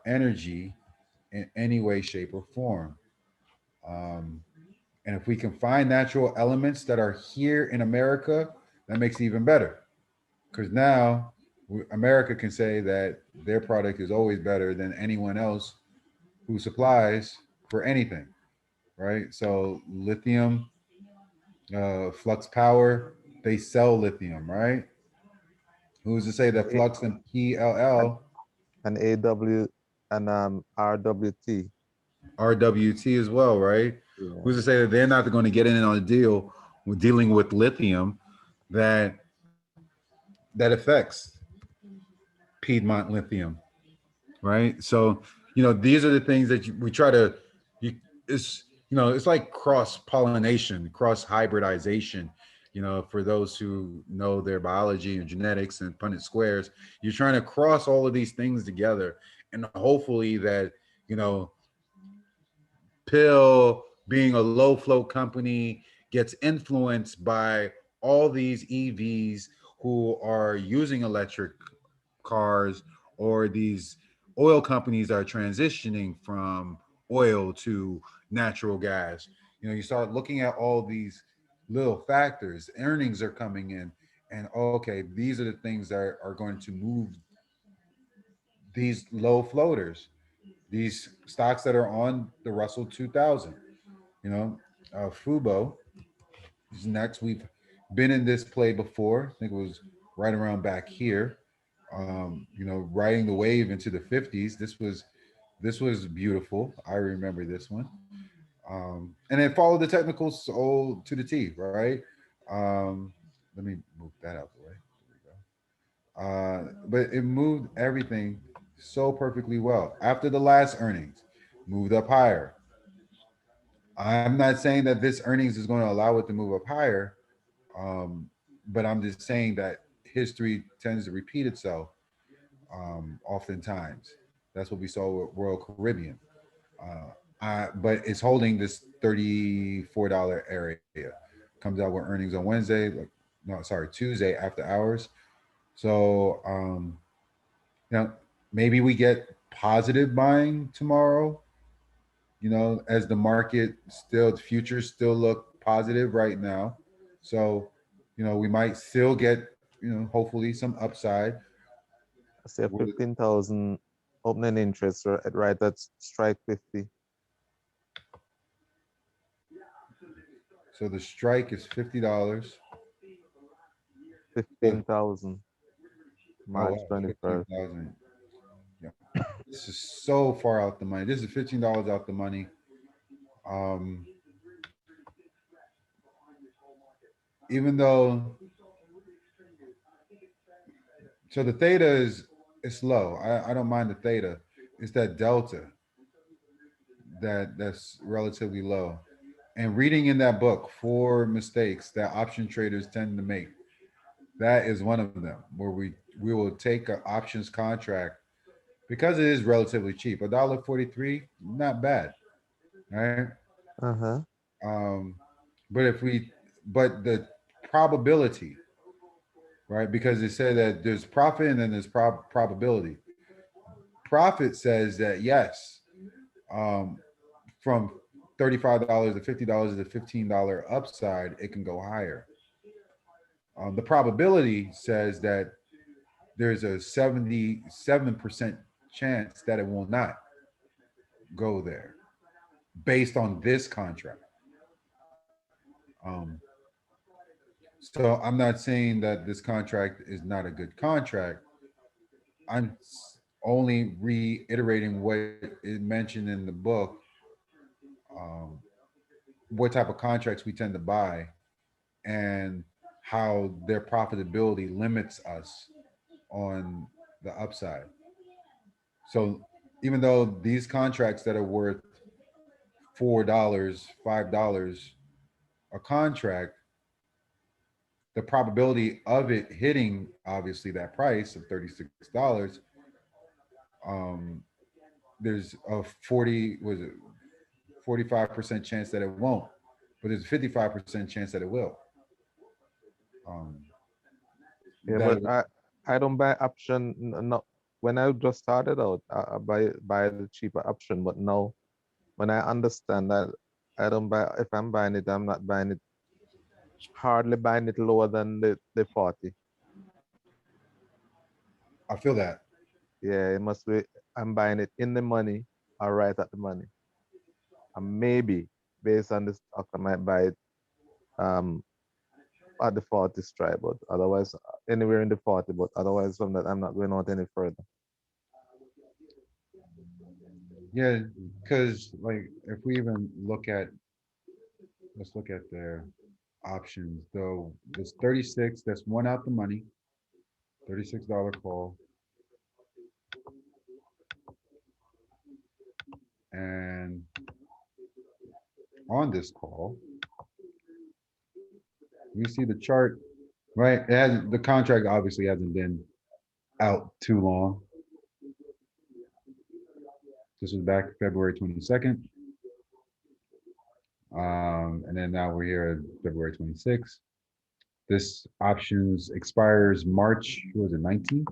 energy in any way, shape, or form. And if we can find natural elements that are here in America, that makes it even better. Because now America can say that their product is always better than anyone else who supplies for anything, right? So lithium, Flux Power, they sell lithium, right? Who's to say that Flux and PLL, and AW and RWT. RWT as well, right? Yeah. Who's to say that they're not going to get in on a deal with dealing with lithium that affects Piedmont Lithium, right? So, these are the things that we try to, it's like cross pollination, cross hybridization. For those who know their biology and genetics and Punnett squares, you're trying to cross all of these things together, and hopefully that Pill being a low float company gets influenced by all these EVs who are using electric cars, or these oil companies are transitioning from oil to natural gas. You start looking at all these little factors, earnings are coming in, and okay, these are the things that are going to move these low floaters, these stocks that are on the Russell 2000. FUBO is next. We've been in this play before. I think it was right around back here, you know, riding the wave into the 50s. This was beautiful. I remember this one. And then follow the technicals so to the T, right? Let me move that out the way. There we go. But it moved everything so perfectly well. After the last earnings, moved up higher. I'm not saying that this earnings is going to allow it to move up higher, but I'm just saying that history tends to repeat itself oftentimes. That's what we saw with Royal Caribbean. But it's holding this $34 area. Comes out with earnings on Wednesday, like no, sorry, Tuesday after hours. So you know, maybe we get positive buying tomorrow. You know, as the market still, the futures still look positive right now. So, you know, we might still get, you know, hopefully some upside. I say 15,000 opening interest right at strike 50. So the strike is $50. 15,000 March Oh, wow, 21st. 15,000. Yeah. This is so far out the money. This is $15 out the money. Even though, so the theta is low. I don't mind the theta. It's that delta that's relatively low. And reading in that book, 4 mistakes that option traders tend to make. That is one of them, where we will take an options contract because it is relatively cheap. $1.43, not bad, right? Uh-huh. Um, but but the probability, right? Because it said that there's profit and then there's probability. Profit says that yes, from $35 to $50 to $15 upside, it can go higher. The probability says that there's a 77% chance that it will not go there based on this contract. So I'm not saying that this contract is not a good contract. I'm only reiterating what is mentioned in the book, what type of contracts we tend to buy and how their profitability limits us on the upside. So even though these contracts that are worth $4, $5 a contract, the probability of it hitting obviously that price of $36, there's a 45% chance that it won't, but there's a 55% chance that it will. Yeah, but I don't buy option. No, when I just started out, I buy the cheaper option. But now, when I understand that, I don't buy. If I'm buying it, I'm not buying it. Hardly buying it lower than the 40. I feel that. Yeah, it must be. I'm buying it in the money or right at the money. And maybe based on this stock, I might buy it at the 40 strike, but otherwise anywhere in the 40. But otherwise, from that, I'm not going out any further. Yeah, because like if we even look at, let's look at their options. Though it's 36. That's one out the money. $36 call. And on this call, we see the chart, right? It has the contract obviously hasn't been out too long. This was back February 22nd. And then now we're here at February 26th. This options expires March, what was it, 19th?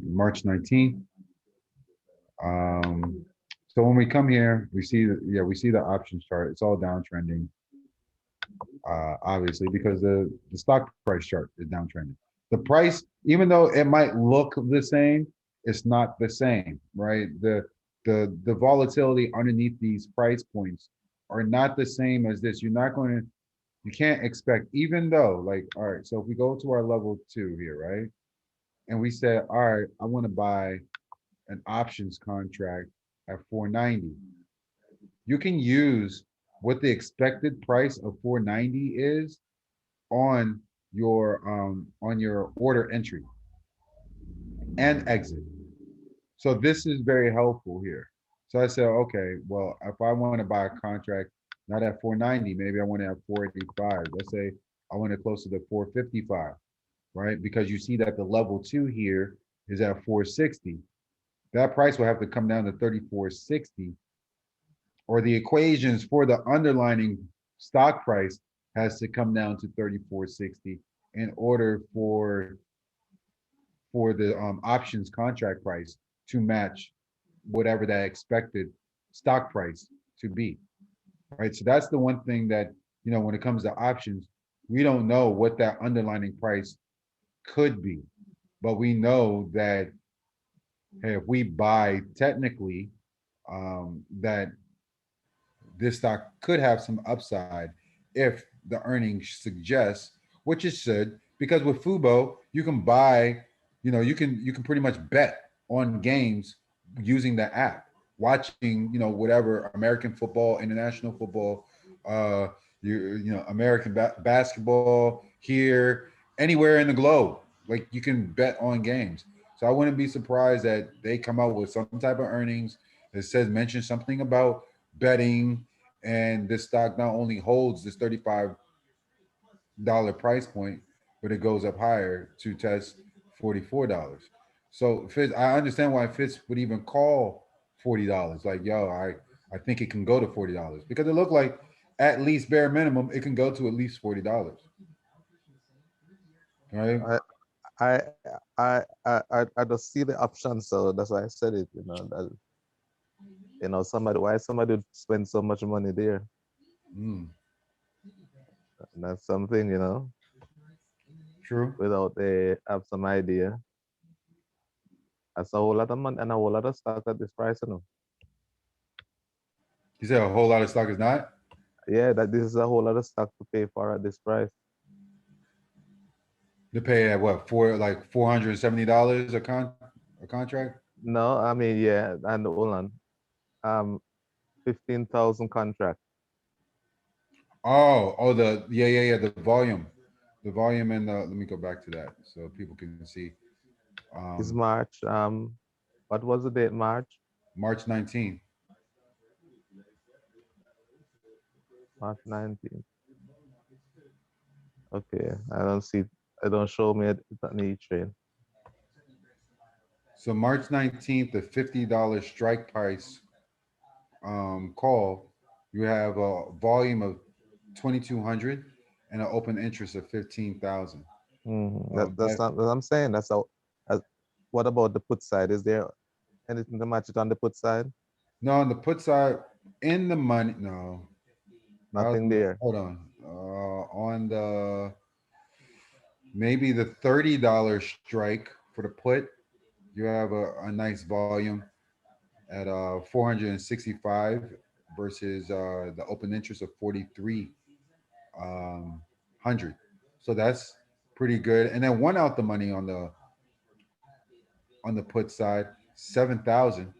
March 19th. So when we come here, we see we see the options chart. It's all downtrending, obviously, because the stock price chart is downtrending. The price, even though it might look the same, it's not the same, right? The volatility underneath these price points are not the same as this. You're not going to You can't expect, even though, like, all right, so if we go to our level 2 here, right? And we said, all right, I want to buy an options contract at 490. You can use what the expected price of 490 is on your order entry and exit. So this is very helpful here. So I said, okay, well, if I want to buy a contract not at 490, maybe I want to have 485. Let's say I want it closer to 455, right? Because you see that the level 2 here is at 460. That price will have to come down to 3460, or the equations for the underlining stock price has to come down to 3460 in order for the options contract price to match whatever that expected stock price to be, right? So that's the one thing that, when it comes to options, we don't know what that underlying price could be, but we know that, hey, if we buy technically, that this stock could have some upside if the earnings suggest, which it should, because with FUBO, you can buy, you can pretty much bet on games using the app, watching, whatever American football, international football, uh, American basketball here, anywhere in the globe. Like, you can bet on games. So I wouldn't be surprised that they come out with some type of earnings that mention something about betting, and this stock not only holds this $35 price point, but it goes up higher to test $44. So Fitz, I understand why Fitz would even call $40. Like, yo, I think it can go to $40 because it looked like at least bare minimum it can go to at least $40. Right? I I just see the option, so that's why I said it. Why somebody would spend so much money there? Mm, And that's something, true. without they have some idea. That's a whole lot of money and a whole lot of stock at this price. You said a whole lot of stock is not? Yeah, that this is a whole lot of stock to pay for at this price. To pay at what, $470 a contract? No, I mean, yeah, and hold on. 15,000 contract. The volume. The volume and let me go back to that so people can see. Is March. What was the date? March? March 19th. March 19th. Okay, I don't show me an E-train. So March 19th, the $50 strike price call, you have a volume of 2,200 and an open interest of 15,000. That's not what I'm saying. What about the put side? Is there anything to match it on the put side? No, on the put side, in the money, no. Nothing there. Hold on. On the maybe the $30 strike for the put, you have a nice volume at 465 versus the open interest of 4,300. So that's pretty good. And then one out the money on the put side, 7,000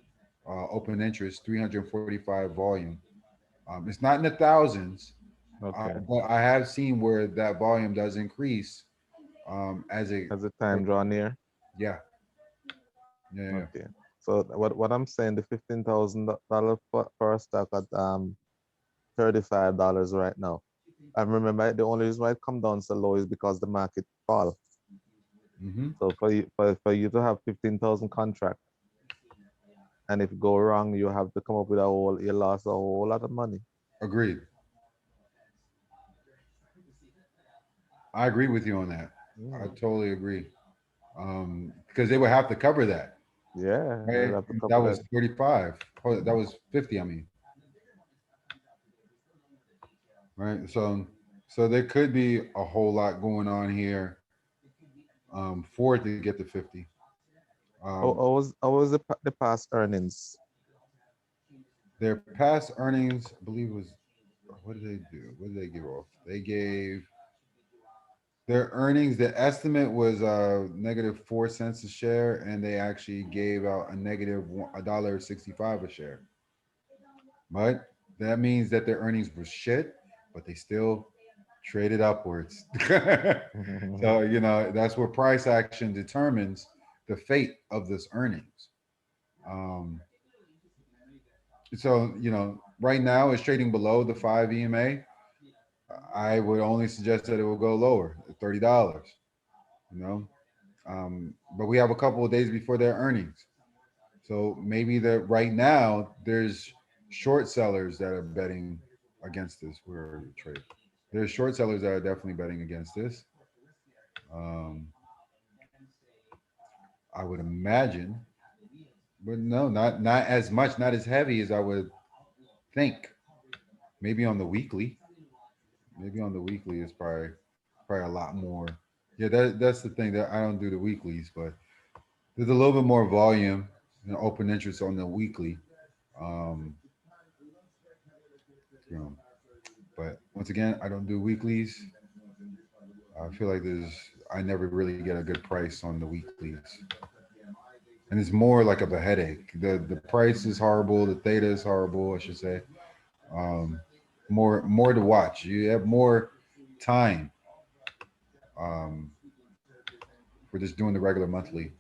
open interest, 345 volume. It's not in the thousands, Okay. but I have seen where that volume does increase as the time draw near. Yeah. Yeah. Okay. So what I'm saying, the $15,000 for a stock at $35 right now. And remember, the only reason why it come down so low is because the market fall. Mm-hmm. So for you to have 15,000 contract, and if go wrong, you have to come up with you lost a whole lot of money. Agreed. I agree with you on that. I totally agree. Because they would have to cover that. Yeah, Right? That was 35. Oh, that was 50, I mean. Right. So there could be a whole lot going on here for it to get to 50. How was the past earnings? Their past earnings, I believe, was what did they do? What did they give off? They gave their earnings. The estimate was -4 cents a share, and they actually gave out a $1.65 a share. But that means that their earnings were shit, but they still traded upwards. So, you know, that's where price action determines the fate of this earnings. So, you know, right now it's trading below the 5 EMA. I would only suggest that it will go lower at $30, you know. But we have a couple of days before their earnings. So maybe that right now there's short sellers that are betting against this. Where are the trade? There's short sellers that are definitely betting against this. I would imagine, but no, not as much, not as heavy as I would think. Maybe on the weekly. Maybe on the weekly is probably a lot more. Yeah, that's the thing that I don't do the weeklies, but there's a little bit more volume and open interest on the weekly. Um, you know, but once again, I don't do weeklies. I feel like I never really get a good price on the weeklies, and it's more like of a headache. The price is horrible. The theta is horrible, I should say. Um, more to watch. You have more time um, for just doing the regular monthly.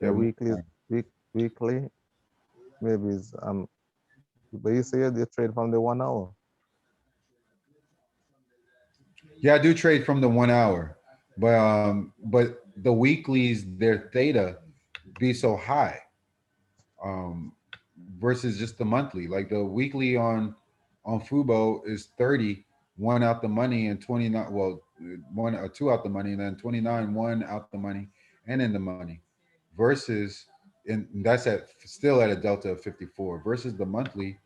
Yeah, weekly maybe is but you say you trade from the 1 hour. Yeah, I do trade from the 1 hour, but the weeklies, their theta be so high um, versus just the monthly. Like the weekly on FUBO is 30, one out the money, and 29. Well, one or two out the money, and then 29, one out the money, and in the money. Versus, and that's still at a delta of 54. Versus the monthly,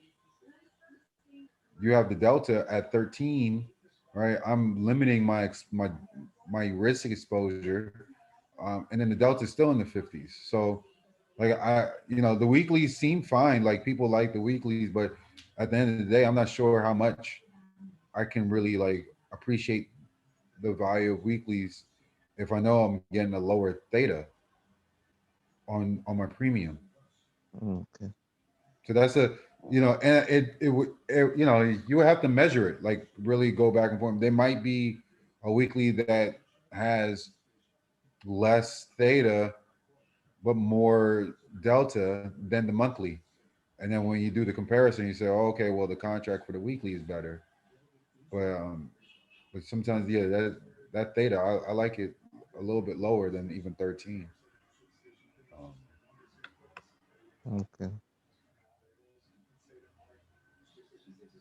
you have the delta at 13, right? I'm limiting my risk exposure, and then the delta is still in the 50s. So, like the weeklies seem fine. Like people like the weeklies, but at the end of the day, I'm not sure how much I can really like appreciate the value of weeklies if I know I'm getting a lower theta on my premium. Okay. So that's and it would, you would have to measure it, like really go back and forth. There might be a weekly that has less theta, but more delta than the monthly. And then when you do the comparison, you say, oh, okay, well, the contract for the weekly is better. But sometimes, yeah, that theta, I like it a little bit lower than even 13. Um, Okay.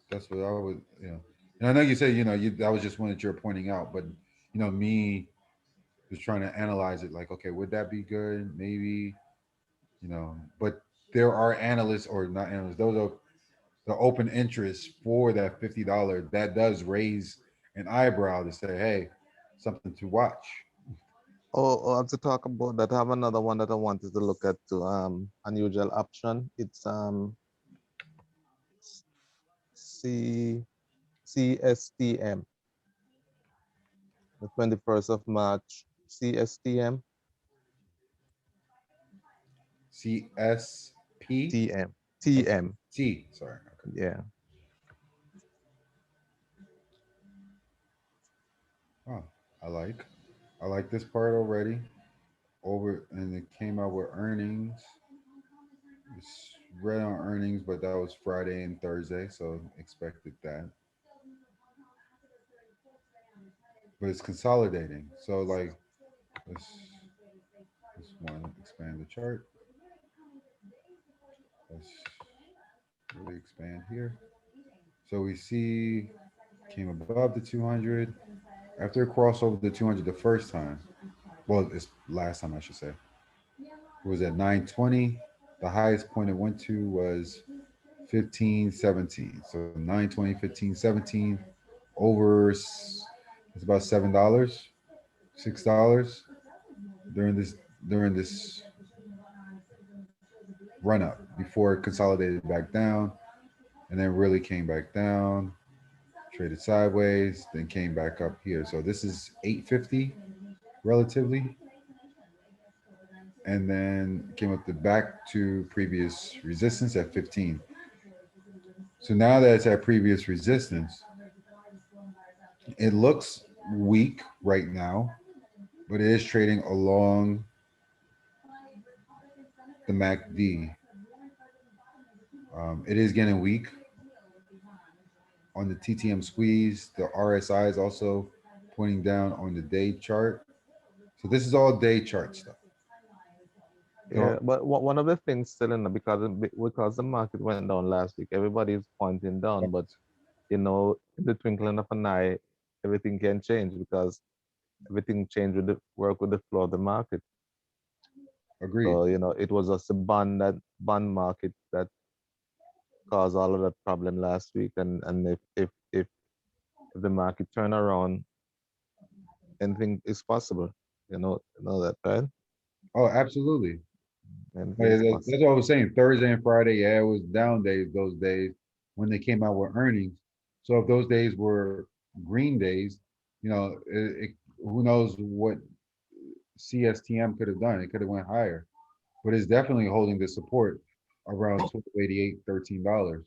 that's what I would, And I know you say, that was just one that you're pointing out, but me just trying to analyze it, like, okay, would that be good? Maybe, but there are analysts or not analysts, those are the open interest for that $50 that does raise an eyebrow to say, hey, something to watch. To talk about that, I have another one that I wanted to look at too. Unusual option. It's CSTM, the 21st of March. CSTM. CSP? TM. T, sorry. Okay. Yeah. Oh, I like this part already. And it came out with earnings. It's read on earnings, but that was Friday and Thursday, so expected that. But it's consolidating. So like let's one expand the chart. Let's really expand here. So we see came above the 200 after it crossed over the 200 the first time. Well, it's last time I should say. It was at 920. The highest point it went to was 1517. So 920, 1517 over it's about $7, $6 during this run up before it consolidated back down and then really came back down. traded sideways, then came back up here. So this is 850 relatively. And then came up the back to previous resistance at 15. So now that it's at previous resistance, it looks weak right now, but it is trading along the MACD. It is getting weak on the TTM squeeze. The RSI is also pointing down on the day chart. So this is all day chart stuff. Yeah, but one of the things still in because the market went down last week, everybody's pointing down, but in the twinkling of an eye, everything can change because everything changed with the work with the flow of the market. Agreed. So it was just the bond market that caused all of that problem last week, and if the market turn around, anything is possible. You know that, right? Oh, absolutely. Anything Yeah, is that's possible. what I was saying. Thursday and Friday, yeah, it was down days those days when they came out with earnings. So if those days were green days, who knows what CSTM could have done? It could have went higher, but it's definitely holding the support around $12.88, $13.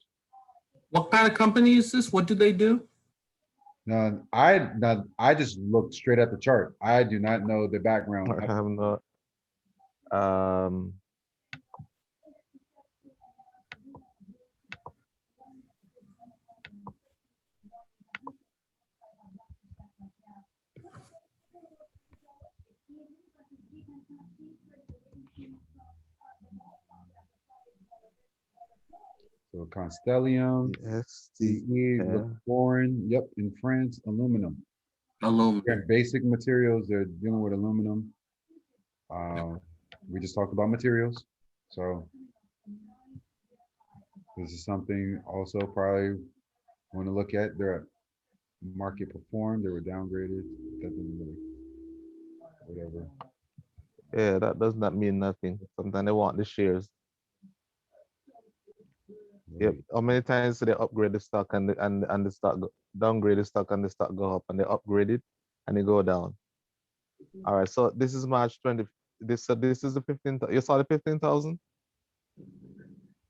What kind of company is this? What do they do? Now I just looked straight at the chart. I do not know the background. I have no. Um, So Constellium, ST, look foreign. Yep, in France, aluminum. Aluminum. Yeah, basic materials. They're dealing with aluminum. We just talked about materials, so this is something also probably want to look at. Their market performed. They were downgraded. That didn't really, whatever. Yeah, that does not mean nothing. Sometimes they want the shares. Yep. How many times do they upgrade the stock and the stock downgrade the stock and the stock go up, and they upgrade it and they go down? All right. So this is March 20. This is the 15th. You saw the 15,000?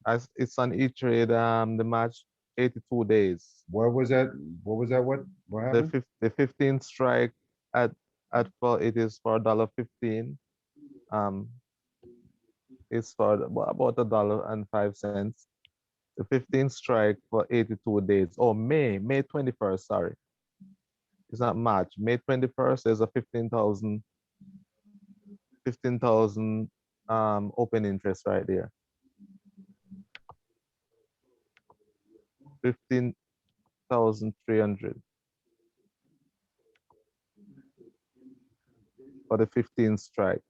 As it's on E-Trade. The March 82 days. What was that? What was that? What happened? The 15th strike at for it is for $1.15. It's for about $1.05. The 15th strike for 82 days. Oh, May 21st, sorry. It's not March. May 21st, there's a 15,000 open interest right there. 15,300 for the 15th strike.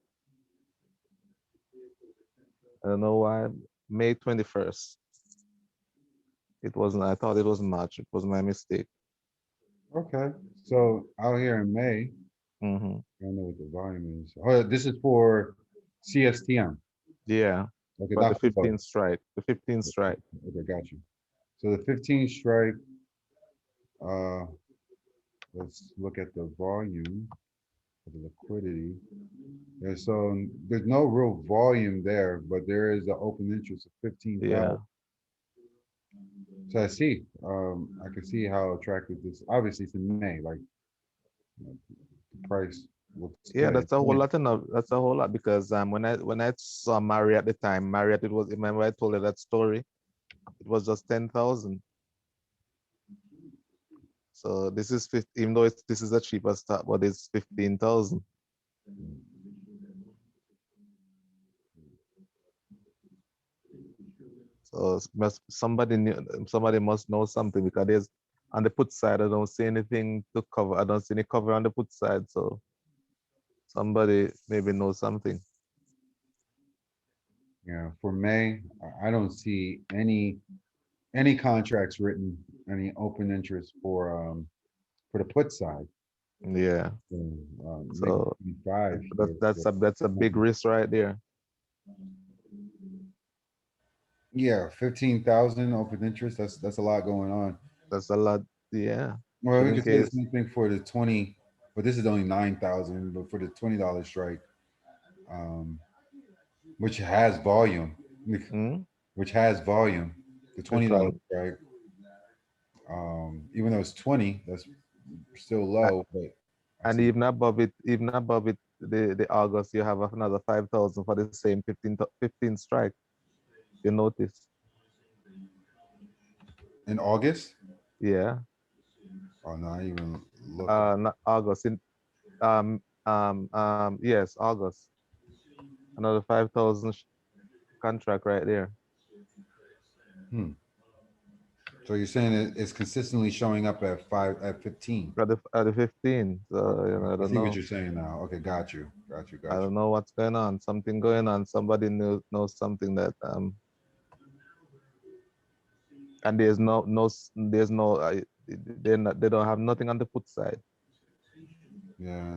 I don't know why. May 21st. It wasn't, I thought it was March. It was my mistake. Okay, so out here in May, Mm-hmm. I don't know what the volume is. Oh, this is for CSTM. Yeah, Okay, for the not FUBO. 15th strike. The 15th strike. Okay, got you. So the 15th strike, let's look at the volume of the liquidity. Yeah, so there's no real volume there, but there is an open interest of 15,000. Yeah. So I see, I can see how attractive this, obviously it's in May, like the price looks Yeah, good. that's a whole lot enough. That's a whole lot because when I saw Marriott at the time, Marriott, it was, remember I told you that story? It was just 10,000. So this is 50, even though this is a cheaper stock, but it's 15,000. So somebody must know something, because there's on the put side, I don't see anything to cover. I don't see any cover on the put side. So somebody maybe knows something. Yeah, for May, I don't see any contracts written, any open interest for the put side. Yeah. So maybe 5. that's a big risk right there. Yeah, 15,000 open interest. That's a lot going on. That's a lot. Yeah. Well, we in could say the case. same thing for the 20, but this is only 9,000, but for the $20 strike, um, which has volume, Hmm? which has volume, the Which $20 one? strike, even though it's 20, that's still A- low, but I And see. even above it, the August, you have another 5,000 for the same 15 strike. You notice? In August? Yeah. Oh, no, I even looked. Not August. Yes, August. Another 5,000 contract right there. Hmm. So you're saying it's consistently showing up at 15. At the 15. So, I I don't see what know. you're saying now. Okay, got you. Got you. I Got you. don't know what's going on. Something going on. Somebody knows something that and there's no they don't have nothing on the put side. Yeah.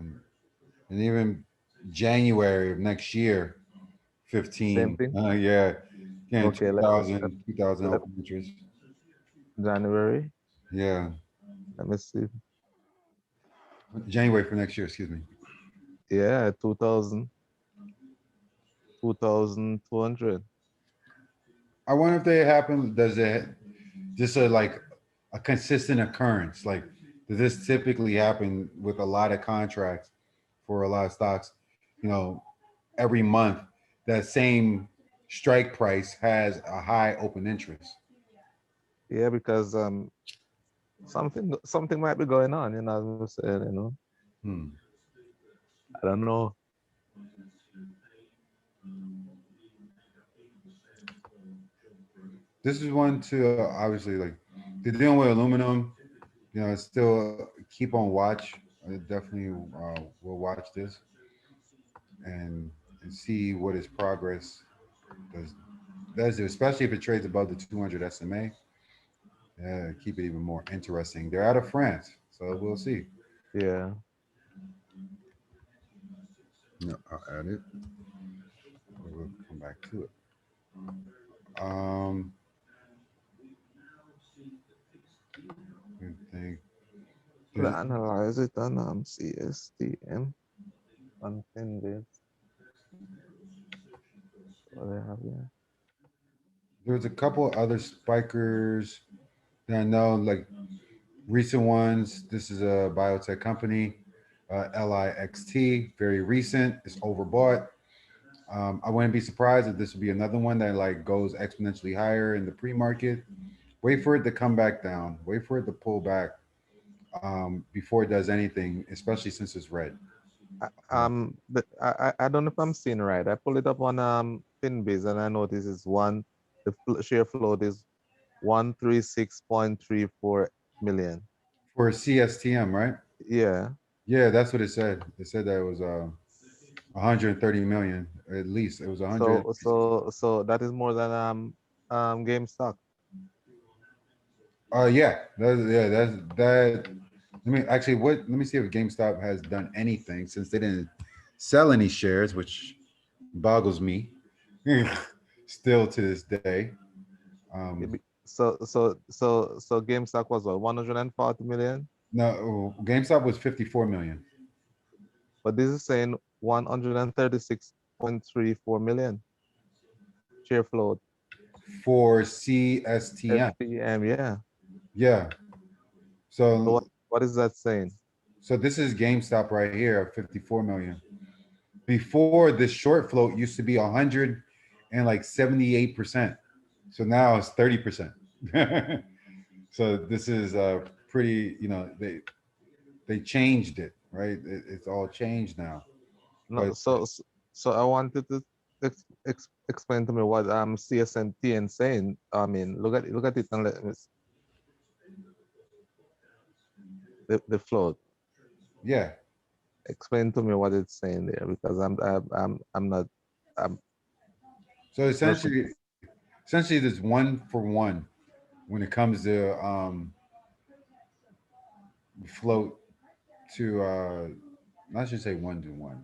And even January of next year, Same 15. thing. Yeah. Again, Okay, 2,000 let- open interest. January. Yeah. Let me see. January for next year, excuse me. Yeah, 2,200. I wonder if they happen, does it just like a consistent occurrence? Like, does this typically happen with a lot of contracts for a lot of stocks? You know, every month, that same strike price has a high open interest. Yeah, because something might be going on, as I said. Hmm. I don't know. This is one to obviously like they're dealing with aluminum. It's still keep on watch. I definitely will watch this and see what his progress does, especially if it trades above the 200 SMA. Yeah, keep it even more interesting. They're out of France, so we'll see. Yeah. No, I'll add it. We'll come back to it. Um, I think Could there's, I analyze it on CSTM on 10 days? What do I have here? there's a couple other spikers that I know, like recent ones. This is a biotech company, LIXT, very recent. It's overbought. I wouldn't be surprised if this would be another one that like goes exponentially higher in the pre-market. Wait for it to come back down. Wait for it to pull back before it does anything, especially since it's red. I don't know if I'm seeing right. I pull it up on Finbiz and I notice share float is 136.34 million. For CSTM, right? Yeah. Yeah, that's what it said. It said that it was 130 million at least. It was 100. So that is more than GameStop. That's that. Let me actually let me see if GameStop has done anything since they didn't sell any shares, which boggles me still to this day. So GameStop was what, 140 million? No, GameStop was 54 million But this is saying 136.34 million share float. for CSTM. STM, yeah. Yeah. So So what is that saying? so this is GameStop right here at 54 million. Before this short float used to be 178%. So now it's 30%. So this is pretty, they changed it, right? It's all changed now. No, But so I wanted to explain to me what CSNT saying. I mean, look at it and let me the float. yeah. Explain to me what it's saying there because I'm not I'm So not essentially there's one for one when it comes to float to I should say 1 to 1.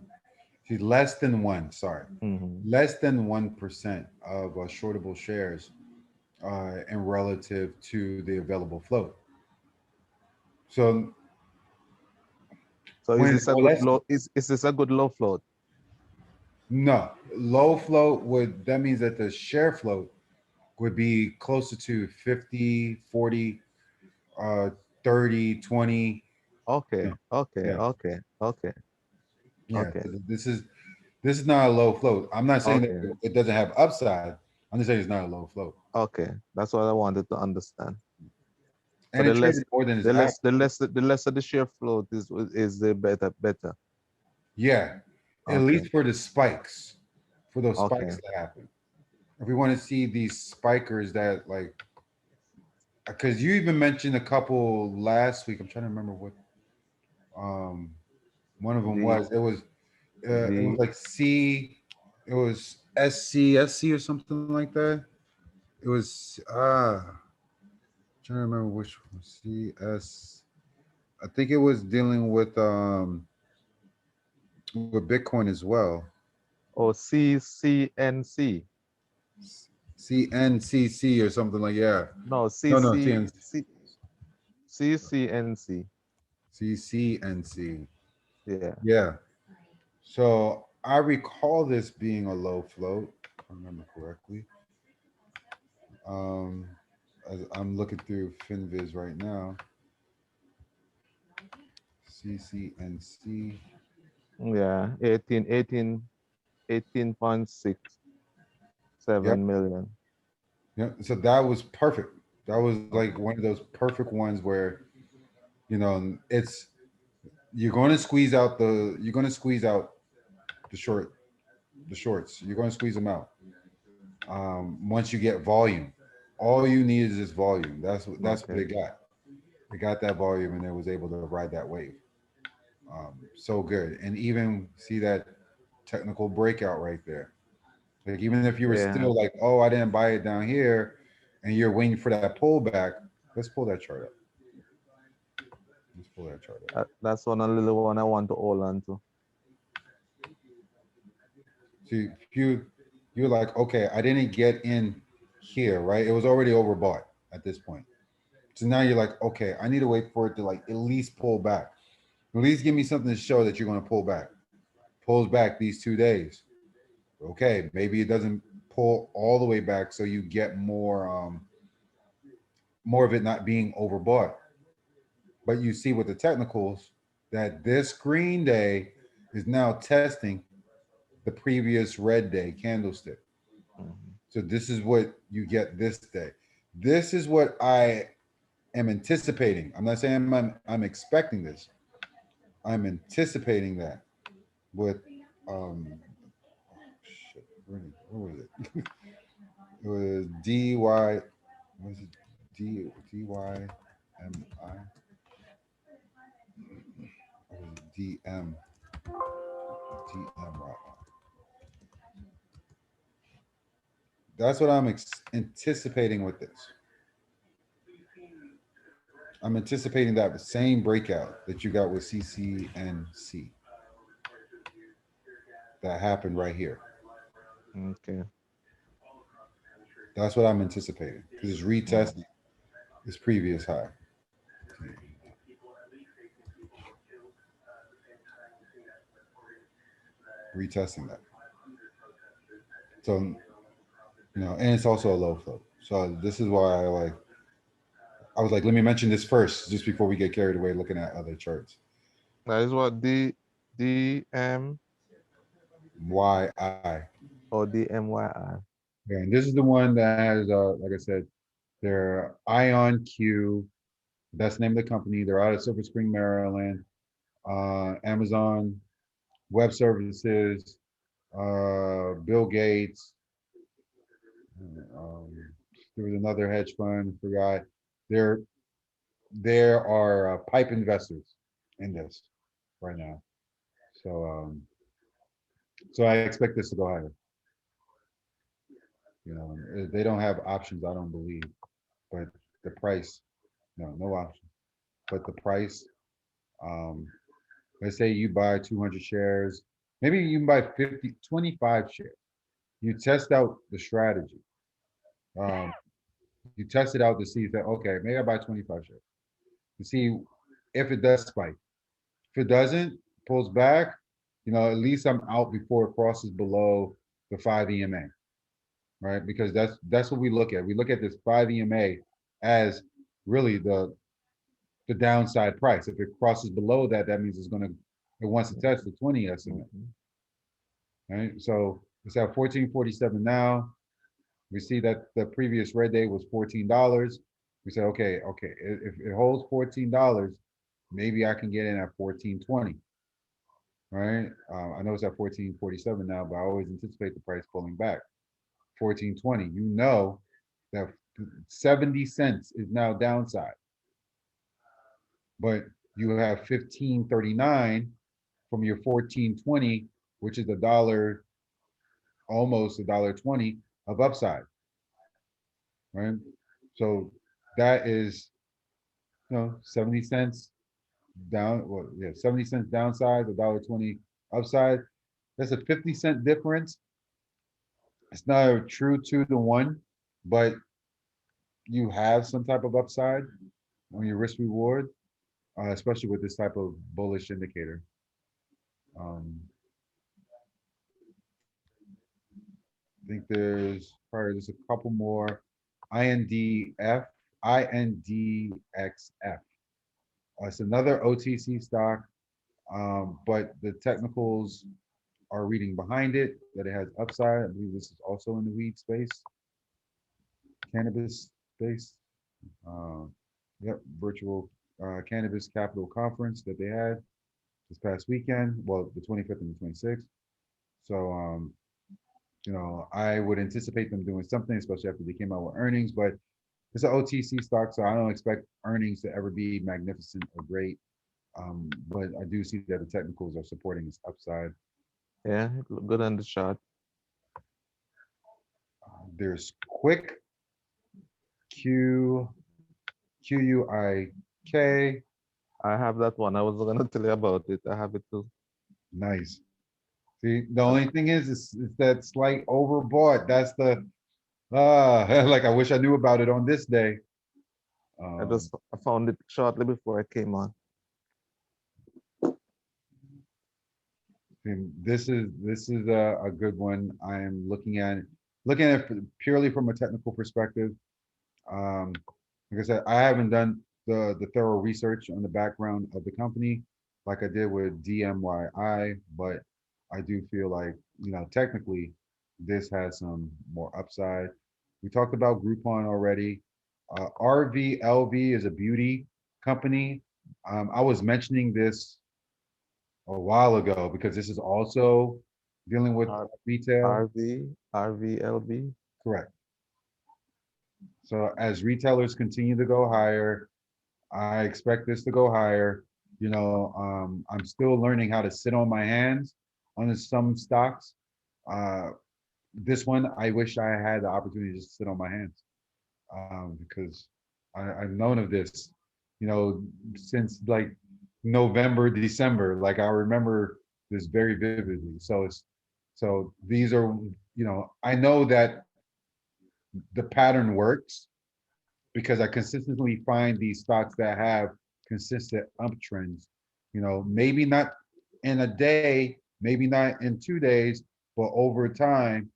See, less than one, sorry. Mhm. Less than 1% of shortable shares in relative to the available float. So So is when, this a well, good let's, low? Is this a good low float? no, low float would, that means that the share float would be closer to 50, 40, 30, 20. Okay, Yeah, okay, yeah, okay, okay, yeah. okay, This is not a low float. I'm not saying okay, that it doesn't have upside. I'm just saying it's not a low float. okay. That's what I wanted to understand. And But it traded more than its act. the lesser the share float is the better. Yeah, at Okay, least for the spikes, for those okay. spikes that happen. If we want to see these spikers that like, because you even mentioned a couple last week. I'm trying to remember what um one of them The was. It was the like C, it was SC or something like that. It was trying to remember which one. CS. I think it was dealing with Bitcoin as well. CCNC. CNCC or something like, yeah. No, No, CNC. CCNC. CCNC. Yeah. Yeah. So I recall this being a low float, if I remember correctly. Um, as I'm looking through FinViz right now. CCNC. Yeah. 18.67 Yep. million. Yeah. So that was perfect. That was like one of those perfect ones where, it's you're going to squeeze out the shorts. You're going to squeeze them out. Once you get volume, all you need is this volume. That's what Okay. it got. It got that volume and it was able to ride that wave. So good. And even see that technical breakout right there. Like even if you were Yeah. still like, oh, I didn't buy it down here, and you're waiting for that pullback, let's pull that chart up. Let's pull that chart up. That's one a little one I want to hold on to. See, you're like, okay, I didn't get in here, right? It was already overbought at this point. So now you're like, okay, I need to wait for it to like at least pull back. At least give me something to show that you're going to pull back. Pulls back these 2 days. Okay, maybe it doesn't pull all the way back, so you get more of it not being overbought. But you see with the technicals that this green day is now testing the previous red day candlestick. Mhm. So this is what you get this day. This is what I am anticipating. I'm not saying I'm expecting this. I'm anticipating that with shit, where was it? It was DY, was it DYMI? It was DMYI. That's what I'm anticipating with this. I'm anticipating that same breakout that you got with CCNC that happened right here. Okay. That's what I'm anticipating because it's retesting this previous high. Retesting that. So, and it's also a low float. So this is why I was like, let me mention this first, just before we get carried away looking at other charts. That is what DM YI. or DMYI. Yeah, and this is the one that has, like I said, their Ion Q. That's the name of the company. They're out of Silver Spring, Maryland. Amazon Web Services, Bill Gates. Um, there was another hedge fund. Forgot. There are pipe investors in this right now. So I expect this to go higher. They don't have options. I don't believe, but the price, no option. But the price, um, let's say you buy 200 shares, maybe you can buy 25 shares. You test out the strategy. You test it out to see that, okay, maybe I buy 25 shares to see if it does spike. If it doesn't, pulls back, you know, at least I'm out before it crosses below the 5 EMA, right? Because that's what we look at. We look at this 5 EMA as really the downside price. If it crosses below that, that means it wants to test the 20 estimate, right? So it's at 1447 now. We see that the previous red day was $14. We say, okay, if it holds $14, maybe I can get in at 1420, right? I know it's at 1447 now, but I always anticipate the price pulling back. 1420, you know that 70 cents is now downside, but you have 1539 from your 1420, which is almost $1.20 of upside, right? So that is, 70 cents down, well, yeah, 70 cents downside, $1.20 upside. That's a 50-cent difference. It's not a true 2-to-1, but you have some type of upside on your risk reward, especially with this type of bullish indicator. I think there's probably just a couple more. INDXF. It's another OTC stock, but the technicals are reading behind it that it has upside. I believe this is also in the weed space, cannabis space. Yep, virtual cannabis capital conference that they had this past weekend. Well, the 25th and the 26th. So, I would anticipate them doing something, especially after they came out with earnings, but it's an OTC stock, so I don't expect earnings to ever be magnificent or great. But I do see that the technicals are supporting its upside. Yeah, it look good on the chart. There's Quick, QUIK. I have that one. I was gonna tell you about it. I have it too. Nice. See, the only thing is that slight overbought. That's the like I wish I knew about it on this day. I found it shortly before I came on. And this is a good one. I am looking at it purely from a technical perspective. Like I said, I haven't done the thorough research on the background of the company like I did with DMYI, but I do feel like, technically this has some more upside. We talked about Groupon already. RVLV is a beauty company. I was mentioning this a while ago because this is also dealing with retail. RVLB. Correct. So as retailers continue to go higher, I expect this to go higher. I'm still learning how to sit on my hands on some stocks. This one, I wish I had the opportunity to just sit on my hands because I've known of this, since like November, December. Like I remember this very vividly. So these are, I know that the pattern works because I consistently find these stocks that have consistent uptrends. Maybe not in a day, maybe not in 2 days, but over time,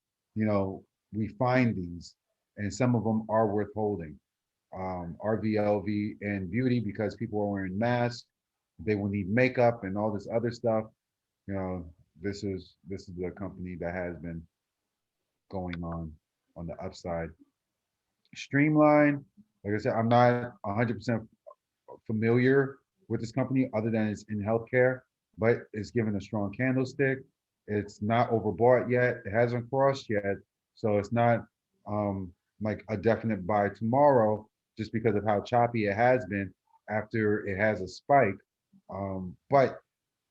we find these, and some of them are worth holding. RVLV and beauty, because people are wearing masks, they will need makeup and all this other stuff. This is the company that has been going on the upside. Streamline, like I said, I'm not 100% familiar with this company other than it's in healthcare, but it's given a strong candlestick. It's not overbought yet. It hasn't crossed yet. So it's not like a definite buy tomorrow just because of how choppy it has been after it has a spike. But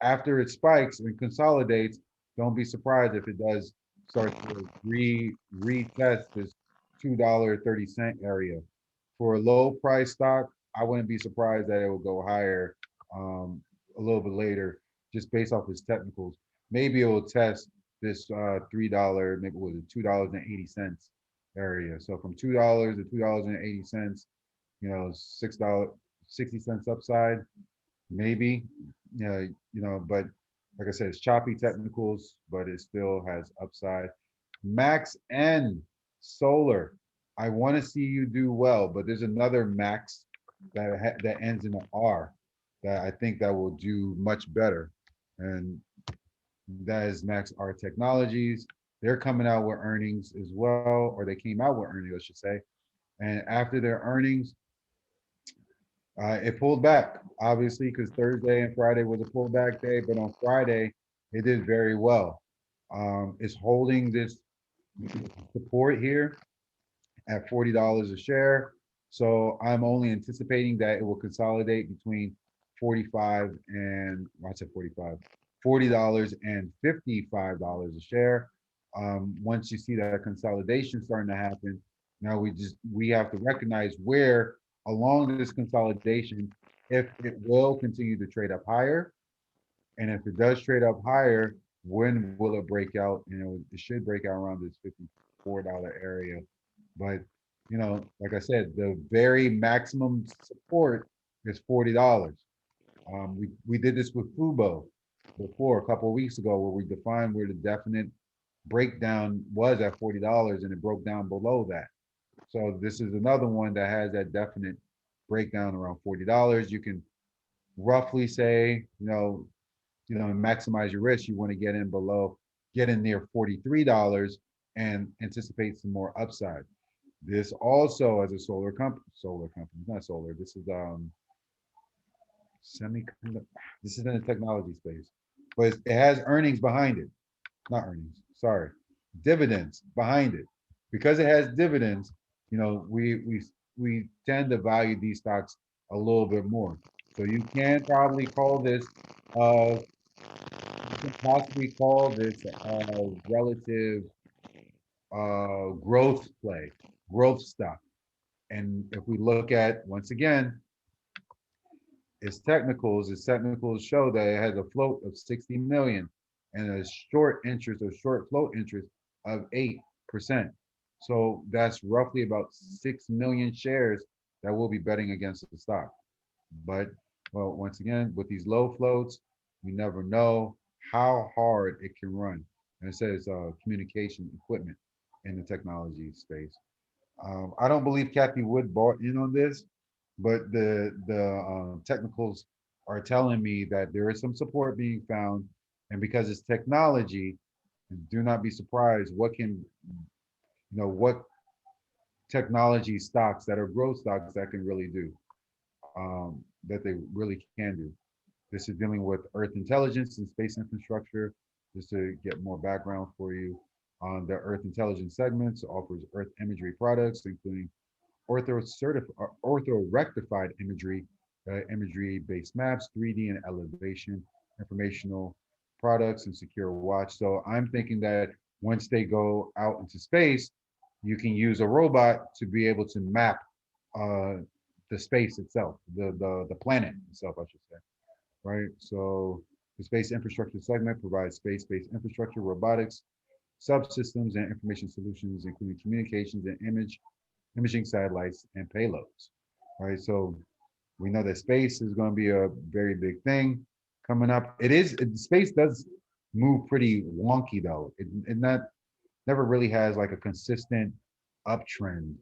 after it spikes and consolidates, don't be surprised if it does start to retest this $2.30 area. For a low price stock, I wouldn't be surprised that it will go higher a little bit later, just based off its technicals. Maybe it will test this $3, maybe was it $2.80 area. So from $2 to $2.80, $6, 60 cents upside. maybe, yeah, but like I said, it's choppy technicals, but it still has upside. Max and Solar, I want to see you do well, but there's another Max that ends in an R that I think that will do much better, and that is Max R Technologies. They're coming out with earnings as well, or they came out with earnings, I should say. And after their earnings, it pulled back, obviously, because Thursday and Friday was a pullback day, but on Friday, it did very well. It's holding this support here at $40 a share. So I'm only anticipating that it will consolidate between 45 and, well, I said 45, $40 and $55 a share. Once you see that consolidation starting to happen, now we have to recognize where along this consolidation, if it will continue to trade up higher, and if it does trade up higher, when will it break out? It should break out around this $54 area. But, like I said, the very maximum support is $40. We did this with FUBO before a couple of weeks ago, where we defined where the definite breakdown was at $40 and it broke down below that. So this is another one that has that definite breakdown around $40. You can roughly say, maximize your risk. You want to get in near $43 and anticipate some more upside. This also as a solar company, not solar. This is semiconductor. This is in the technology space, but it has earnings behind it. Not earnings, sorry, dividends behind it. Because it has dividends, we tend to value these stocks a little bit more. So you can probably call this you can possibly call this a relative growth play, growth stock. And if we look at, once again, its technicals show that it has a float of 60 million and a short float interest of 8%. So that's roughly about 6 million shares that will be betting against the stock. But, well, once again, with these low floats, we never know how hard it can run. And it says communication equipment in the technology space. I don't believe Kathy Wood bought in on this, but the technicals are telling me that there is some support being found, and because it's technology, do not be surprised what technology stocks that are growth stocks that can really do, that they really can do. This is dealing with Earth intelligence and space infrastructure. Just to get more background for you, on the Earth intelligence segments offers Earth imagery products, including ortho-rectified imagery, imagery-based maps, 3D and elevation, informational products, and secure watch. So I'm thinking that once they go out into space, you can use a robot to be able to map the space itself, the planet itself, I should say, right? So the space infrastructure segment provides space-based infrastructure, robotics, subsystems, and information solutions, including communications and imaging satellites and payloads, right? So we know that space is going to be a very big thing coming up. Space does move pretty wonky though. It never really has like a consistent uptrend,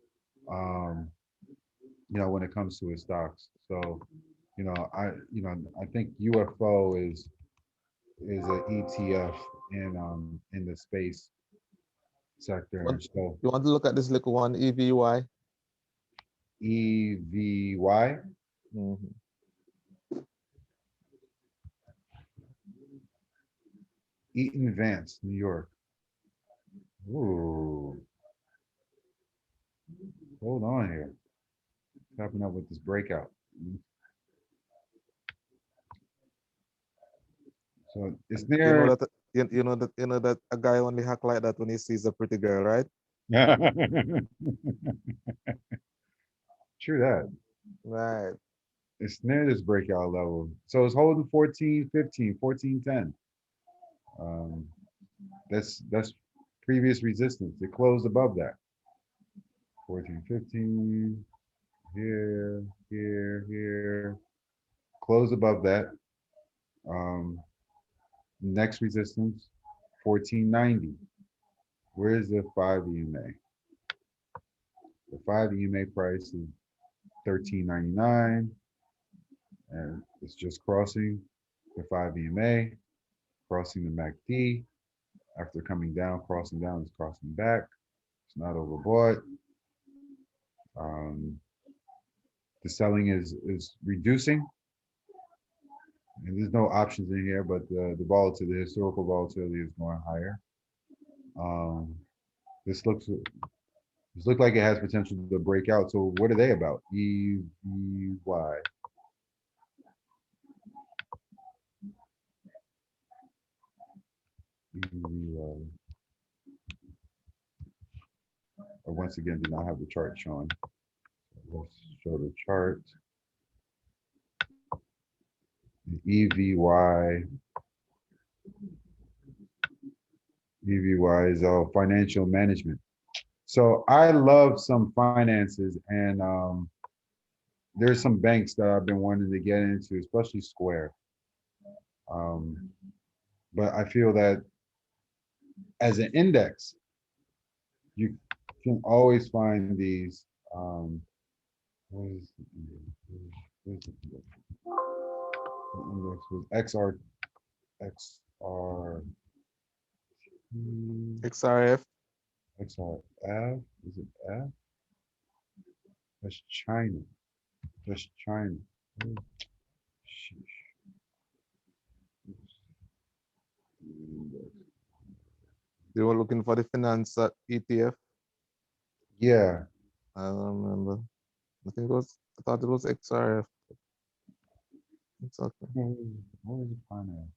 when it comes to its stocks. So, I think UFO is an ETF in the space sector. So You want to look at this little one, EVY? EVY. Mhm. Eaton Vance, New York. Ooh. Hold on here. What's happening up with this breakout? So it's You know near. that you know that a guy only hack like that when he sees a pretty girl, right? True that. Right. It's near this breakout level. So it's holding 14.15, 14.10. That's previous resistance. It closed above that. 14.15. Here, here, here. closed above that. Next resistance, 1490. Where's the 5 EMA? The 5 EMA price is 13.99, and it's just crossing the 5 EMA, crossing the MACD. After coming down, it's crossing back. It's not overbought. The selling is reducing, and there's no options in here, but the volatility, the historical volatility is going higher. This looks like it has potential to break out. So what are they about? EVY. Once again, do not have the chart showing. Let's show the chart. The EVY. EVY is financial management. So I love some finances, and there's some banks that I've been wanting to get into, especially Square. But I feel that as an index, you can always find these. What is the index? The index was XRF. XRF. Is it F? That's China. That's China. Oh, sheesh. You were looking for the finance ETF. Yeah. I don't remember. I thought it was XRF. It's okay. What is it? Finance.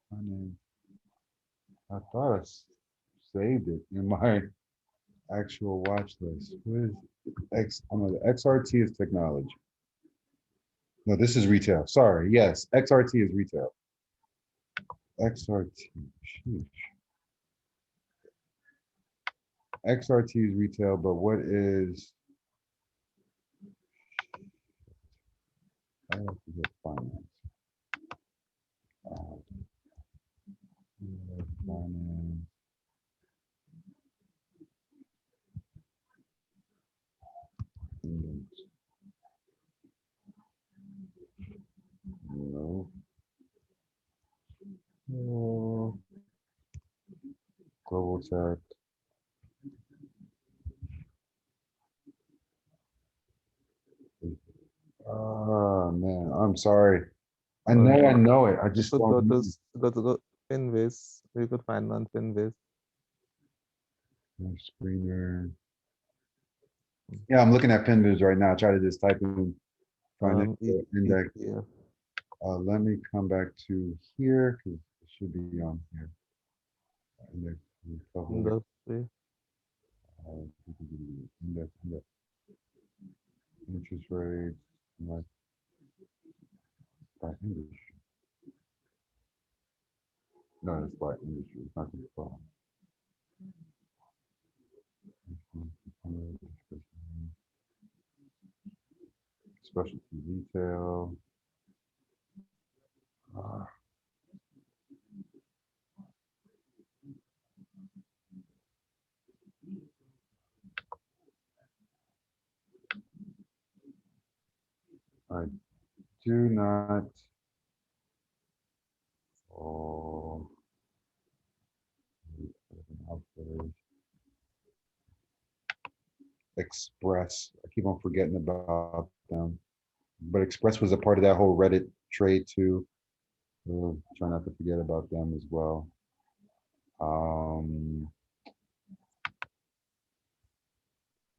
Finance. I thought I saved it in my actual watch list. What is the XRT is technology. No, this is retail. Sorry. Yes, XRT is retail. XRT. Sheesh. XRT is retail, but what is? I have to get finance. Finance. No. No. Global tech. Oh man, I'm sorry. I know it. I just Could go don't. to Finviz. You could find on Finviz. Screener. Yeah, I'm looking at Finviz right now. Try to just type in financial index. ETF. Let me come back to here because it should be on here. Index recovery. Industry. Index. Interest rates. Like by industry. No, it's by industry. It's not the problem. Specialty retail. I do not. Oh. Express. I keep on forgetting about them. But Express was a part of that whole Reddit trade too. Try not to forget about them as well.